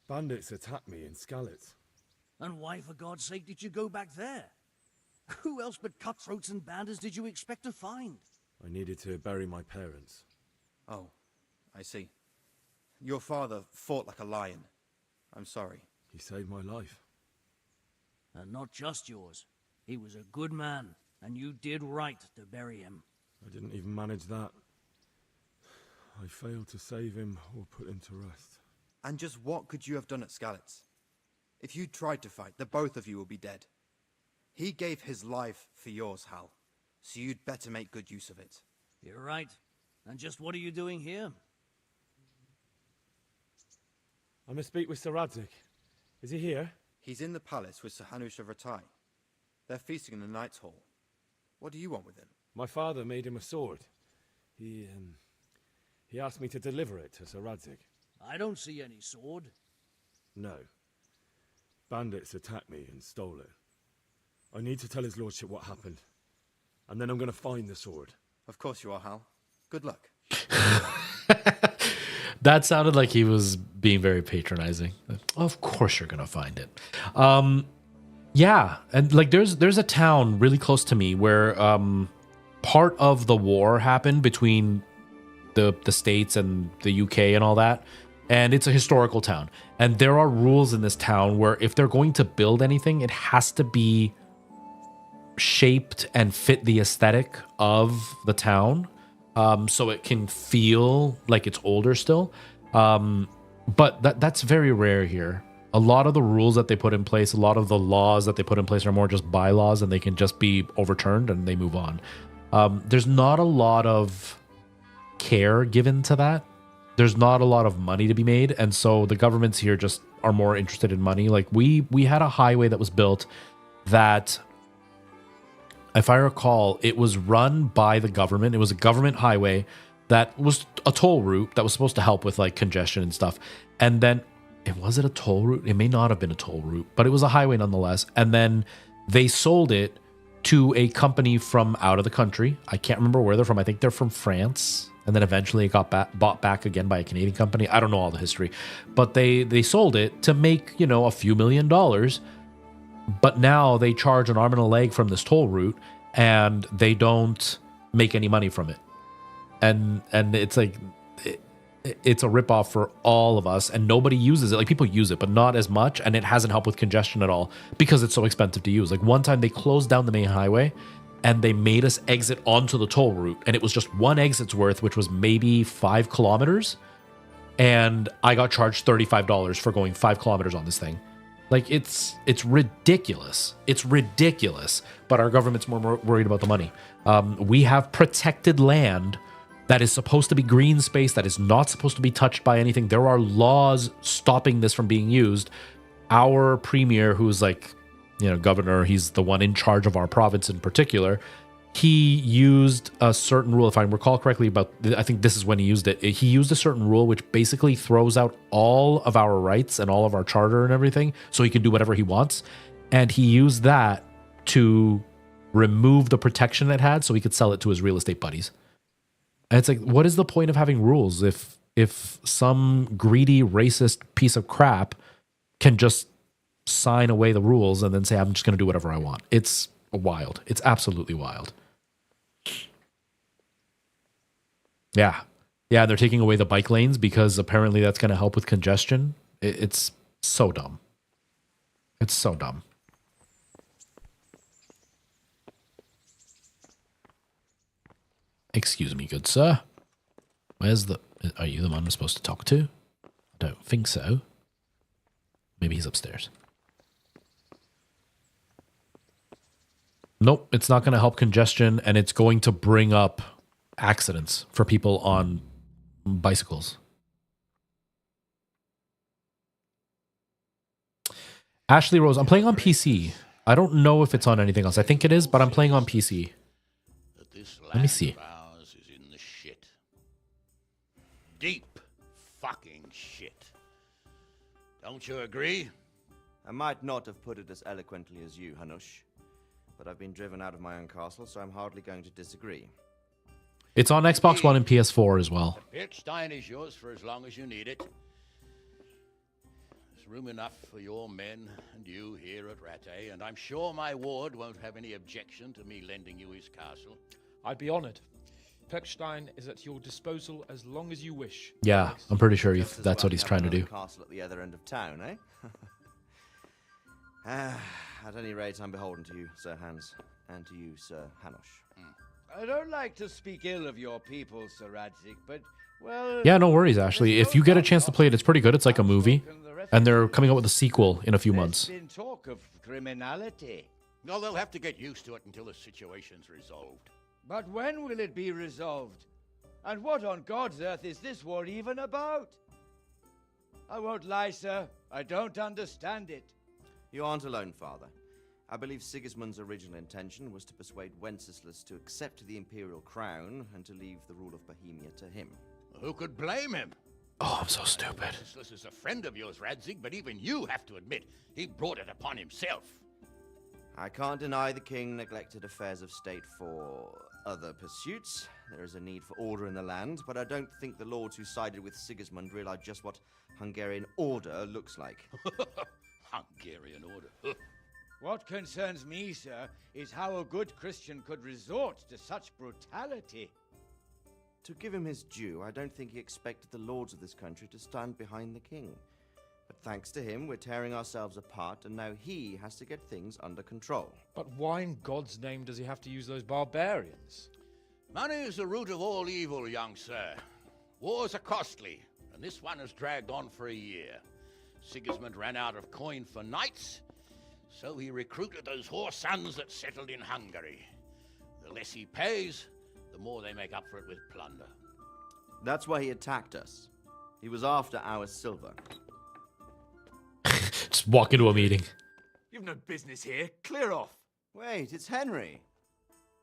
Bandits attacked me in Skalitz. And why, for God's sake, did you go back there? Who else but cutthroats and bandits did you expect to find? I needed to bury my parents. Oh, I see. Your father fought like a lion. I'm sorry. He saved my life. And not just yours. He was a good man, and you did right to bury him. I didn't even manage that. I failed to save him or put him to rest. And just what could you have done at Skalitz? If you tried to fight, the both of you will be dead. He gave his life for yours, Hal, so you'd better make good use of it. You're right. And just what are you doing here? I must speak with Sir Radzig. Is he here? He's in the palace with Sir Hanush of Ratai. They're feasting in the Knight's Hall. What do you want with him? My father made him a sword. He asked me to deliver it to Sir Radzig. I don't see any sword. No. Bandits attacked me and stole it. I need to tell his lordship what happened. And then I'm going to find the sword. Of course you are, Hal. Good luck. That sounded like he was being very patronizing. Of course you're gonna find it. Yeah, and like there's a town really close to me where part of the war happened between the States and the UK and all that, and it's a historical town. And there are rules in this town where if they're going to build anything, it has to be shaped and fit the aesthetic of the town. So it can feel like it's older still. But that's very rare here. A lot of the rules that they put in place, a lot of the laws that they put in place are more just bylaws and they can just be overturned and they move on. There's not a lot of care given to that. There's not a lot of money to be made. And so the governments here just are more interested in money. Like we had a highway that was built that, if I recall, it was run by the government. It was a government highway that was a toll route that was supposed to help with like congestion and stuff. And then, was it a toll route? It may not have been a toll route, but it was a highway nonetheless. And then they sold it to a company from out of the country. I can't remember where they're from. I think they're from France. And then eventually it got bought back again by a Canadian company. I don't know all the history, but they sold it to make, a few $1 million. But now they charge an arm and a leg from this toll route and they don't make any money from it. And it's like, it's a ripoff for all of us and nobody uses it. Like people use it, but not as much. And it hasn't helped with congestion at all because it's so expensive to use. Like one time they closed down the main highway and they made us exit onto the toll route. And it was just one exit's worth, which was maybe 5 kilometers. And I got charged $35 for going 5 kilometers on this thing. Like it's ridiculous. It's ridiculous. But our government's more worried about the money. We have protected land that is supposed to be green space, that is not supposed to be touched by anything. There are laws stopping this from being used. Our premier, who's like, governor, he's the one in charge of our province in particular. He used a certain rule, if I recall correctly, I think this is when he used it. He used a certain rule which basically throws out all of our rights and all of our charter and everything so he can do whatever he wants. And he used that to remove the protection it had so he could sell it to his real estate buddies. And it's like, what is the point of having rules if some greedy, racist piece of crap can just sign away the rules and then say, I'm just going to do whatever I want? It's wild. It's absolutely wild. Yeah. Yeah, they're taking away the bike lanes because apparently that's going to help with congestion. It's so dumb. It's so dumb. Excuse me, good sir. Are you the one I'm supposed to talk to? I don't think so. Maybe he's upstairs. Nope, it's not going to help congestion, and it's going to bring up accidents for people on bicycles. Ashley Rose, I'm playing on PC. I don't know if it's on anything else. I think it is, but I'm playing on PC. Let me see. Deep fucking shit. Don't you agree? I might not have put it as eloquently as you, Hanush, but I've been driven out of my own castle, so I'm hardly going to disagree. It's on Xbox One and PS4 as well. The Pitchstein is yours for as long as you need it. There's room enough for your men and you here at Rattay, and I'm sure my ward won't have any objection to me lending you his castle. I'd be honored. Pechstein is at your disposal as long as you wish. Yeah, I'm pretty sure that's what he's trying to do. Castle at the other end of town, eh? At any rate, I'm beholden to you, Sir Hans, and to you, Sir Hanush. I don't like to speak ill of your people, Sir Radzik, but, well... Yeah, no worries, Ashley. If you get a chance to play it, it's pretty good. It's like a movie. And they're coming out with a sequel in a few months. There's been talk of criminality. No, they'll have to get used to it until the situation's resolved. But when will it be resolved? And what on God's earth is this war even about? I won't lie, sir. I don't understand it. You aren't alone, Father. I believe Sigismund's original intention was to persuade Wenceslas to accept the imperial crown and to leave the rule of Bohemia to him. Who could blame him? Oh, I'm so stupid. Wenceslas is a friend of yours, Radzig, but even you have to admit he brought it upon himself. I can't deny the king neglected affairs of state for other pursuits. There is a need for order in the land, but I don't think the lords who sided with Sigismund realized just what Hungarian order looks like. Hungarian order. What concerns me, sir, is how a good Christian could resort to such brutality. To give him his due, I don't think he expected the lords of this country to stand behind the king. But thanks to him, we're tearing ourselves apart, and now he has to get things under control. But why in God's name does he have to use those barbarians? Money is the root of all evil, young sir. Wars are costly, and this one has dragged on for a year. Sigismund ran out of coin for knights, so he recruited those whore sons that settled in Hungary. The less he pays, the more they make up for it with plunder. That's why he attacked us. He was after our silver. Just walk into a meeting. You've no business here. Clear off. Wait, it's Henry.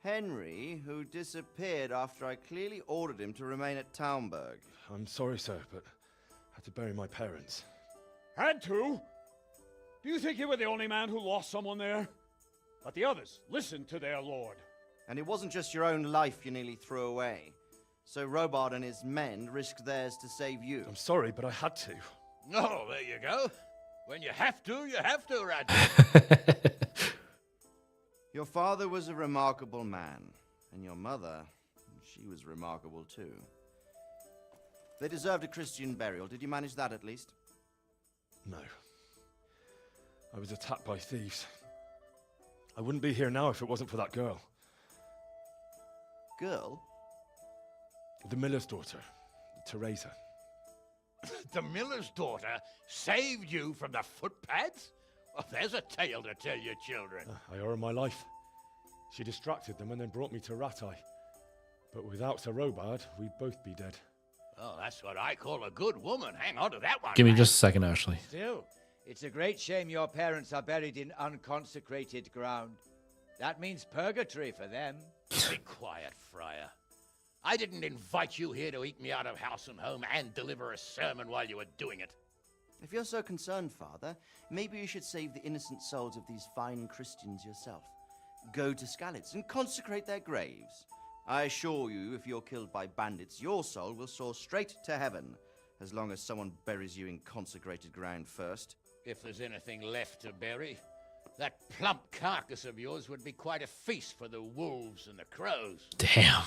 Henry, who disappeared after I clearly ordered him to remain at Taumberg. I'm sorry, sir, but I had to bury my parents. Had to? Do you think you were the only man who lost someone there? But the others listened to their lord. And it wasn't just your own life you nearly threw away. So Robard and his men risked theirs to save you. I'm sorry, but I had to. Oh, there you go. When you have to, Radley. Your father was a remarkable man, and your mother, she was remarkable too. They deserved a Christian burial. Did you manage that at least? No. I was attacked by thieves. I wouldn't be here now if it wasn't for that girl. Girl? The miller's daughter, Teresa. The miller's daughter saved you from the footpads? Well, there's a tale to tell your children. I owe her my life. She distracted them and then brought me to Rattay. But without Sir Robard, we'd both be dead. Oh, that's what I call a good woman. Hang on to that one. Give me just a second, Ashley. Still, it's a great shame your parents are buried in unconsecrated ground. That means purgatory for them. Be quiet, Friar. I didn't invite you here to eat me out of house and home and deliver a sermon while you were doing it. If you're so concerned, Father, maybe you should save the innocent souls of these fine Christians yourself. Go to Skalitz and consecrate their graves. I assure you, if you're killed by bandits, your soul will soar straight to heaven, as long as someone buries you in consecrated ground first. If there's anything left to bury, that plump carcass of yours would be quite a feast for the wolves and the crows. Damn.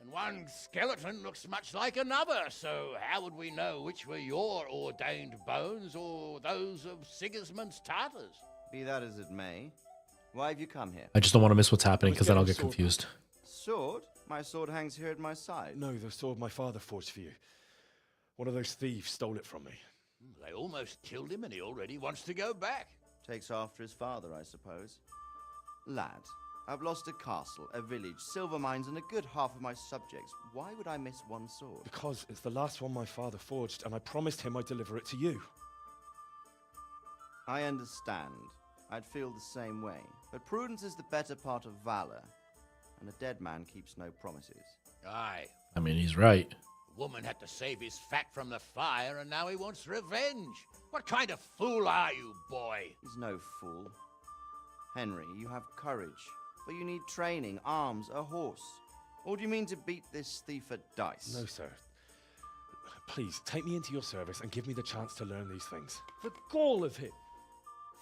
And one skeleton looks much like another, so how would we know which were your ordained bones or those of Sigismund's Tartars? Be that as it may, why have you come here? I just don't want to miss what's happening because then I'll get confused. Sword? My sword hangs here at my side. No, the sword my father forged for you. One of those thieves stole it from me. They almost killed him and he already wants to go back. Takes after his father, I suppose. Lad, I've lost a castle, a village, silver mines, and a good half of my subjects. Why would I miss one sword? Because it's the last one my father forged, and I promised him I'd deliver it to you. I understand. I'd feel the same way. But prudence is the better part of valor, and a dead man keeps no promises. Aye. I mean, he's right. The woman had to save his fat from the fire, and now he wants revenge. What kind of fool are you, boy? He's no fool. Henry, you have courage, but you need training, arms, a horse. Or do you mean to beat this thief at dice? No, sir. Please, take me into your service and give me the chance to learn these things. The gall of him.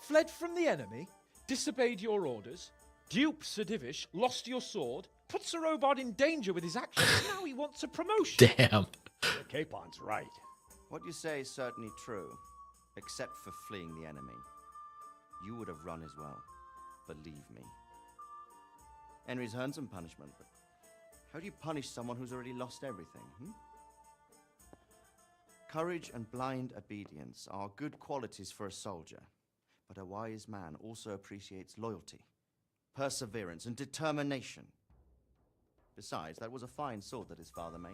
Fled from the enemy, disobeyed your orders, duped Sir Divish, lost your sword, put Sir Robard in danger with his actions, now he wants a promotion. Damn. Capon's right. What you say is certainly true, except for fleeing the enemy. You would have run as well, believe me. Henry's earned some punishment, but how do you punish someone who's already lost everything, Courage and blind obedience are good qualities for a soldier, but a wise man also appreciates loyalty, perseverance, and determination. Besides, that was a fine sword that his father made.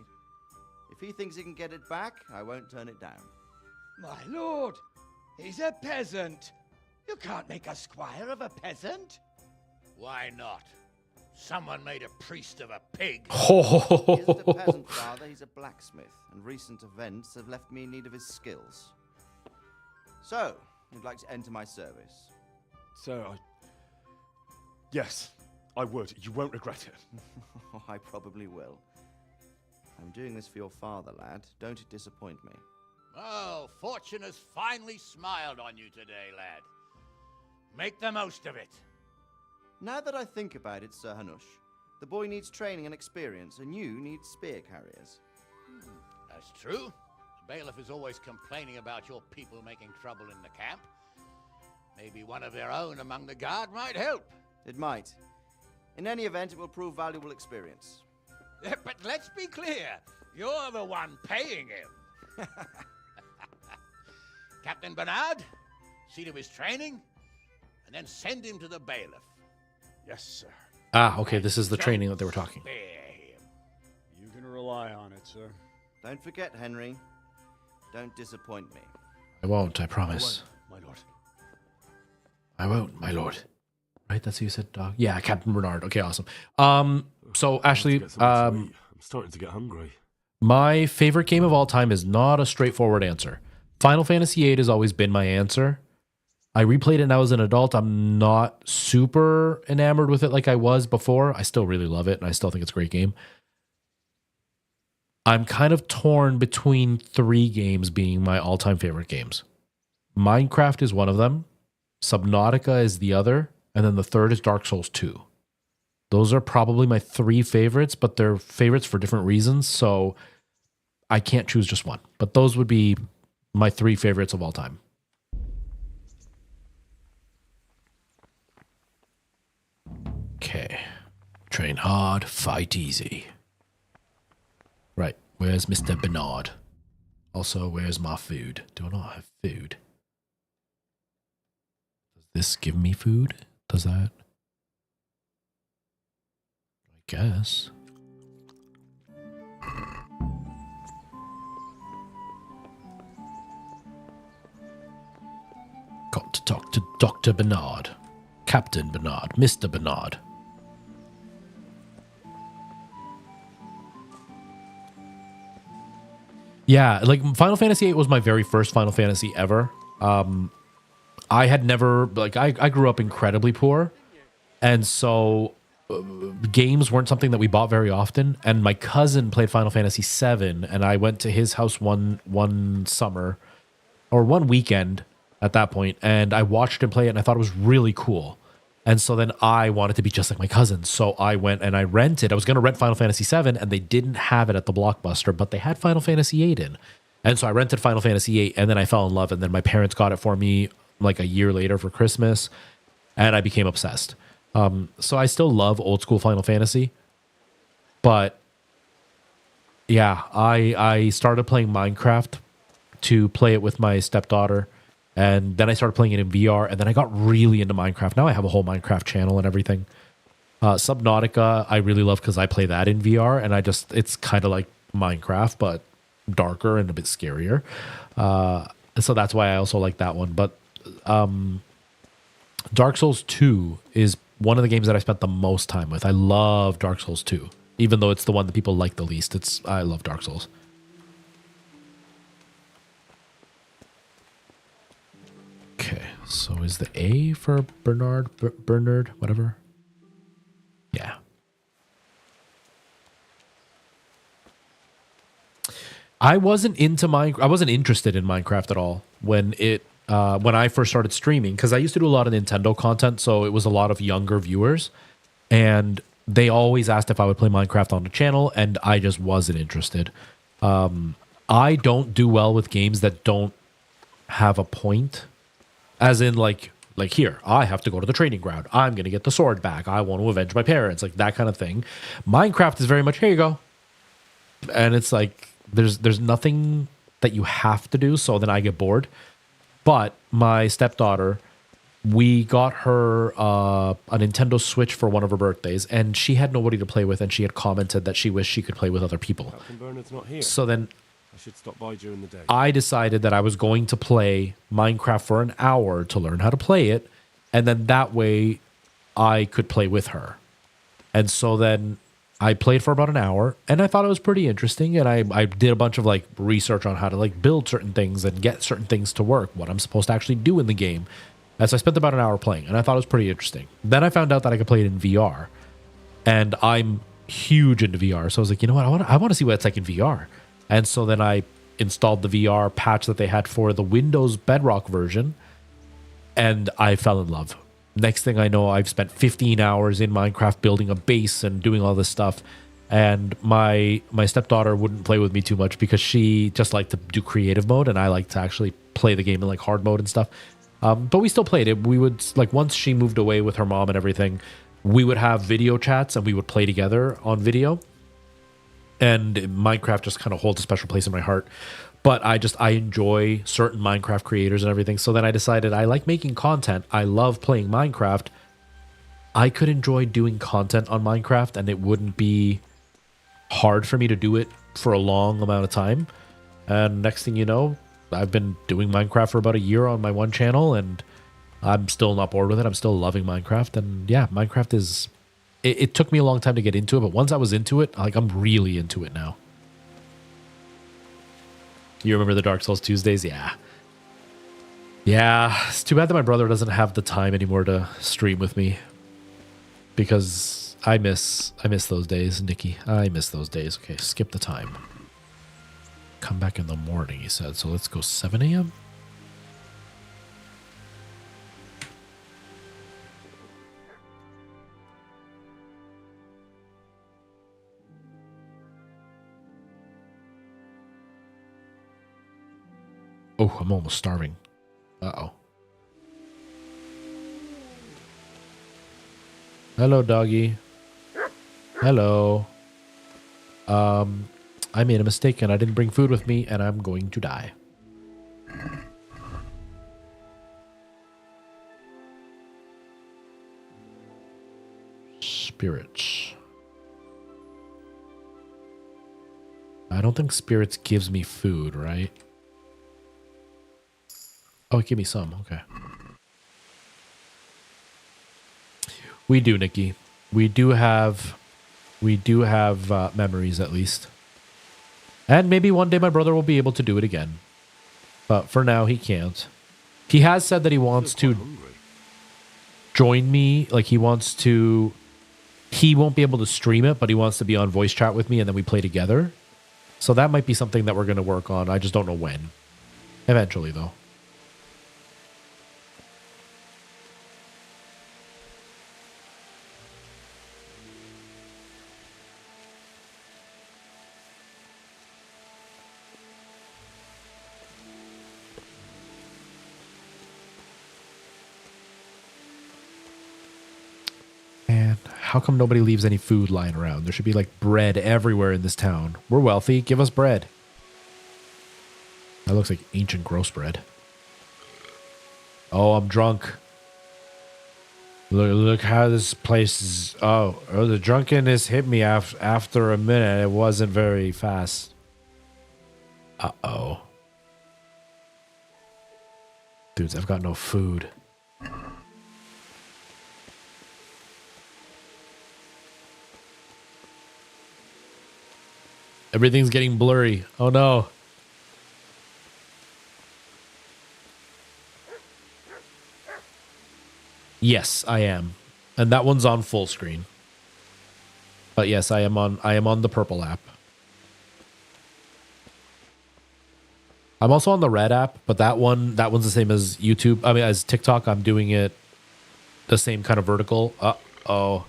If he thinks he can get it back, I won't turn it down. My lord, he's a peasant. You can't make a squire of a peasant. Why not? Someone made a priest of a pig. He isn't a peasant, father, he's a blacksmith, and recent events have left me in need of his skills. So, you'd like to enter my service? Sir, Yes, I would. You won't regret it. I probably will. I'm doing this for your father, lad. Don't it disappoint me. Oh, fortune has finally smiled on you today, lad. Make the most of it. Now that I think about it, Sir Hanush, the boy needs training and experience, and you need spear carriers. That's true. The bailiff is always complaining about your people making trouble in the camp. Maybe one of their own among the guard might help. It might. In any event, it will prove valuable experience. But let's be clear. You're the one paying him. Captain Bernard, see to his training, and then send him to the bailiff. Yes, sir. Ah, okay, this is the training that they were talking. You can rely on it, sir. Don't forget, Henry. Don't disappoint me. I won't, I promise. My lord. I won't, my lord. Right, that's who you said, dog? Yeah, Captain Bernard. Okay, awesome. So Ashley, I'm starting to get hungry. my favorite game of all time is not a straightforward answer. Final Fantasy VIII has always been my answer. I replayed it now as an adult. I'm not super enamored with it like I was before. I still really love it, and I still think it's a great game. I'm kind of torn between 3 games being my all-time favorite games. Minecraft is one of them. Subnautica is the other. And then the third is Dark Souls 2. Those are probably my 3 favorites, but they're favorites for different reasons. So I can't choose just one. But those would be my 3 favorites of all time. Okay. Train hard, fight easy. Right. Where's Mr. Bernard? Also, where's my food? Do I not have food? Does this give me food? Does that? I guess. Got to talk to Dr. Bernard. Captain Bernard. Mr. Bernard. Yeah, like Final Fantasy VIII was my very first Final Fantasy ever. I had never, like, I grew up incredibly poor. And so games weren't something that we bought very often. And my cousin played Final Fantasy VII, and I went to his house one summer, or one weekend at that point, and I watched him play it, and I thought it was really cool. And so then I wanted to be just like my cousin. So I went and I rented. I was going to rent Final Fantasy VII, and they didn't have it at the Blockbuster, but they had Final Fantasy VIII in. And so I rented Final Fantasy VIII, and then I fell in love, and then my parents got it for me like a year later for Christmas, and I became obsessed. So I still love old school Final Fantasy, but yeah, I started playing Minecraft to play it with my stepdaughter, and then I started playing it in VR, and then I got really into Minecraft. Now I have a whole Minecraft channel and everything. Subnautica I really love because I play that in VR, and it's kind of like Minecraft but darker and a bit scarier. So that's why I also like that one. But Dark Souls 2 is one of the games that I spent the most time with. I love Dark Souls 2, even though it's the one that people like the least. I love Dark Souls. Okay, so is the A for Bernard, Bernard, whatever? Yeah. I wasn't interested in Minecraft at all when I first started streaming, because I used to do a lot of Nintendo content, so it was a lot of younger viewers, and they always asked if I would play Minecraft on the channel, and I just wasn't interested. I don't do well with games that don't have a point, as in like here, I have to go to the training ground. I'm going to get the sword back. I want to avenge my parents, like that kind of thing. Minecraft is very much, here you go. And it's like, there's nothing that you have to do, so then I get bored. But my stepdaughter, we got her a Nintendo Switch for one of her birthdays, and she had nobody to play with, and she had commented that she wished she could play with other people. Captain Bernard's not here. So then I should stop by during the day. I decided that I was going to play Minecraft for an hour to learn how to play it, and then that way I could play with her. And so then I played for about an hour, and I thought it was pretty interesting, and I did a bunch of like research on how to like build certain things and get certain things to work, what I'm supposed to actually do in the game. And so I spent about an hour playing, and I thought it was pretty interesting. Then I found out that I could play it in VR, and I'm huge into VR. So I was like, you know what? I want to see what it's like in VR. And so then I installed the VR patch that they had for the Windows Bedrock version, and I fell in love. Next thing I know, I've spent 15 hours in Minecraft building a base and doing all this stuff. And my stepdaughter wouldn't play with me too much because she just liked to do creative mode, and I like to actually play the game in like hard mode and stuff. But we still played it. We would, like, once she moved away with her mom and everything, we would have video chats and we would play together on video. And Minecraft just kind of holds a special place in my heart. But I enjoy certain Minecraft creators and everything. So then I decided I like making content. I love playing Minecraft. I could enjoy doing content on Minecraft, and it wouldn't be hard for me to do it for a long amount of time. And next thing you know, I've been doing Minecraft for about a year on my one channel, and I'm still not bored with it. I'm still loving Minecraft. And yeah, Minecraft is... It took me a long time to get into it, but once I was into it, like, I'm really into it now. You remember the Dark Souls Tuesdays? Yeah. Yeah, it's too bad that my brother doesn't have the time anymore to stream with me. Because I miss those days, Nikki. I miss those days. Okay, skip the time. Come back in the morning, he said. So let's go 7 a.m.? Oh, I'm almost starving. Uh-oh. Hello, doggy. Hello. I made a mistake and I didn't bring food with me, and I'm going to die. Spirits. I don't think spirits gives me food, right? Oh, give me some. Okay. We do, Nikki. We do have memories, at least. And maybe one day my brother will be able to do it again. But for now, he can't. He has said that he wants to join me. Like, he wants to... He won't be able to stream it, but he wants to be on voice chat with me, and then we play together. So that might be something that we're going to work on. I just don't know when. Eventually, though. How come nobody leaves any food lying around? There should be like bread everywhere in this town. We're wealthy. Give us bread. That looks like ancient gross bread. Oh, I'm drunk. Look how this place is. Oh, the drunkenness hit me after a minute. It wasn't very fast. Uh-oh. Dudes, I've got no food. Everything's getting blurry. Oh no. Yes, I am. And that one's on full screen. But yes, I am on the purple app. I'm also on the red app, but that one's the same as YouTube. I mean, as TikTok, I'm doing it the same kind of vertical. Uh-oh.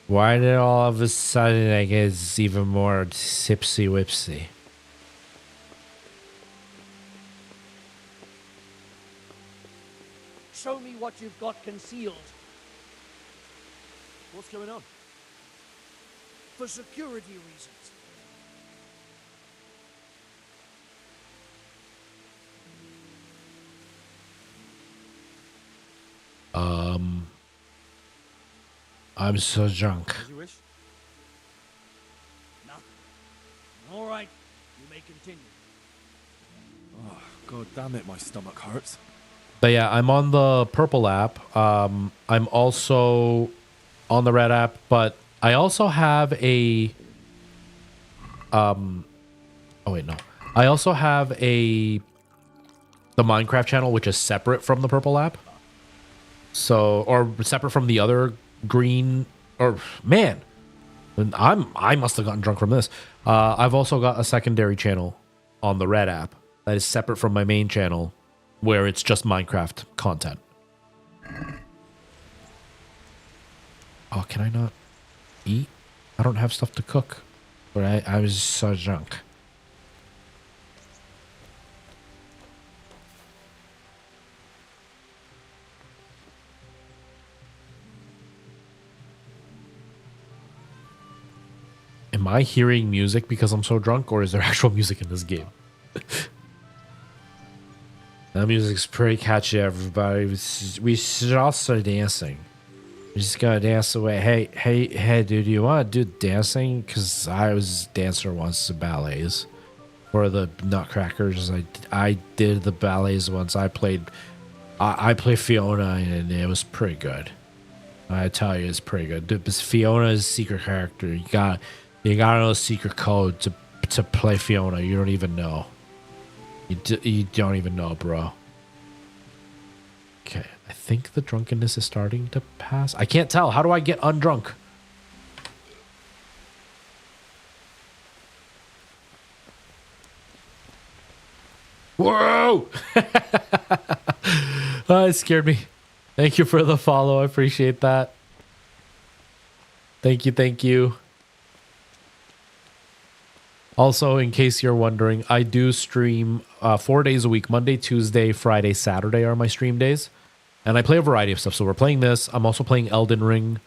Why did all of a sudden I get even more sipsy whipsy? Show me what you've got concealed. What's going on? For security reasons. I'm so drunk. As you wish. Nothing. All right, you may continue. Oh, God damn it, my stomach hurts. But yeah, I'm on the purple app. I'm also on the red app, but I also have a... Oh, wait, no. I also have a the Minecraft channel, which is separate from the purple app. So, or separate from the other green, or man, I must have gotten drunk from this. I've also got a secondary channel on the red app that is separate from my main channel, where it's just Minecraft content. Oh, can I not eat? I don't have stuff to cook. But I was so drunk. Am I hearing music because I'm so drunk, or is there actual music in this game? That music's pretty catchy, everybody. We should all start dancing. We just gotta dance away. Hey, dude, you want to do dancing? Because I was a dancer once to ballets. For the Nutcrackers, I did the ballets once. I played Fiona, and it was pretty good. I tell you, it's pretty good. Because Fiona is a secret character. You gotta know the secret code to play Fiona. You don't even know. You don't even know, bro. Okay, I think the drunkenness is starting to pass. I can't tell. How do I get undrunk? Whoa! Oh, it scared me. Thank you for the follow. I appreciate that. Thank you. Also, in case you're wondering, I do stream 4 days a week. Monday, Tuesday, Friday, Saturday are my stream days. And I play a variety of stuff. So we're playing this. I'm also playing Elden Ring.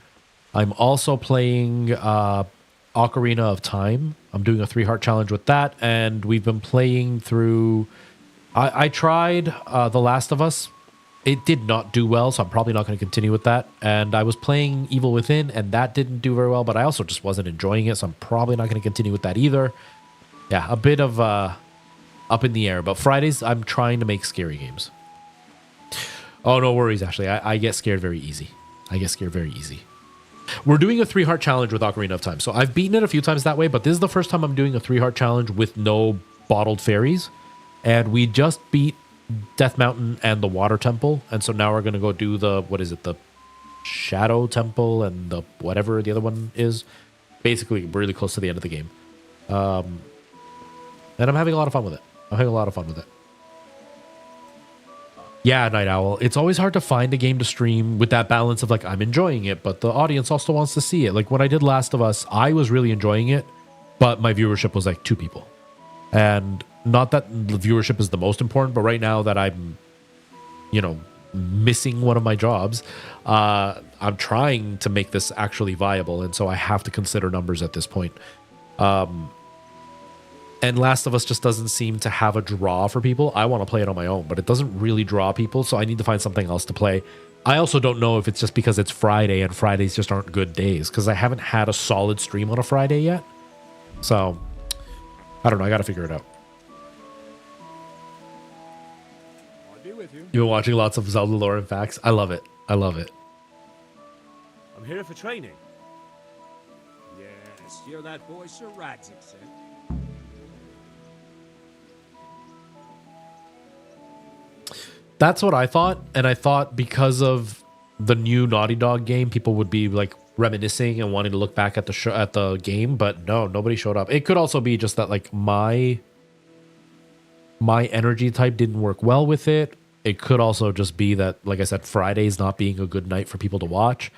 I'm also playing Ocarina of Time. I'm doing a 3-heart challenge with that. And we've been playing through... I tried The Last of Us. It did not do well, so I'm probably not going to continue with that. And I was playing Evil Within, and that didn't do very well. But I also just wasn't enjoying it, so I'm probably not going to continue with that either. Yeah, a bit of up in the air. But Fridays, I'm trying to make scary games. Oh, no worries, Ashley. I get scared very easy. We're doing a 3-heart challenge with Ocarina of Time. So I've beaten it a few times that way, but this is the first time I'm doing a 3-heart challenge with no bottled fairies. And we just beat Death Mountain and the Water Temple. And so now we're going to go do the Shadow Temple and the whatever the other one is. Basically, really close to the end of the game. And I'm having a lot of fun with it. Yeah, Night Owl. It's always hard to find a game to stream with that balance of like, I'm enjoying it, but the audience also wants to see it. Like when I did Last of Us, I was really enjoying it, but my viewership was like 2 people. And not that the viewership is the most important, but right now that I'm, missing one of my jobs, I'm trying to make this actually viable. And so I have to consider numbers at this point. And Last of Us just doesn't seem to have a draw for people. I want to play it on my own, but it doesn't really draw people, so I need to find something else to play. I also don't know if it's just because it's Friday and Fridays just aren't good days, because I haven't had a solid stream on a Friday yet. So, I don't know. I got to figure it out. I'll be with you. You've been watching lots of Zelda lore and facts. I love it. I'm here for training. Yes, you're that boy Sir Radzik said. That's what I thought, and I thought because of the new Naughty Dog game, people would be like reminiscing and wanting to look back at the game, but no, nobody showed up. It could also be just that like my energy type didn't work well with it. It could also just be that, like I said, Friday's not being a good night for people to watch.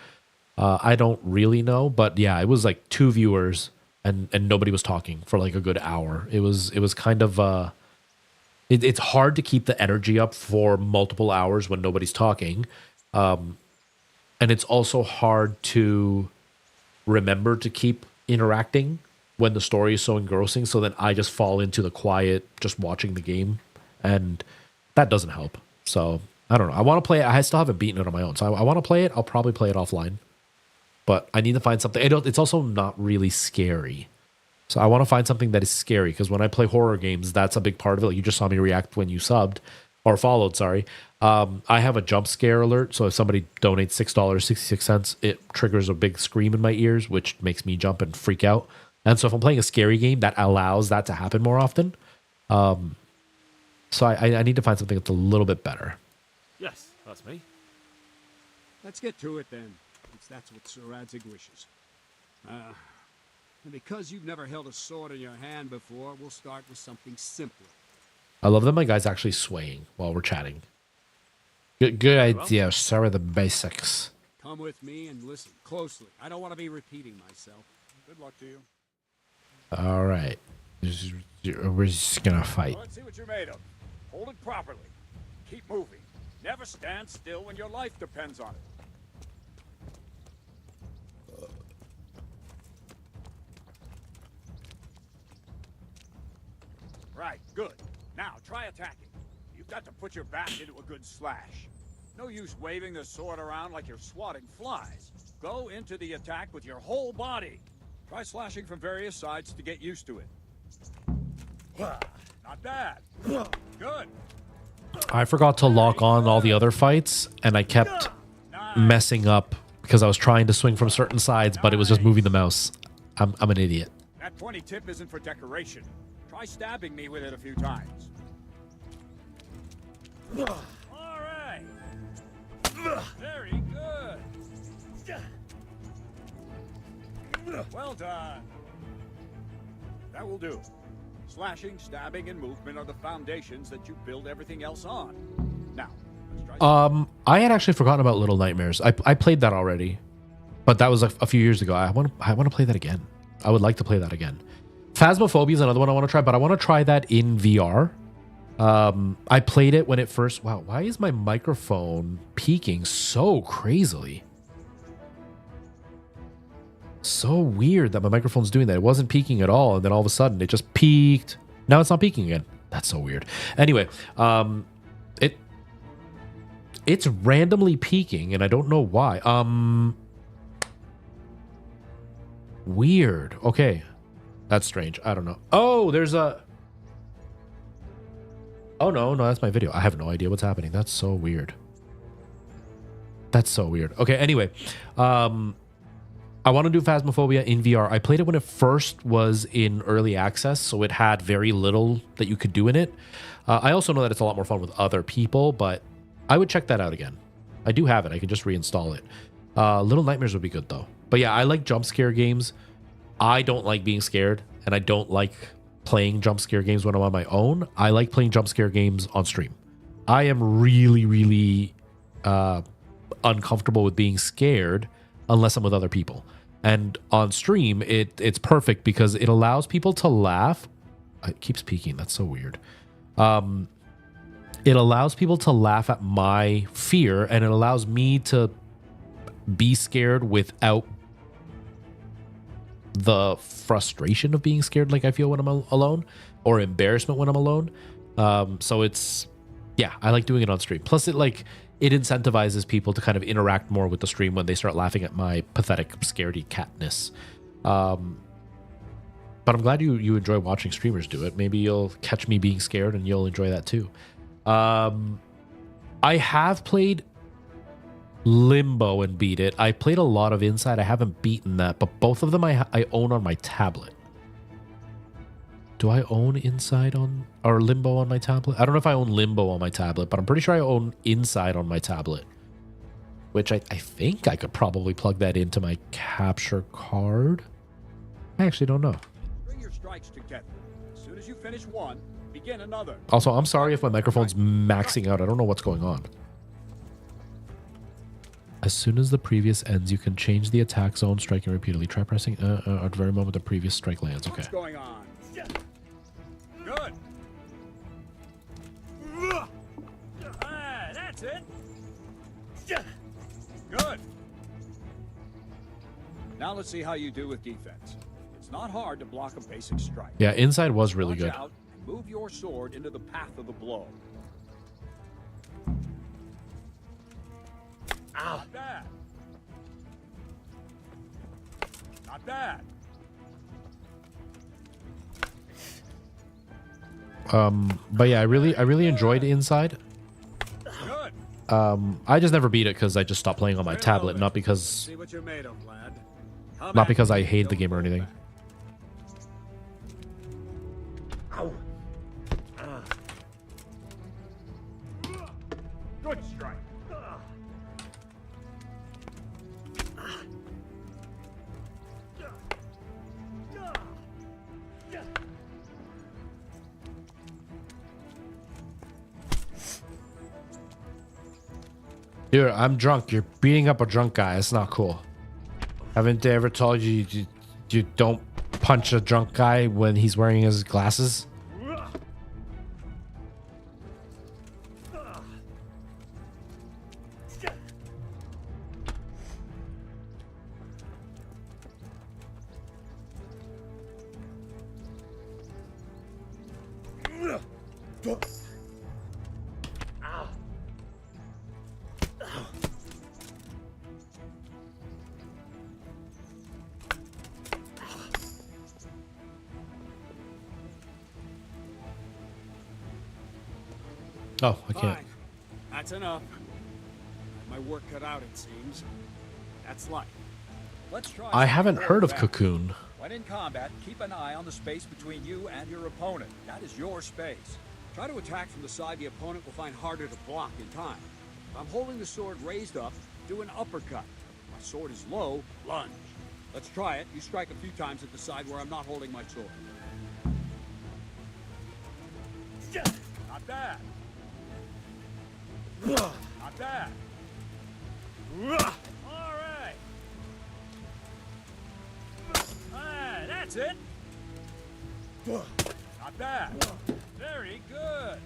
I don't really know, but yeah, it was like 2 viewers and nobody was talking for like a good hour. It was kind of it's hard to keep the energy up for multiple hours when nobody's talking. And it's also hard to remember to keep interacting when the story is so engrossing. So then I just fall into the quiet, just watching the game. And that doesn't help. So I don't know. I want to play it. I still haven't beaten it on my own. So I want to play it. I'll probably play it offline. But I need to find something. It's also not really scary. So I want to find something that is scary, because when I play horror games, that's a big part of it. Like you just saw me react when you subbed or followed, sorry. I have a jump scare alert. So if somebody donates $6.66, it triggers a big scream in my ears, which makes me jump and freak out. And so if I'm playing a scary game, that allows that to happen more often. So I need to find something that's a little bit better. Yes, that's me. Let's get to it then, since that's what Sir Radzig wishes. And because you've never held a sword in your hand before, we'll start with something simpler. I love that my guy's actually swaying while we're chatting. Good idea. Start with the basics. Come with me and listen closely. I don't want to be repeating myself. Good luck to you. All right. We're just going to fight. Let's see what you're made of. Hold it properly. Keep moving. Never stand still when your life depends on it. Right, good. Now, try attacking. You've got to put your back into a good slash. No use waving the sword around like you're swatting flies. Go into the attack with your whole body. Try slashing from various sides to get used to it. Not bad. Good. I forgot to lock on all the other fights, and I kept messing up because I was trying to swing from certain sides, but it was just moving the mouse. I'm an idiot. That pointy tip isn't for decoration. Try stabbing me with it a few times. All right. Very good. Well done. That will do. Slashing, stabbing, and movement are the foundations that you build everything else on. Now, let's try. I had actually forgotten about Little Nightmares. I played that already, but that was a few years ago. I want to play that again. I would like to play that again. Phasmophobia is another one I want to try, but I want to try that in VR. I played it when it first... Wow, why is my microphone peaking so crazily? So weird that my microphone's doing that. It wasn't peaking at all, and then all of a sudden it just peaked. Now it's not peaking again. That's so weird. Anyway, it's randomly peaking, and I don't know why. Weird. Okay. That's strange. I don't know. Oh, there's a... Oh, no, that's my video. I have no idea what's happening. That's so weird. That's so weird. Okay, anyway. I want to do Phasmophobia in VR. I played it when it first was in early access, so it had very little that you could do in it. I also know that it's a lot more fun with other people, but I would check that out again. I do have it. I can just reinstall it. Little Nightmares would be good, though. But yeah, I like jump scare games. I don't like being scared, and I don't like playing jump scare games when I'm on my own. I like playing jump scare games on stream. I am really, really uncomfortable with being scared unless I'm with other people. And on stream, it's perfect because it allows people to laugh. It keeps peaking. That's so weird. It allows people to laugh at my fear, and it allows me to be scared without the frustration of being scared like I feel when I'm alone, or embarrassment when I'm alone. So it's, yeah, I like doing it on stream. Plus it incentivizes people to kind of interact more with the stream when they start laughing at my pathetic scaredy catness. But I'm glad you enjoy watching streamers do it. Maybe you'll catch me being scared and you'll enjoy that too. I have played Limbo and beat it. I played a lot of Inside. I haven't beaten that, but both of them I own on my tablet. Do I own Inside or Limbo on my tablet? I don't know if I own Limbo on my tablet, but I'm pretty sure I own Inside on my tablet, which I think I could probably plug that into my capture card. I actually don't know. Bring your strikes together. As soon as you finish one, begin another. Also, I'm sorry if my microphone's maxing out. I don't know what's going on. As soon as the previous ends, you can change the attack zone, striking repeatedly. Try pressing at the very moment the previous strike lands. Okay. What's going on? Good. That's it. Good. Now let's see how you do with defense. It's not hard to block a basic strike. Yeah, Inside was really good. Out and move your sword into the path of the blow. Ow. Not bad. Not bad. But yeah, I really enjoyed Inside. Good. I just never beat it because I just stopped playing on my tablet, not because See what you're made of, lad. not because I hate the game or anything. Ow. Dude, I'm drunk. You're beating up a drunk guy. It's not cool. Haven't they ever told you don't punch a drunk guy when he's wearing his glasses? Oh, I can't. Fine. That's enough. My work cut out, it seems. That's life. Let's try. I haven't heard of combat. Cocoon. When in combat, keep an eye on the space between you and your opponent. That is your space. Try to attack from the side the opponent will find harder to block in time. If I'm holding the sword raised up, do an uppercut. If my sword is low, lunge. Let's try it. You strike a few times at the side where I'm not holding my sword. Not bad. Not bad. All right. That's it. Not bad. Very good.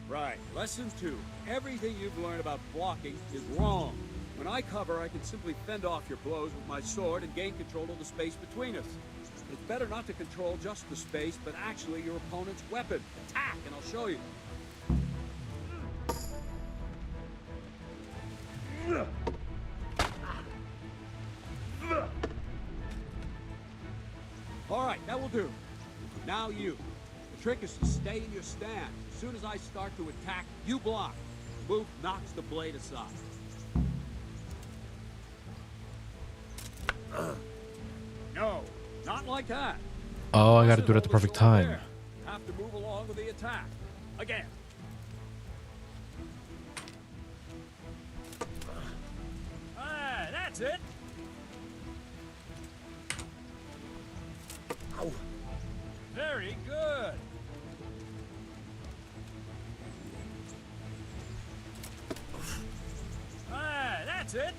Right. Lesson 2. Everything you've learned about blocking is wrong. When I cover, I can simply fend off your blows with my sword and gain control of the space between us. It's better not to control just the space, but actually your opponent's weapon. Attack, and I'll show you. All right, that will do. Now you. The trick is to stay in your stand. As soon as I start to attack, you block. Move knocks the blade aside. No, not like that. Oh, I gotta do it at the perfect time. Have to move along with the attack. Again. That's it. Ow. Very good. That's it.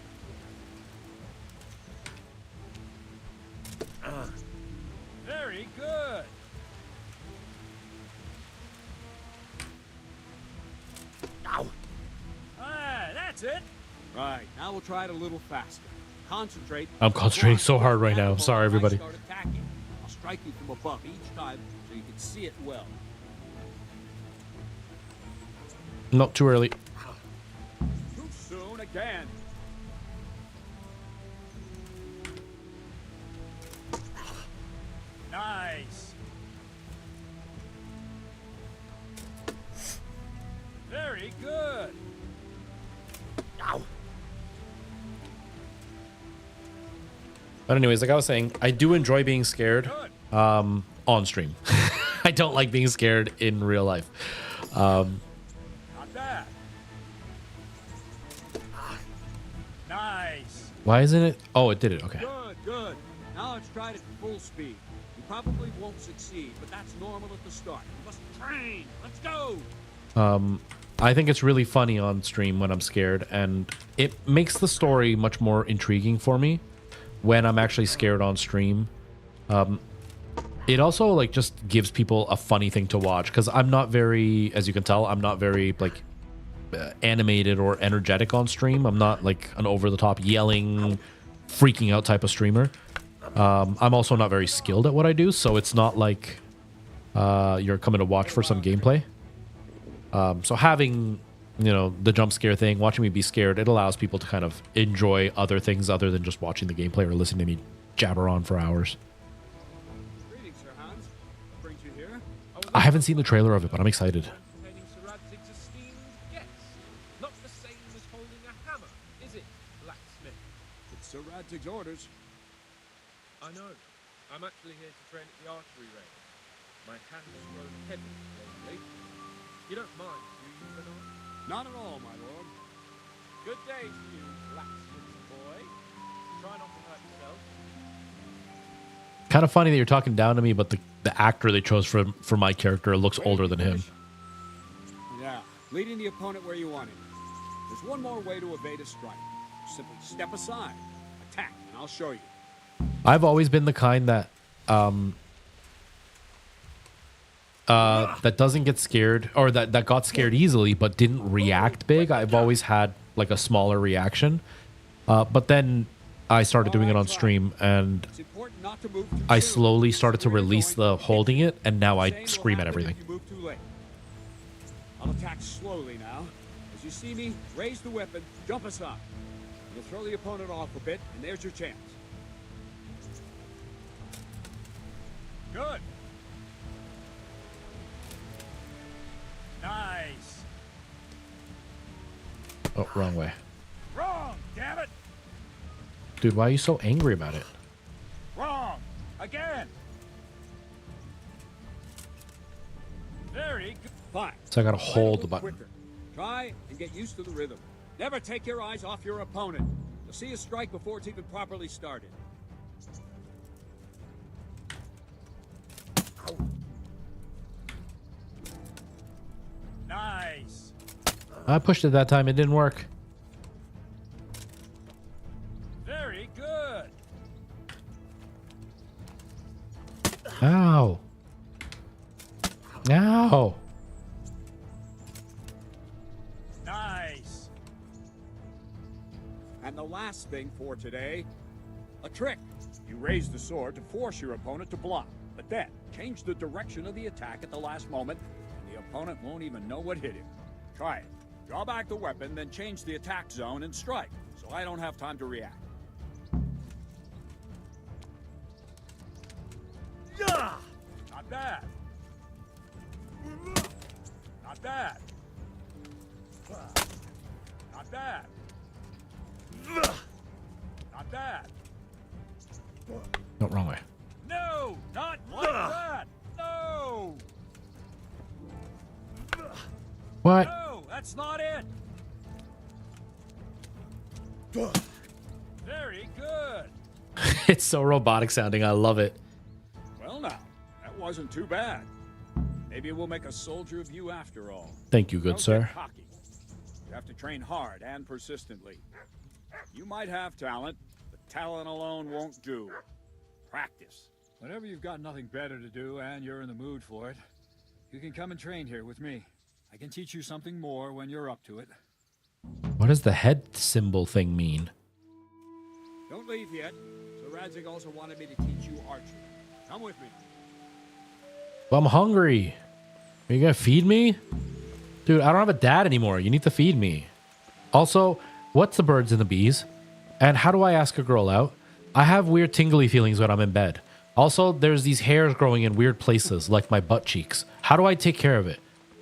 Very good. Ow. That's it. Right, now we'll try it a little faster. Concentrate. I'm concentrating so hard right now. I'm sorry, everybody. Start attacking. I'll strike you from above each time so you can see it well. Not too early. Too soon again. Nice. Very good. Ow. But anyways, like I was saying, I do enjoy being scared on stream. I don't like being scared in real life. Not bad. Nice. Why isn't it? Oh, it did it. Okay. Good, good. Now let's try it at full speed. You probably won't succeed, but that's normal at the start. You must train. Let's go. I think it's really funny on stream when I'm scared, and it makes the story much more intriguing for me when I'm actually scared on stream. It also like just gives people a funny thing to watch, because I'm not very, as you can tell, I'm not very like animated or energetic on stream. I'm not like an over-the-top yelling, freaking out type of streamer. I'm also not very skilled at what I do, so it's not like you're coming to watch for some gameplay. So having, you know, the jump scare thing, watching me be scared, it allows people to kind of enjoy other things other than just watching the gameplay or listening to me jabber on for hours. Greetings, Sir Hans. What brings you here? I haven't seen the trailer of it, but I'm excited. Not the same as holding a hammer, is it, blacksmith? It's Sir Radzig's orders. I know. I'm actually here to train at the archery range. My hands grow heavy lately. You don't mind, do you, Bernard? Not at all, my lord. Good day to you, blacksmith boy. Try not to hurt yourself. Kind of funny that you're talking down to me, but the actor they chose for my character looks older than him. Yeah, leading the opponent where you want him. There's one more way to evade a strike. Simply step aside, attack, and I'll show you. I've always been the kind that that doesn't get scared, or that got scared easily but didn't react big. I've always had like a smaller reaction. But then I started doing it on stream, and I slowly started to release the holding it, and now I scream at everything. You move too late. I'll attack slowly now. As you see me, raise the weapon, jump aside. You'll throw the opponent off a bit, and there's your chance. Good. Nice. Oh, wrong way. Wrong, damn it. Dude, why are you so angry about it? Wrong. Again. Very good. Fine. So I gotta hold the button. Quicker. Try and get used to the rhythm. Never take your eyes off your opponent. You'll see a strike before it's even properly started. Nice. I pushed it that time. It didn't work. Very good. Ow. Ow. Nice. And the last thing for today, a trick. You raise the sword to force your opponent to block, but then change the direction of the attack at the last moment, and the opponent won't even know what hit him. Try it. Draw back the weapon, then change the attack zone and strike, so I don't have time to react. Yeah! Not bad. Not bad. Not bad. Not bad. No, wrong way. No, not like that. No. What? No, that's not it. Very good. It's so robotic sounding. I love it. Well, now, that wasn't too bad. Maybe we'll make a soldier of you after all. Thank you, good Don't sir. get cocky. You have to train hard and persistently. You might have talent, but talent alone won't do. Practice. Whenever you've got nothing better to do and you're in the mood for it, you can come and train here with me. I can teach you something more when you're up to it. What does the head symbol thing mean? Don't leave yet. So Radzig also wanted me to teach you archery. Come with me. Well, I'm hungry. Are you gonna feed me? Dude, I don't have a dad anymore. You need to feed me. Also, what's the birds and the bees? And how do I ask a girl out? I have weird tingly feelings when I'm in bed. Also, there's these hairs growing in weird places, like my butt cheeks. How do I take care of it?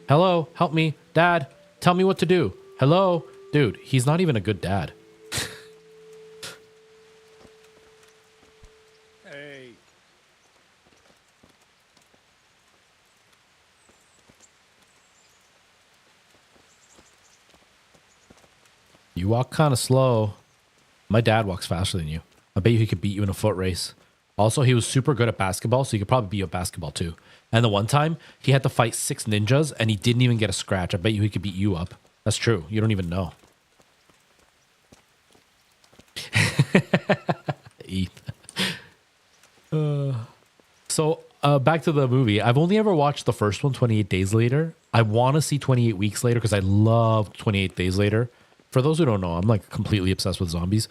Hello, help me. Dad, tell me what to do. Hello? Dude, he's not even a good dad. Hey. You walk kind of slow. My dad walks faster than you. I bet you he could beat you in a foot race. Also, he was super good at basketball, so he could probably beat you at basketball too. And the one time, he had to fight 6 ninjas, and he didn't even get a scratch. I bet you he could beat you up. That's true. You don't even know. Eat. So, back to the movie. I've only ever watched the first one, 28 Days Later. I want to see 28 Weeks Later because I love 28 Days Later. For those who don't know, I'm like completely obsessed with zombies.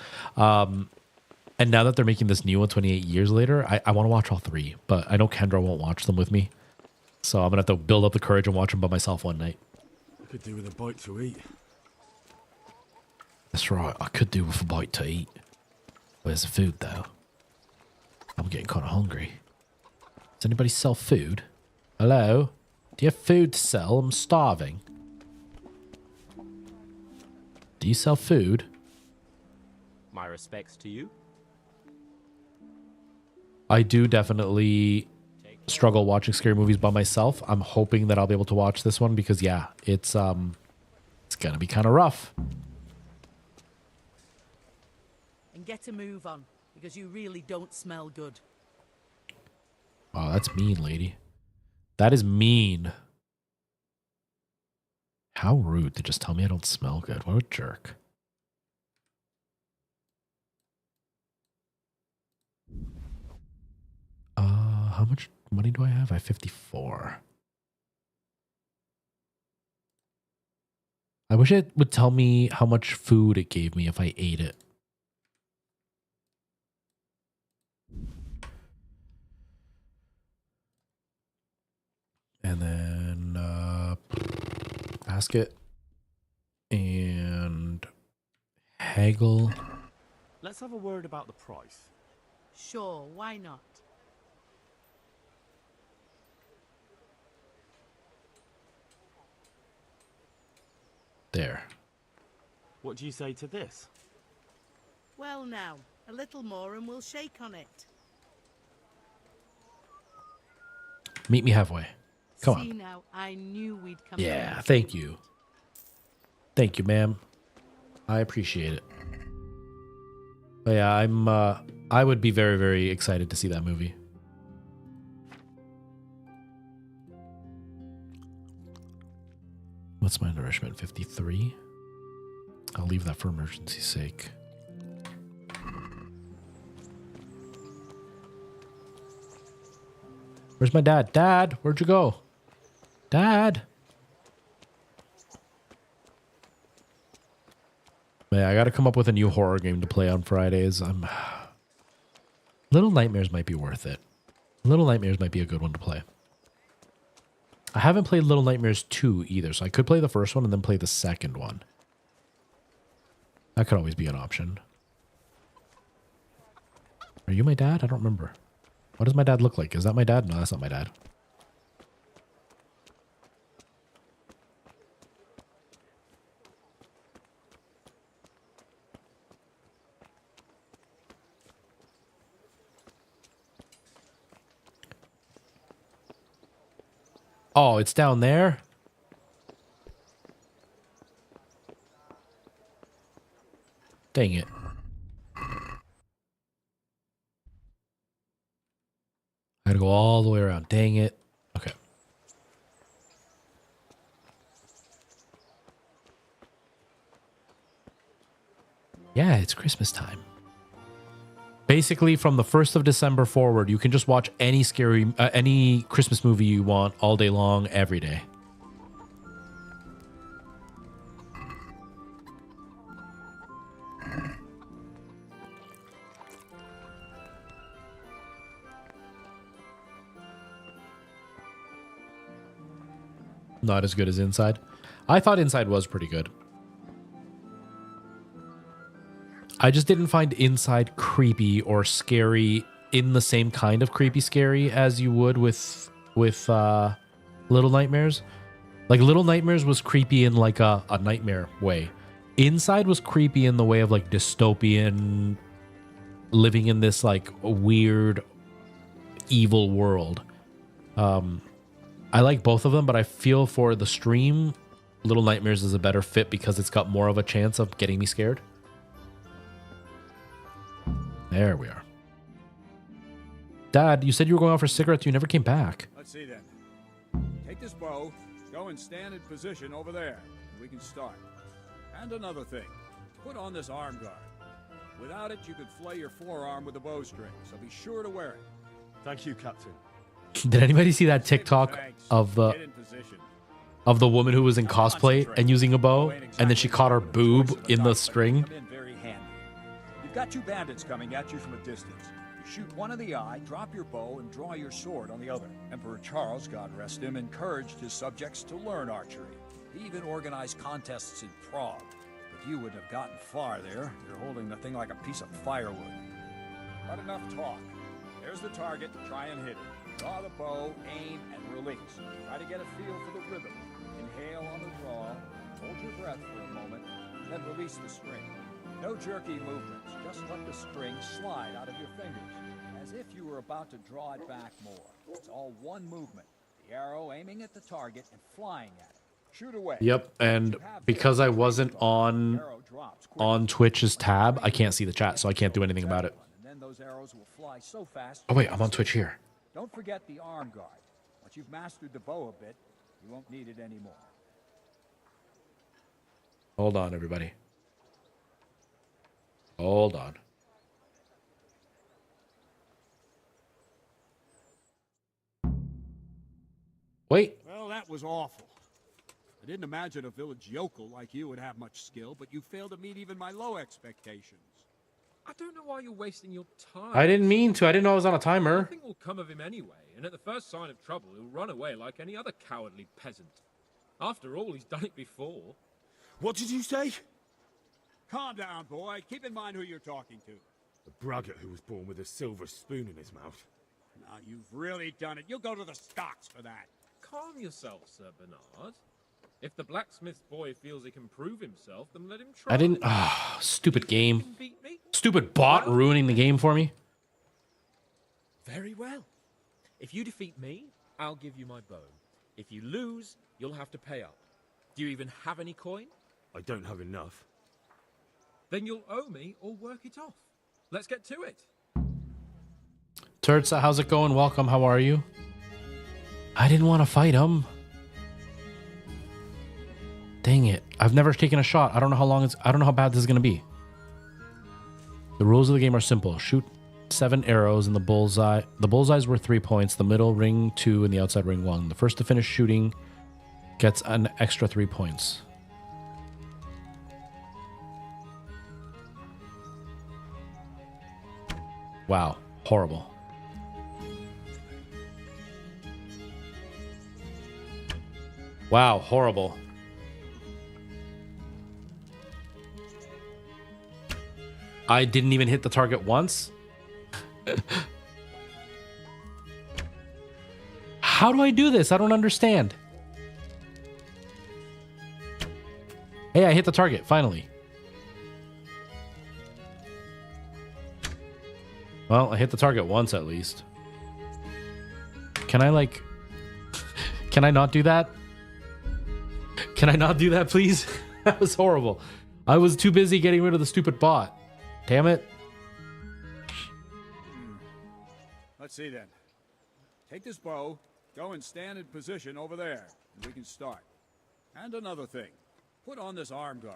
And now that they're making this new one 28 years later, I want to watch all 3. But I know Kendra won't watch them with me. So I'm going to have to build up the courage and watch them by myself one night. I could do with a bite to eat. That's right. I could do with a bite to eat. Where's the food, though? I'm getting kind of hungry. Does anybody sell food? Hello? Do you have food to sell? I'm starving. Do you sell food? My respects to you. I do definitely struggle watching scary movies by myself. I'm hoping that I'll be able to watch this one because, yeah, it's gonna be kind of rough. And get a move on, because you really don't smell good. Wow, that's mean, lady. That is mean. How rude to just tell me I don't smell good. What a jerk. How much money do I have? I have 54. I wish it would tell me how much food it gave me if I ate it. And then basket and haggle. Let's have a word about the price. Sure, why not? There. What do you say to this? Well now, a little more and we'll shake on it. Meet me halfway. Come See on. now, I knew we'd come. Yeah, thank you. Thank you, ma'am. I appreciate it. But yeah, I would be very, very excited to see that movie. What's my nourishment? 53? I'll leave that for emergency's sake. Where's my dad? Dad, where'd you go? Dad! Man, I gotta come up with a new horror game to play on Fridays. Little Nightmares might be worth it. Little Nightmares might be a good one to play. I haven't played Little Nightmares 2 either, so I could play the first one and then play the second one. That could always be an option. Are you my dad? I don't remember. What does my dad look like? Is that my dad? No, that's not my dad. Oh, it's down there? Dang it. I had to go all the way around. Dang it. Okay. Yeah, it's Christmas time. Basically, from the 1st of December forward, you can just watch any any Christmas movie you want all day long, every day. Not as good as Inside. I thought Inside was pretty good. I just didn't find Inside creepy or scary in the same kind of creepy scary as you would with Little Nightmares. Like Little Nightmares was creepy in like a nightmare way. Inside was creepy in the way of like dystopian, living in this like weird, evil world. I like both of them, but I feel for the stream, Little Nightmares is a better fit because it's got more of a chance of getting me scared. There we are. Dad, you said you were going out for cigarettes. You never came back. Let's see then. Take this bow, go and stand in position over there. We can start. And another thing, put on this arm guard. Without it, you could flay your forearm with a bowstring, so be sure to wear it. Thank you, Captain. Did anybody see that TikTok of the woman who was in cosplay and using a bow, and then she caught her boob in the string? You've got two bandits coming at you from a distance. You shoot one in the eye, drop your bow, and draw your sword on the other. Emperor Charles, God rest him, encouraged his subjects to learn archery. He even organized contests in Prague. But you wouldn't have gotten far there. You're holding the thing like a piece of firewood. Not enough talk. There's the target. Try and hit it. Draw the bow, aim, and release. Try to get a feel for the rhythm. Inhale on the draw. Hold your breath for a moment. Then release the string. No jerky movements, just let the string slide out of your fingers, as if you were about to draw it back more. It's all one movement, the arrow aiming at the target and flying at it. Shoot away. Yep, and because I wasn't on Twitch's tab, I can't see the chat, so I can't do anything about it. And then those arrows will fly so fast. Oh wait, I'm on Twitch here. Don't forget the arm guard. Once you've mastered the bow a bit, you won't need it anymore. Hold on, everybody. Hold on. Wait. Well, that was awful. I didn't imagine a village yokel like you would have much skill, but you failed to meet even my low expectations. I don't know why you're wasting your time. I didn't mean to. I didn't know I was on a timer. Nothing will come of him anyway, and at the first sign of trouble, he'll run away like any other cowardly peasant. After all, he's done it before. What did you say? Calm down, boy. Keep in mind who you're talking to. The braggart who was born with a silver spoon in his mouth. Now, you've really done it. You'll go to the stocks for that. Calm yourself, Sir Bernard. If the blacksmith boy feels he can prove himself, then let him try. I didn't. Ah, stupid game. Stupid bot ruining the game for me. Very well. If you defeat me, I'll give you my bow. If you lose, you'll have to pay up. Do you even have any coin? I don't have enough. Then you'll owe me or work it off. Let's get to it. Turtsa, how's it going? Welcome. How are you? I didn't want to fight him. Dang it. I've never taken a shot. I don't know how long I don't know how bad this is going to be. The rules of the game are simple. Shoot 7 arrows in the bullseye. The bullseye's worth 3 points. The middle ring 2 and the outside ring 1. The first to finish shooting gets an extra 3 points. Wow. Horrible. Wow. Horrible. I didn't even hit the target once. How do I do this? I don't understand. Hey, I hit the target, finally. Well, I hit the target once at least. Can I like... Can I not do that? Can I not do that, please? That was horrible. I was too busy getting rid of the stupid bot. Damn it. Let's see then. Take this bow, go and stand in position over there, and we can start. And another thing, put on this arm guard.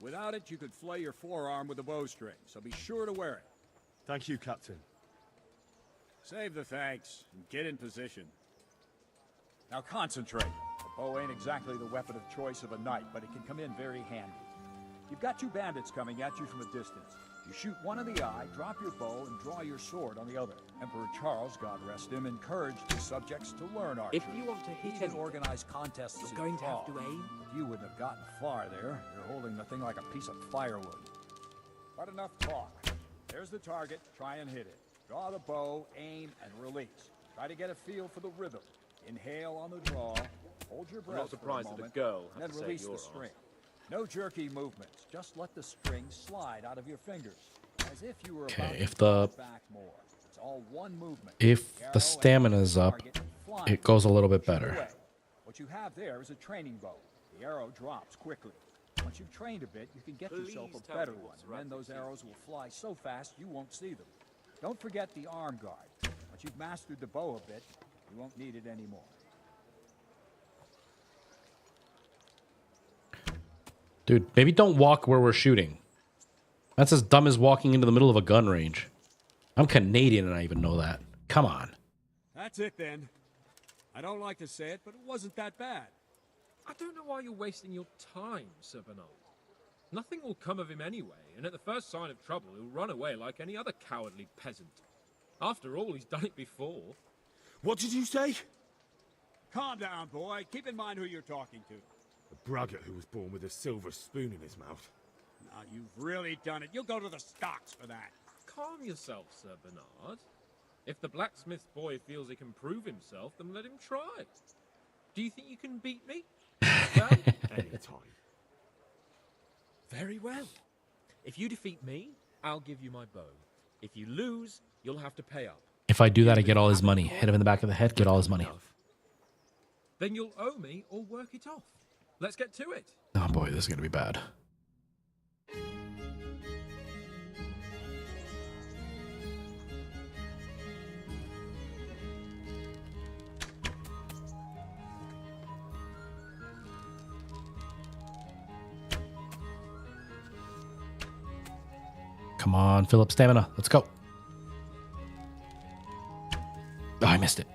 Without it, you could flay your forearm with a bowstring, so be sure to wear it. Thank you, Captain. Save the thanks, and get in position. Now concentrate. The bow ain't exactly the weapon of choice of a knight, but it can come in very handy. You've got 2 bandits coming at you from a distance. You shoot one in the eye, drop your bow, and draw your sword on the other. Emperor Charles, God rest him, encouraged his subjects to learn archery. If you want to hit He anything, organize contests you're in going to have Prague. to aim. But you wouldn't have gotten far there. You're holding the thing like a piece of firewood. But enough talk. There's the target. Try and hit it. Draw the bow, aim, and release. Try to get a feel for the rhythm. Inhale on the draw. Hold your breath not surprised for a that a moment, girl and had then to save release your the ass. string. No jerky movements. Just let the string slide out of your fingers, as if you were about Okay, if to the pull back more. It's all one movement. if Arrow the and stamina's up, target flying. it goes a little bit Shoot better. away. What you have there is a training bow. The arrow drops quickly. Once you've trained a bit, you can get yourself Please a tell better me one, what's and right then those with you. arrows will fly so fast you won't see them. Don't forget the arm guard. Once you've mastered the bow a bit, you won't need it anymore. Dude, maybe don't walk where we're shooting. That's as dumb as walking into the middle of a gun range. I'm Canadian and I even know that. Come on. That's it then. I don't like to say it, but it wasn't that bad. I don't know why you're wasting your time, Sir Bernard. Nothing will come of him anyway, and at the first sign of trouble, he'll run away like any other cowardly peasant. After all, he's done it before. What did you say? Calm down, boy. Keep in mind who you're talking to. The braggart who was born with a silver spoon in his mouth. Now, you've really done it. You'll go to the stocks for that. Calm yourself, Sir Bernard. If the blacksmith boy feels he can prove himself, then let him try. Do you think you can beat me? Well, Anytime. very well. If you defeat me, I'll give you my bow. If you lose, you'll have to pay up. If I do that, I get all his money. Hit him in the back of the head, get all his money. Then you'll owe me or work it off. Let's get to it. Oh boy, this is going to be bad. Come on, fill up stamina. Let's go. Oh, I missed it.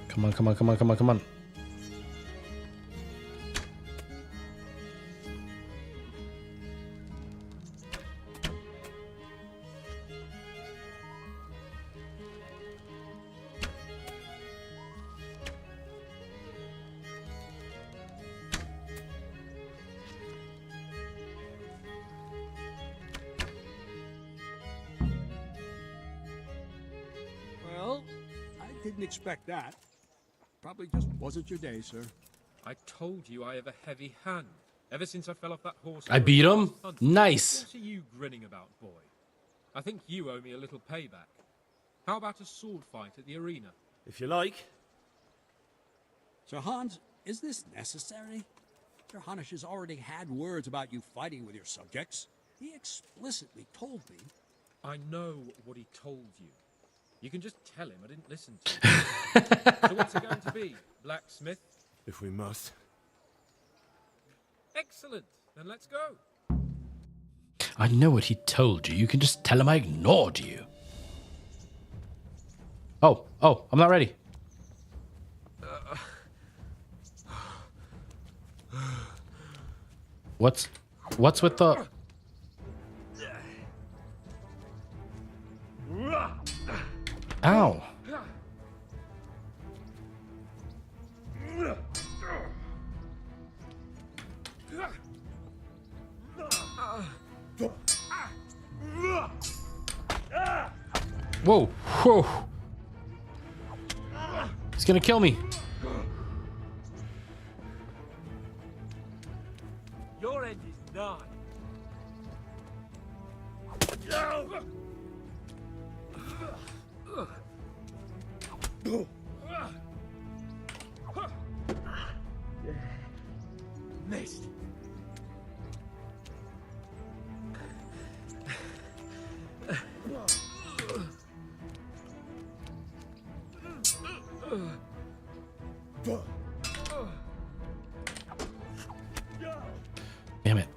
Come on, come on, come on, come on, come on. Well, I didn't expect that. Probably just wasn't your day, sir. I told you I have a heavy hand. Ever since I fell off that horse... I beat him? Nice. What are you grinning about, boy? I think you owe me a little payback. How about a sword fight at the arena? If you like. Sir Hans, is this necessary? Sir Hanush has already had words about you fighting with your subjects. He explicitly told me. I know what he told you. You can just tell him I didn't listen to him. So what's it going to be? Blacksmith? If we must. Excellent. Then let's go. I know what he told you. You can just tell him I ignored you. Oh, I'm not ready. What's with the... Ow. Whoa, whoa. He's gonna kill me. Your end is nigh. Missed. Damn it.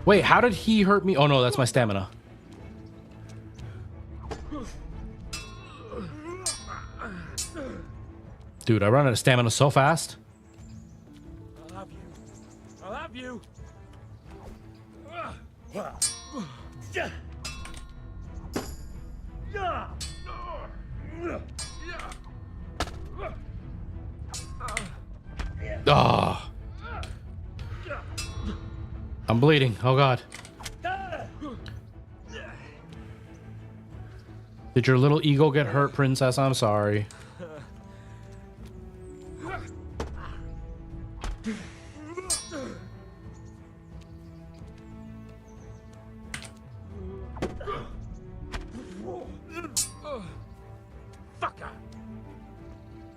Wait, how did he hurt me? Oh no, that's my stamina. Dude, I run out of stamina so fast. I'll have you. I'll have you. Oh. I'm bleeding. Oh god. Did your little ego get hurt, princess? I'm sorry.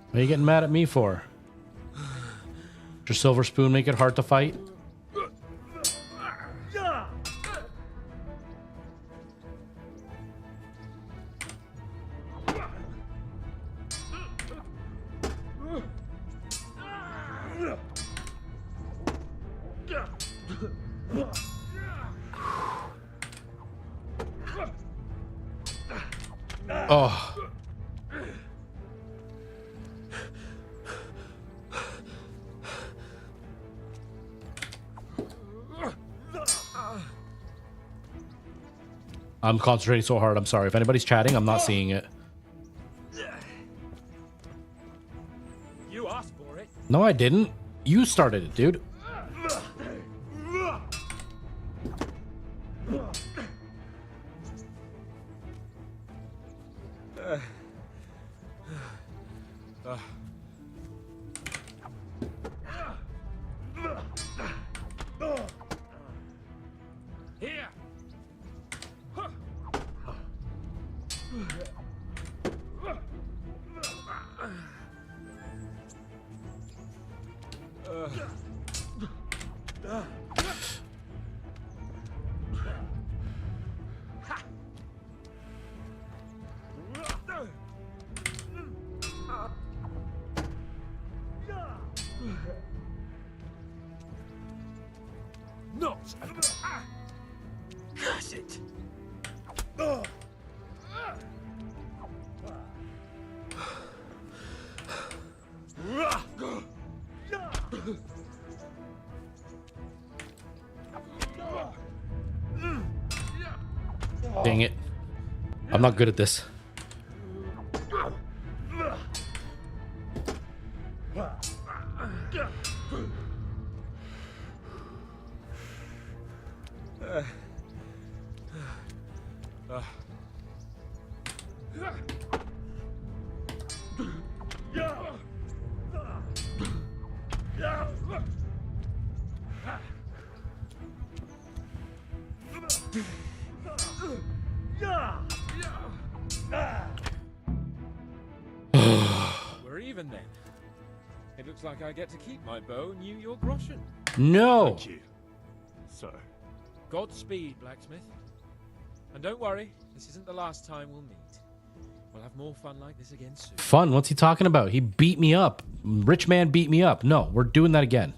What are you getting mad at me for? Did your silver spoon make it hard to fight? Oh. I'm concentrating so hard. I'm sorry. If anybody's chatting, I'm not seeing it. You asked for it. No, I didn't. You started it, dude. Here. Not. Curse it. Dang it. I'm not good at this. We're even then. It looks like I get to keep my bow and you your groschen. No. Thank you, sir. Godspeed, blacksmith. And don't worry, this isn't the last time we'll meet. We'll have more fun like this again soon. Fun? What's he talking about? He beat me up. Rich man beat me up. No, we're doing that again.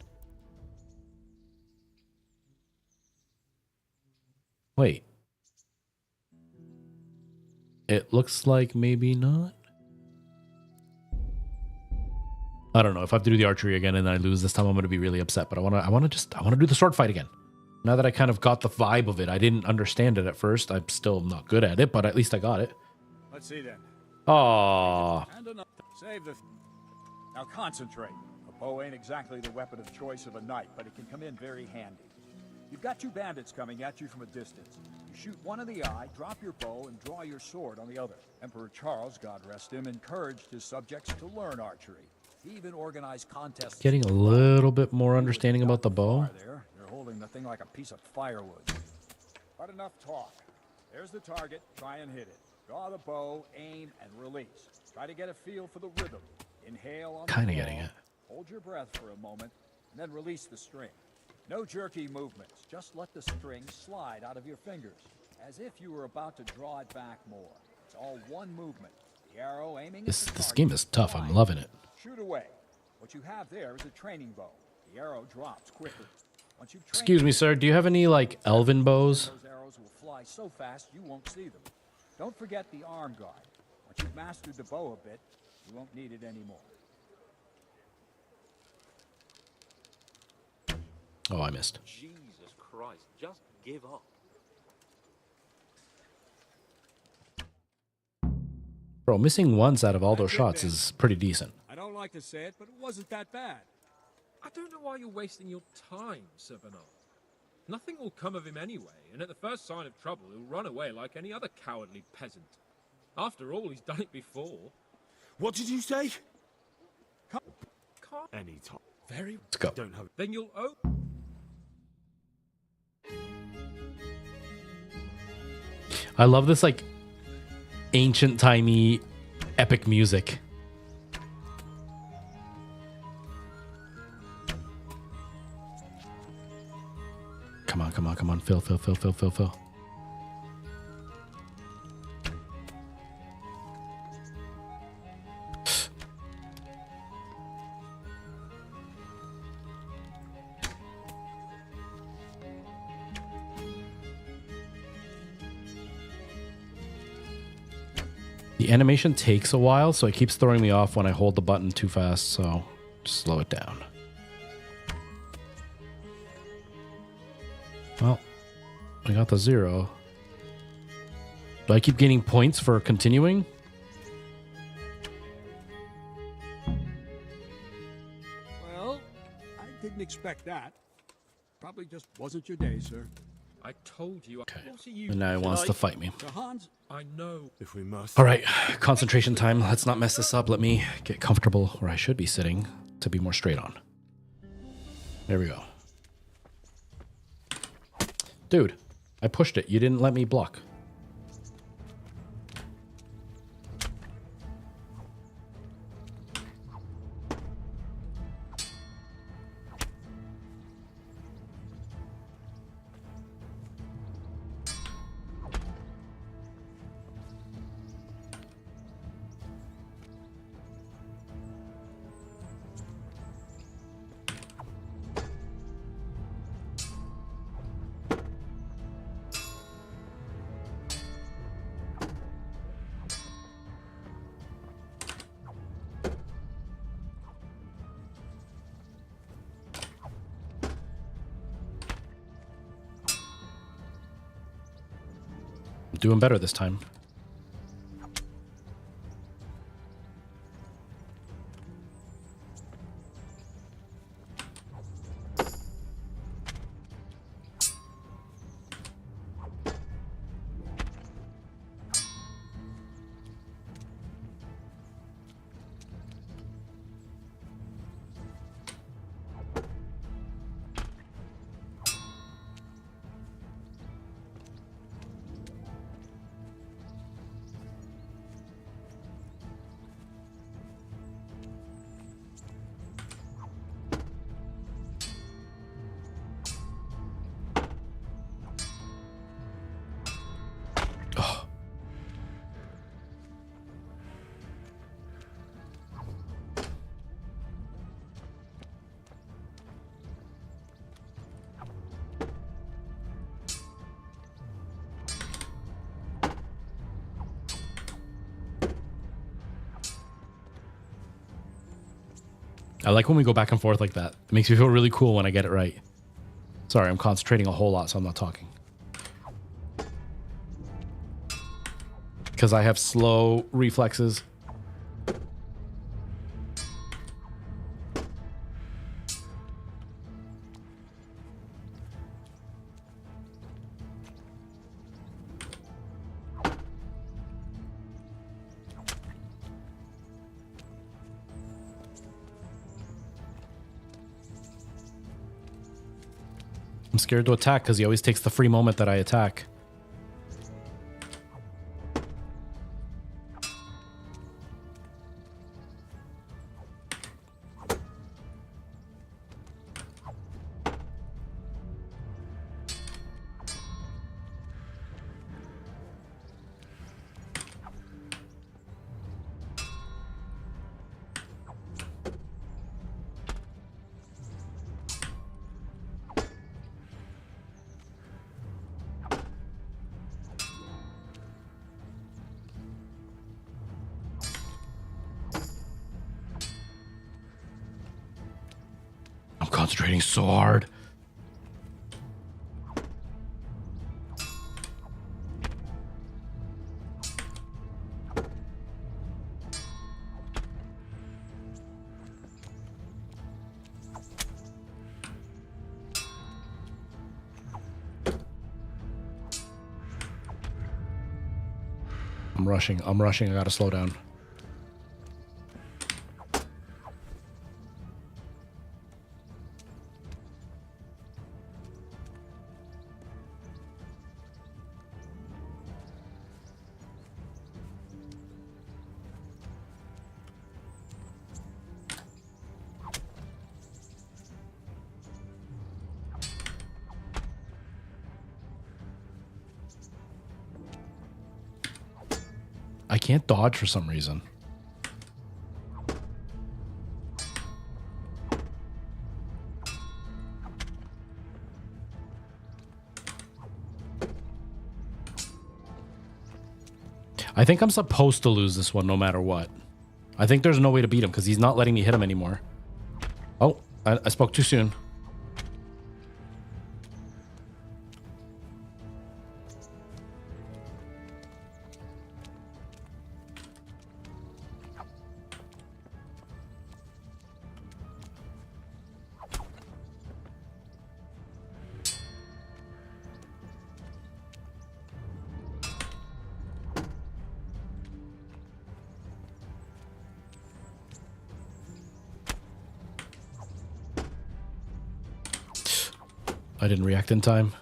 Wait. It looks like maybe not. I don't know. If I have to do the archery again and I lose this time, I'm going to be really upset. But I want to do the sword fight again. Now that I kind of got the vibe of it, I didn't understand it at first. I'm still not good at it, but at least I got it. Let's see then. Aww. And another. Save the. Now concentrate. A bow ain't exactly the weapon of choice of a knight, but it can come in very handy. You've got two bandits coming at you from a distance. You shoot one in the eye, drop your bow, and draw your sword on the other. Emperor Charles, God rest him, encouraged his subjects to learn archery. He even organized contests. Getting a little bit more understanding about the bow. There, you're holding the thing like a piece of firewood. But enough talk. There's the target. Try and hit it. Draw the bow, aim, and release. Try to get a feel for the rhythm. Inhale on Kinda the getting ball, it. Hold your breath for a moment, and then release the string. No jerky movements. Just let the string slide out of your fingers, as if you were about to draw it back more. It's all one movement. The arrow aiming at This the target. game is tough. I'm loving it. Shoot away. What you have there is a training bow. The arrow drops quickly. Once you've trained Excuse me, sir. Do you have any, like, elven bows? those arrows will fly so fast you won't see them. Don't forget the arm guard. Once you've mastered the bow a bit, you won't need it anymore. Oh, I missed. Jesus Christ, just give up. Bro, missing once out of all those shots is pretty decent. I don't like to say it, but it wasn't that bad. I don't know why you're wasting your time, Sir Bernard. Nothing will come of him anyway, and at the first sign of trouble, he'll run away like any other cowardly peasant. After all, he's done it before. What did you say? Can't. Any time. Very. Let's go. Don't have. Then you'll owe. I love this, like, ancient-timey epic music. Come on, come on, come on. Fill. The animation takes a while, so it keeps throwing me off when I hold the button too fast, so just slow it down. Well, I got the 0. Do I keep gaining points for continuing? Well, I didn't expect that. Probably just wasn't your day, sir. I told you. Okay. What are you? And now he wants to fight me. Hans, I know. If we must. All right, concentration time. Let's not mess this up. Let me get comfortable where I should be sitting to be more straight on. There we go. Dude, I pushed it. You didn't let me block. I'm doing better this time. I like when we go back and forth like that. It makes me feel really cool when I get it right. Sorry, I'm concentrating a whole lot, so I'm not talking. Because I have slow reflexes. I'm scared to attack because he always takes the free moment that I attack. I'm concentrating so hard. I'm rushing. I gotta slow down. I can't dodge for some reason. I think I'm supposed to lose this one no matter what. I think there's no way to beat him because he's not letting me hit him anymore. Oh, I spoke too soon. I didn't react in time.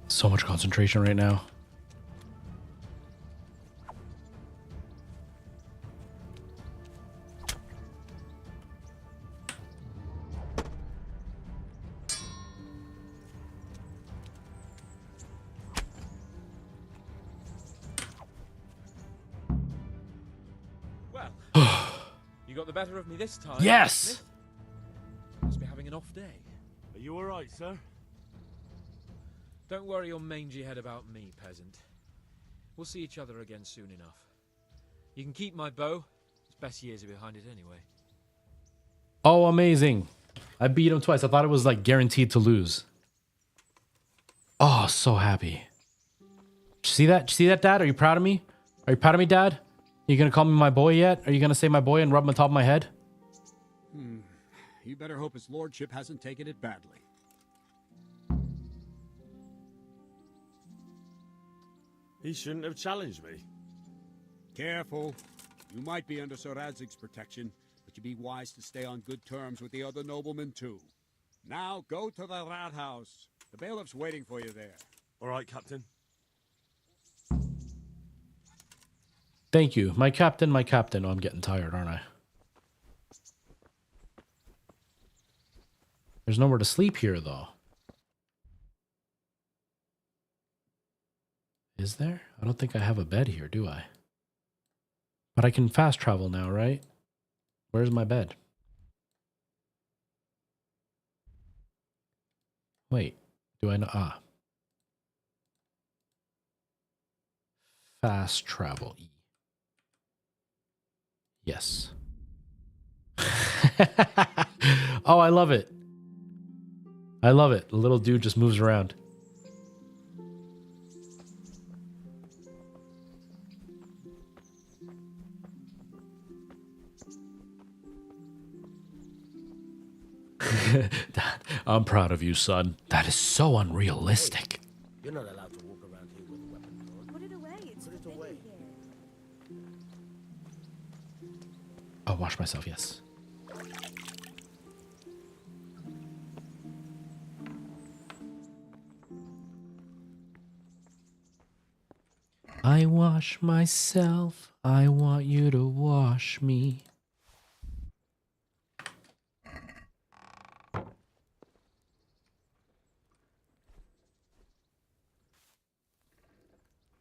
So much concentration right now. Well, you got the better of me this time. Yes! Smith. Must be having an off day. Are you alright, sir? Don't worry your mangy head about me, peasant. We'll see each other again soon enough. You can keep my bow. His best years are behind it anyway. Oh, amazing. I beat him twice. I thought it was like guaranteed to lose. Oh, so happy. See that? See that, Dad? Are you proud of me? Are you proud of me, Dad? Are you going to call me my boy yet? Are you going to say my boy and rub him on top of my head? You better hope his lordship hasn't taken it badly. He shouldn't have challenged me. Careful. You might be under Sir Radzig's protection, but you'd be wise to stay on good terms with the other noblemen too. Now go to the rat house. The bailiff's waiting for you there. Alright, Captain. Thank you. My captain, my captain. Oh, I'm getting tired, aren't I? There's nowhere to sleep here, though. Is there? I don't think I have a bed here, do I? But I can fast travel now, right? Where's my bed? Wait, do I know? Ah. Fast travel. E. Yes. Oh, I love it. I love it. The little dude just moves around. I'm proud of you, son. That is so unrealistic. You're not allowed to walk around here with a weapon drawn. Put it away. It's Put it away. I'll wash myself, yes. I wash myself. I want you to wash me.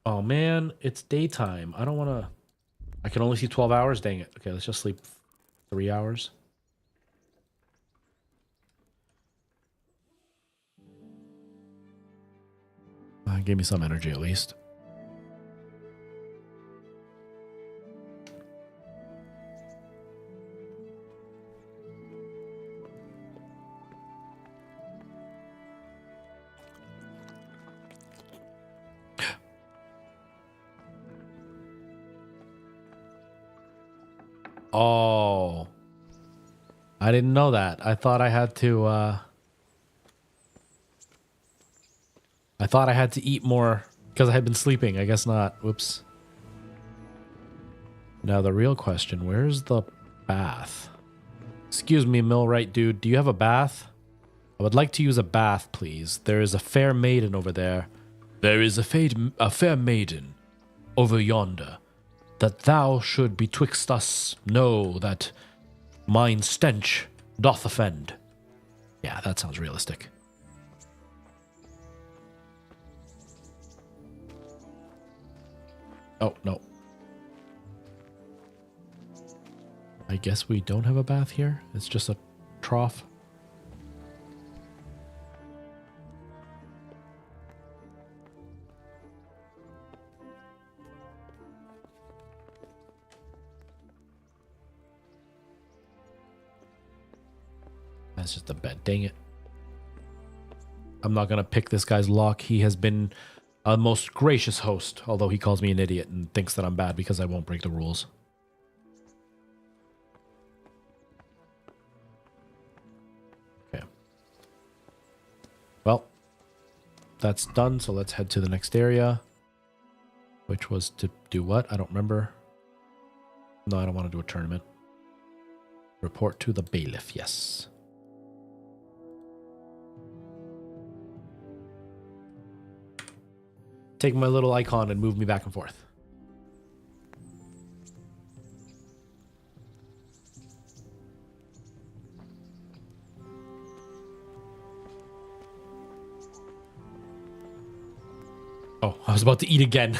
Oh man, it's daytime. I don't want to... I can only see 12 hours? Dang it. Okay, let's just sleep 3 hours. Give me some energy at least. Oh. I didn't know that. I thought I had to, I thought I had to eat more because I had been sleeping. I guess not. Whoops. Now the real question, where's the bath? Excuse me, millwright dude. Do you have a bath? I would like to use a bath, please. There is a fair maiden over there. There is a fair maiden over yonder. That thou should betwixt us know that mine stench doth offend. Yeah, that sounds realistic. Oh, no. I guess we don't have a bath here. It's just a trough. That's just a bed. Dang it. I'm not going to pick this guy's lock. He has been a most gracious host, although he calls me an idiot and thinks that I'm bad because I won't break the rules. Okay. Well, that's done, so let's head to the next area. Which was to do what? I don't remember. No, I don't want to do a tournament. Report to the bailiff, yes. Take my little icon and move me back and forth. Oh, I was about to eat again.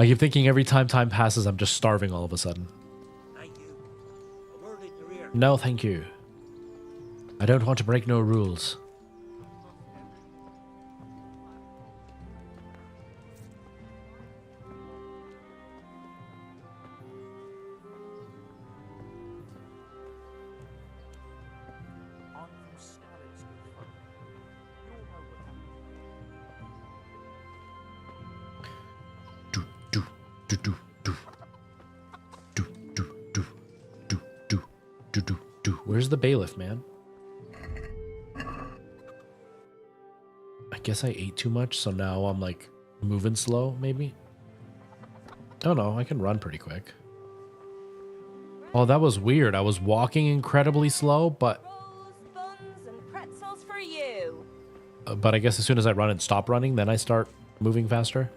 I keep thinking every time passes, I'm just starving all of a sudden. No, thank you. I don't want to break no rules. Where's the bailiff, man? I guess I ate too much, so now I'm like moving slow, maybe? Oh no, I can run pretty quick. Oh, that was weird. I was walking incredibly slow, but Pretzels for you. but I guess as soon as I run and stop running, then I start moving faster.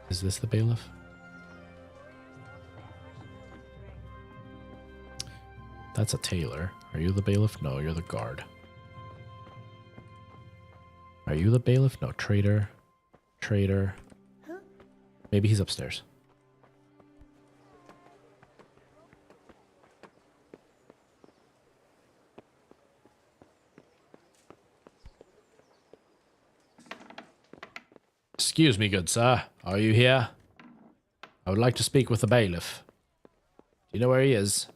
Is this the bailiff? That's a tailor. Are you the bailiff? No, you're the guard. Are you the bailiff? No, traitor. Traitor. Maybe he's upstairs. Excuse me, good sir. Are you here? I would like to speak with the bailiff. Do you know where he is?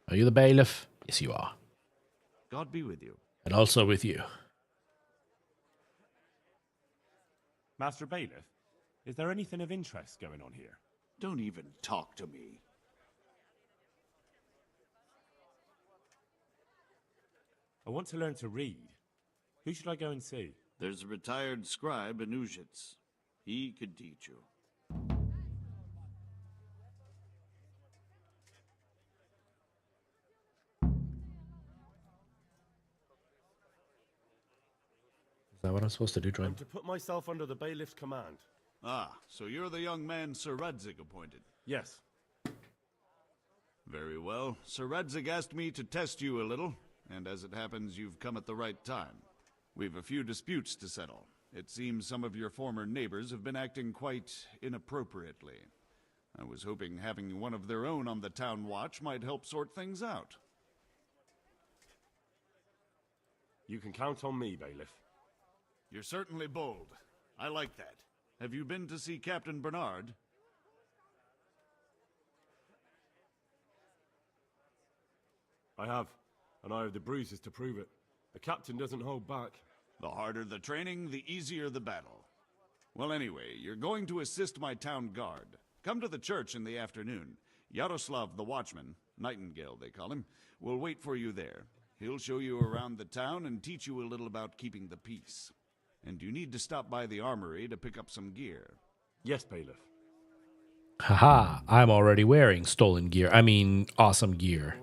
Are you the bailiff? Yes, you are. God be with you. And also with you. Master Bailiff, is there anything of interest going on here? Don't even talk to me. I want to learn to read. Who should I go and see? There's a retired scribe in Uzhitz. He could teach you. Is that what I'm supposed to do, Join? I'm to put myself under the bailiff's command. Ah, so you're the young man Sir Radzig appointed? Yes. Very well. Sir Radzig asked me to test you a little, and as it happens, you've come at the right time. We've a few disputes to settle. It seems some of your former neighbors have been acting quite inappropriately. I was hoping having one of their own on the town watch might help sort things out. You can count on me, Bailiff. You're certainly bold. I like that. Have you been to see Captain Bernard? I have, and I have the bruises to prove it. The captain doesn't hold back. The harder the training, the easier the battle. Well, anyway, you're going to assist my town guard. Come to the church in the afternoon. Yaroslav the watchman, Nightingale they call him, will wait for you there. He'll show you around the town and teach you a little about keeping the peace. And you need to stop by the armory to pick up some gear. Yes, Bailiff. Haha, I'm already wearing stolen gear. I mean, awesome gear.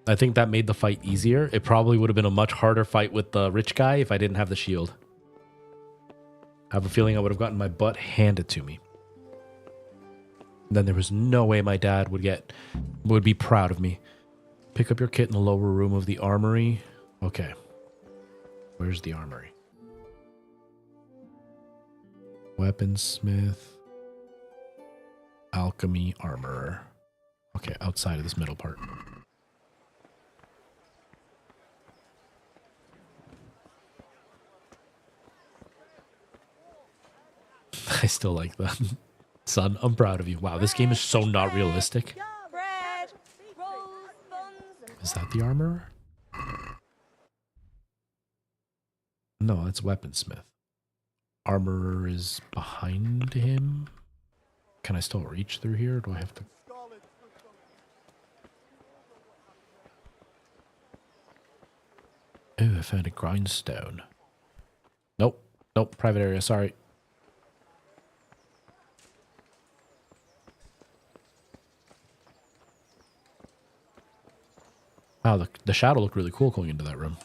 I think that made the fight easier. It probably would have been a much harder fight with the rich guy if I didn't have the shield. I have a feeling I would have gotten my butt handed to me. Then there was no way my dad would be proud of me. Pick up your kit in the lower room of the armory. Okay. Where's the armory? Weaponsmith. Alchemy armorer. Okay, outside of this middle part. I still like that. Son, I'm proud of you. Wow, this game is so not realistic. Bread, rolls, buns, and Is that the armorer? No, that's weaponsmith. Armorer is behind him. Can I still reach through here? Or do I have to? Ooh, I found a grindstone. Nope. Nope. Private area. Sorry. Wow, the shadow looked really cool going into that room.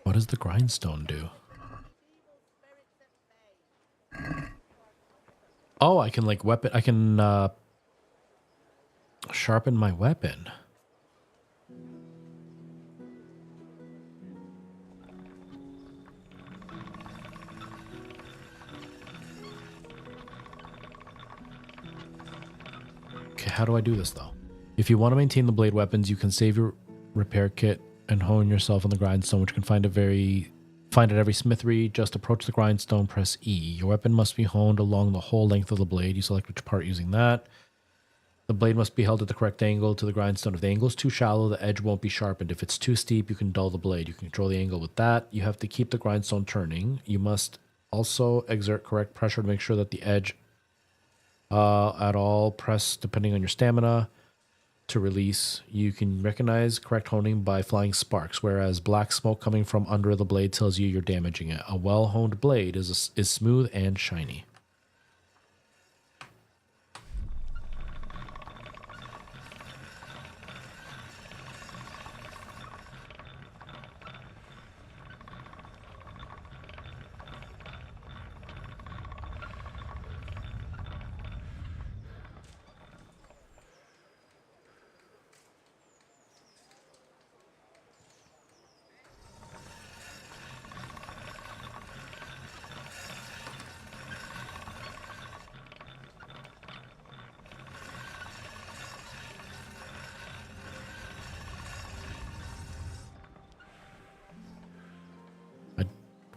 What does the grindstone do? Oh, I can like weapon. I can sharpen my weapon. Okay, how do I do this though? If you want to maintain the blade weapons, you can save your repair kit and hone yourself on the grindstone, which you can find at every smithery. Just approach the grindstone, press E. Your weapon must be honed along the whole length of the blade. You select which part using that. The blade must be held at the correct angle to the grindstone. If the angle is too shallow, the edge won't be sharpened. If it's too steep, you can dull the blade. You can control the angle with that. You have to keep the grindstone turning. You must also exert correct pressure to make sure that the edge at all press depending on your stamina. To release, you can recognize correct honing by flying sparks, whereas black smoke coming from under the blade tells you you're damaging it. A well-honed blade is smooth and shiny.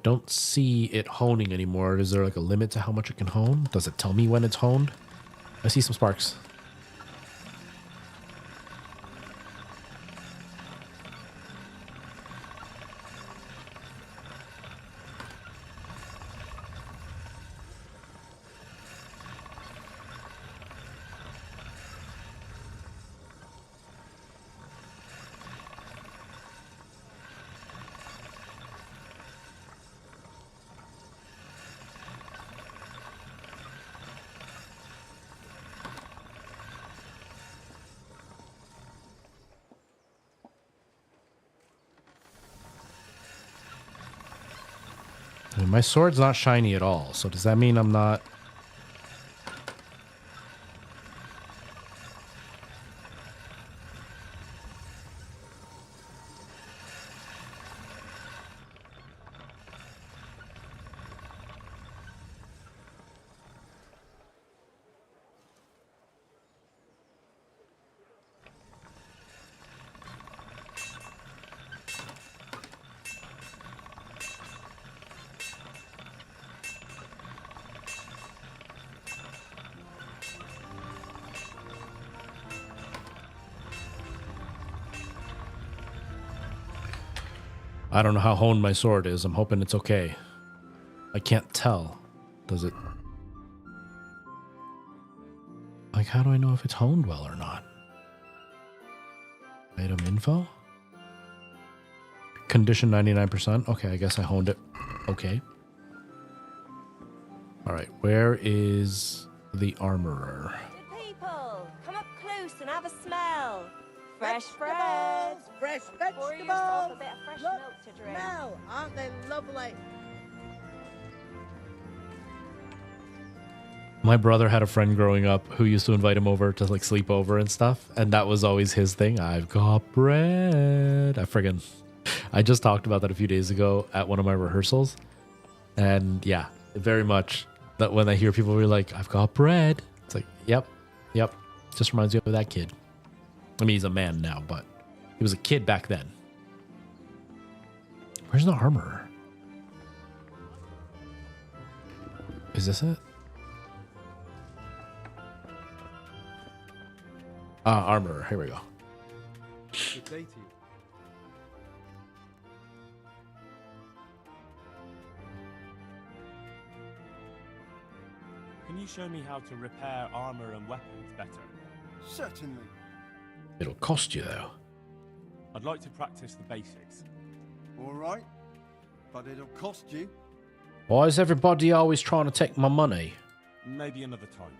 Don't see it honing anymore. Is there like a limit to how much it can hone? Does it tell me when it's honed? I see some sparks. I mean, my sword's not shiny at all, so does that mean I'm not... I don't know how honed my sword is. I'm hoping it's okay. I can't tell. Does it... Like, how do I know if it's honed well or not? Item info? Condition 99%. Okay, I guess I honed it. Okay. Alright, where is the armorer? people, come up close and have a smell. Fresh bread. Fresh Pour yourself a vegetables. bit of fresh Look, milk to drink. smell. Aren't they lovely? My brother had a friend growing up who used to invite him over to like sleep over and stuff, and that was always his thing. I've got bread. I just talked about that a few days ago at one of my rehearsals, and yeah, very much that when I hear people be like, "I've got bread," it's like, yep. Just reminds me of that kid. I mean, he's a man now, but he was a kid back then. Where's the armorer? Is this it? Ah, armor. Here we go. Good day to you. Can you show me how to repair armor and weapons better? Certainly. It'll cost you, though. I'd like to practice the basics. All right. But it'll cost you. Why is everybody always trying to take my money? Maybe another time.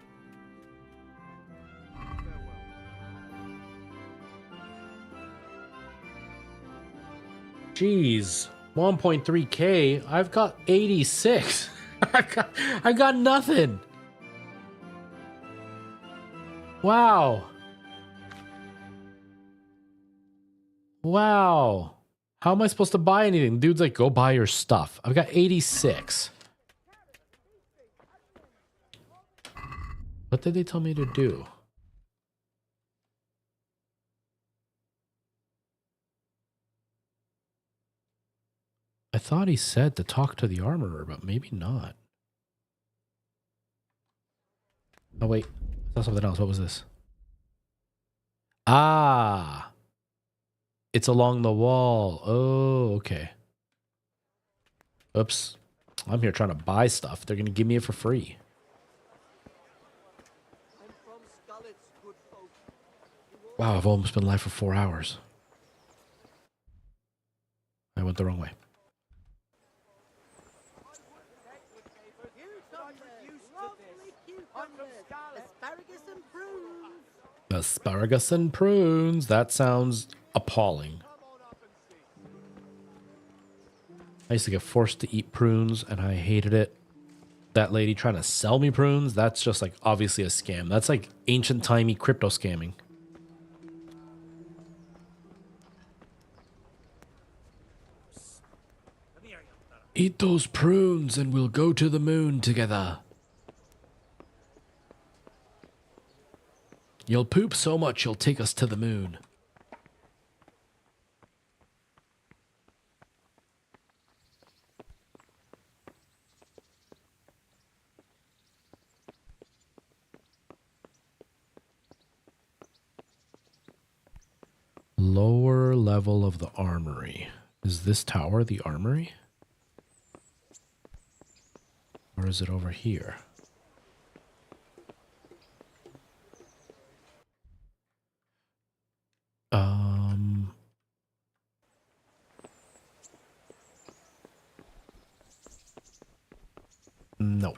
Jeez, 1.3k. I've got 86. I got nothing. Wow. Wow. How am I supposed to buy anything? Dude's like, go buy your stuff. I've got 86. What did they tell me to do? I thought he said to talk to the armorer, but maybe not. Oh, wait. I saw something else. What was this? Ah. It's along the wall. Oh, okay. Oops. I'm here trying to buy stuff. They're going to give me it for free. Wow, I've almost been live for 4 hours. I went the wrong way. Asparagus and prunes. Asparagus and prunes. That sounds appalling. I used to get forced to eat prunes and I hated it. That lady trying to sell me prunes, that's just like obviously a scam. That's like ancient timey crypto scamming. Eat those prunes and we'll go to the moon together. You'll poop so much you'll take us to the moon. Lower level of the armory. Is this tower the armory? Or is it over here? No.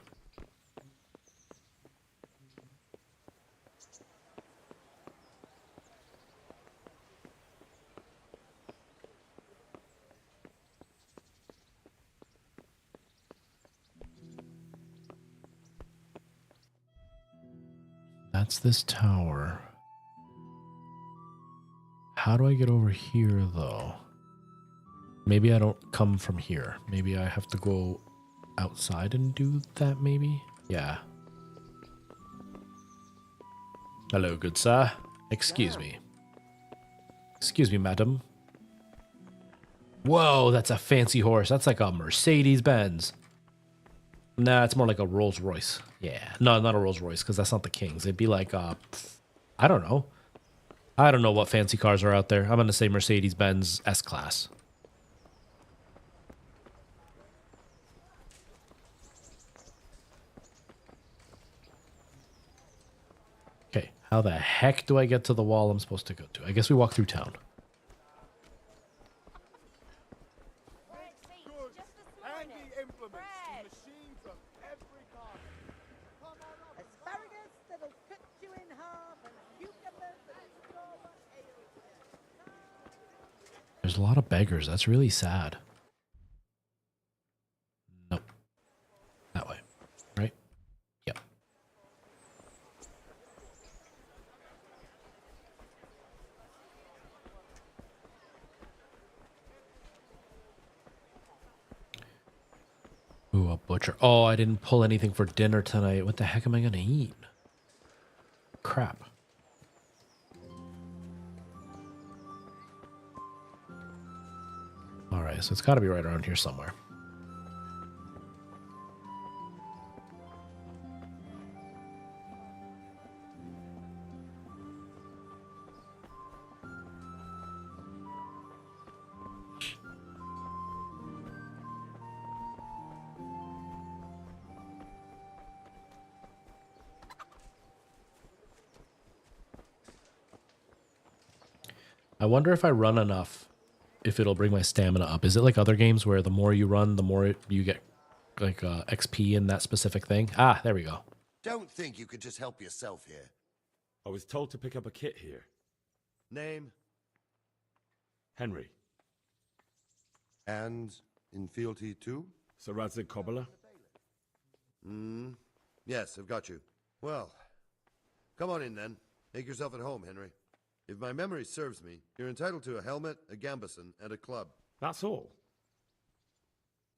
That's this tower. How do I get over here, though? Maybe I don't come from here. Maybe I have to go outside and do that, maybe? Yeah. Hello, good sir. Excuse me. Excuse me, madam. Whoa, that's a fancy horse. That's like a Mercedes-Benz. Nah, it's more like a Rolls-Royce. Yeah. No, not a Rolls-Royce, because that's not the King's. It'd be like, I don't know. I don't know what fancy cars are out there. I'm going to say Mercedes-Benz S-Class. Okay, how the heck do I get to the wall I'm supposed to go to? I guess we walk through town. Asparagus that'll cut you in half and cucumbers that'll store ale. There's a lot of beggars. That's really sad. Nope. That way. Right? Yep. Ooh, a butcher. Oh, I didn't pull anything for dinner tonight. What the heck am I going to eat? Crap. All right, so it's got to be right around here somewhere. I wonder if I run enough, if it'll bring my stamina up. Is it like other games where the more you run, the more you get like XP in that specific thing? Ah, there we go. Don't think you could just help yourself here. I was told to pick up a kit here. Name? Henry. And in fealty too? Sir Radzig Cobbler? Yes, I've got you. Well, come on in then. Make yourself at home, Henry. If my memory serves me, you're entitled to a helmet, a gambeson, and a club. That's all?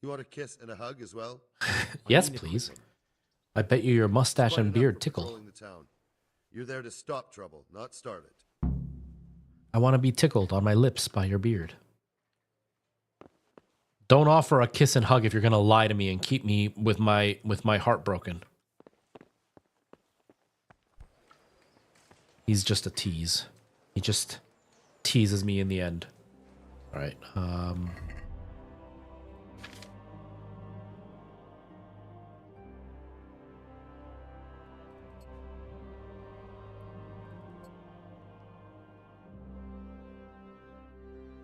You want a kiss and a hug as well? Yes, please. I bet you your mustache and beard tickle. Patrolling the town. You're there to stop trouble, not start it. I want to be tickled on my lips by your beard. Don't offer a kiss and hug if you're going to lie to me and keep me with my heart broken. He's just a tease. He just teases me in the end. All right.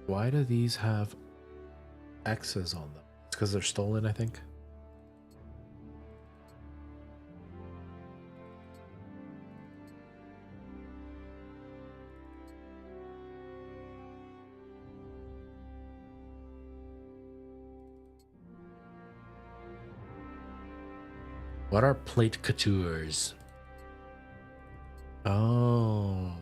Why do these have X's on them? It's because they're stolen, I think. What are plate coutures? Oh.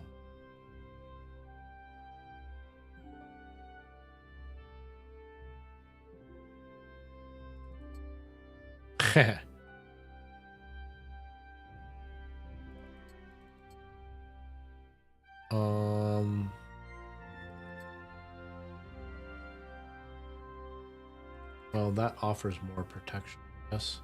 Well, that offers more protection, yes.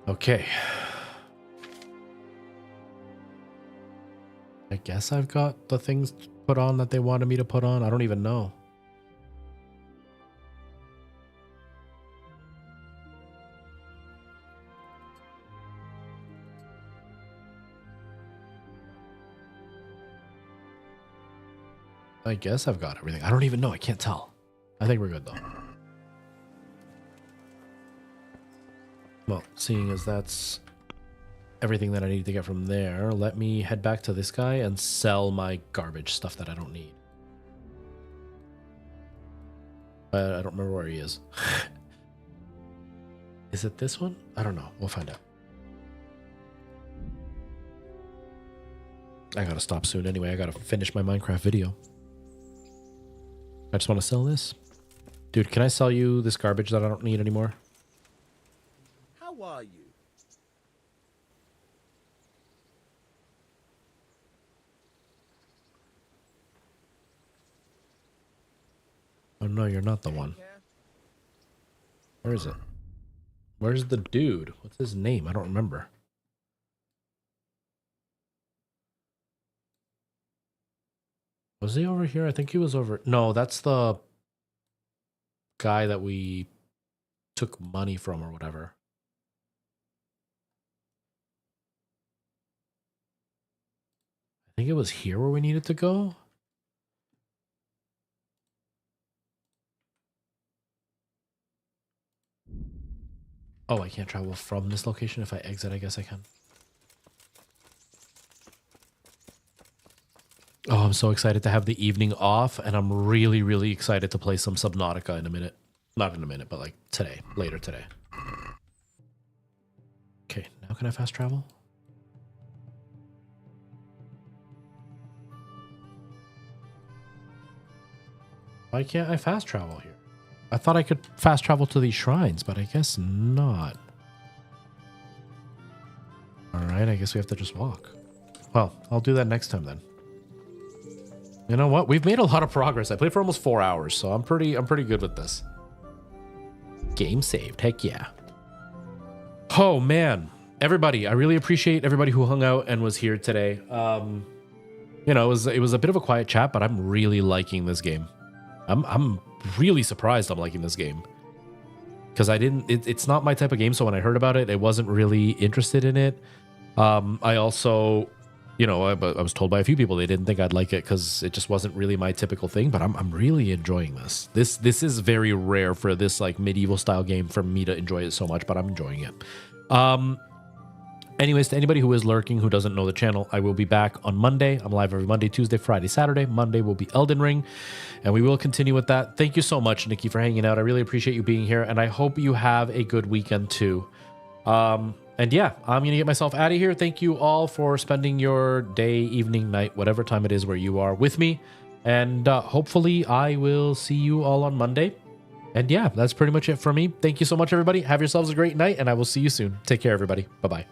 Okay. I guess I've got the things put on that they wanted me to put on. I don't even know. I guess I've got everything. I don't even know. I can't tell. I think we're good, though. Well, seeing as that's everything that I need to get from there, let me head back to this guy and sell my garbage stuff that I don't need. I don't remember where he is. Is it this one? I don't know. We'll find out. I gotta stop soon anyway. I gotta finish my Minecraft video. I just want to sell this. Dude, can I sell you this garbage that I don't need anymore? How are you? Oh no, you're not the one. Where is it? Where's the dude? What's his name? I don't remember. Was he over here? I think he was over... No, that's the guy that we took money from or whatever. I think it was here where we needed to go. Oh, I can't travel from this location. If I exit, I guess I can. Oh, I'm so excited to have the evening off, and I'm really, really excited to play some Subnautica in a minute. Not in a minute, but like today, later today. Okay, now can I fast travel? Why can't I fast travel here? I thought I could fast travel to these shrines, but I guess not. Alright, I guess we have to just walk. Well, I'll do that next time then. You know what? We've made a lot of progress. I played for almost 4 hours, so I'm pretty good with this. Game saved. Heck yeah. Oh man, everybody! I really appreciate everybody who hung out and was here today. You know, it was a bit of a quiet chat, but I'm really liking this game. I'm really surprised I'm liking this game. because it's not my type of game. So when I heard about it, I wasn't really interested in it. I also, you know, I was told by a few people they didn't think I'd like it because it just wasn't really my typical thing. But I'm really enjoying this. This is very rare for this like medieval style game for me to enjoy it so much, but I'm enjoying it. Anyways, to anybody who is lurking, who doesn't know the channel, I will be back on Monday. I'm live every Monday, Tuesday, Friday, Saturday. Monday will be Elden Ring, and we will continue with that. Thank you so much, Nikki, for hanging out. I really appreciate you being here, and I hope you have a good weekend too. And yeah, I'm going to get myself out of here. Thank you all for spending your day, evening, night, whatever time it is where you are with me. And hopefully I will see you all on Monday. And yeah, that's pretty much it for me. Thank you so much, everybody. Have yourselves a great night, and I will see you soon. Take care, everybody. Bye-bye.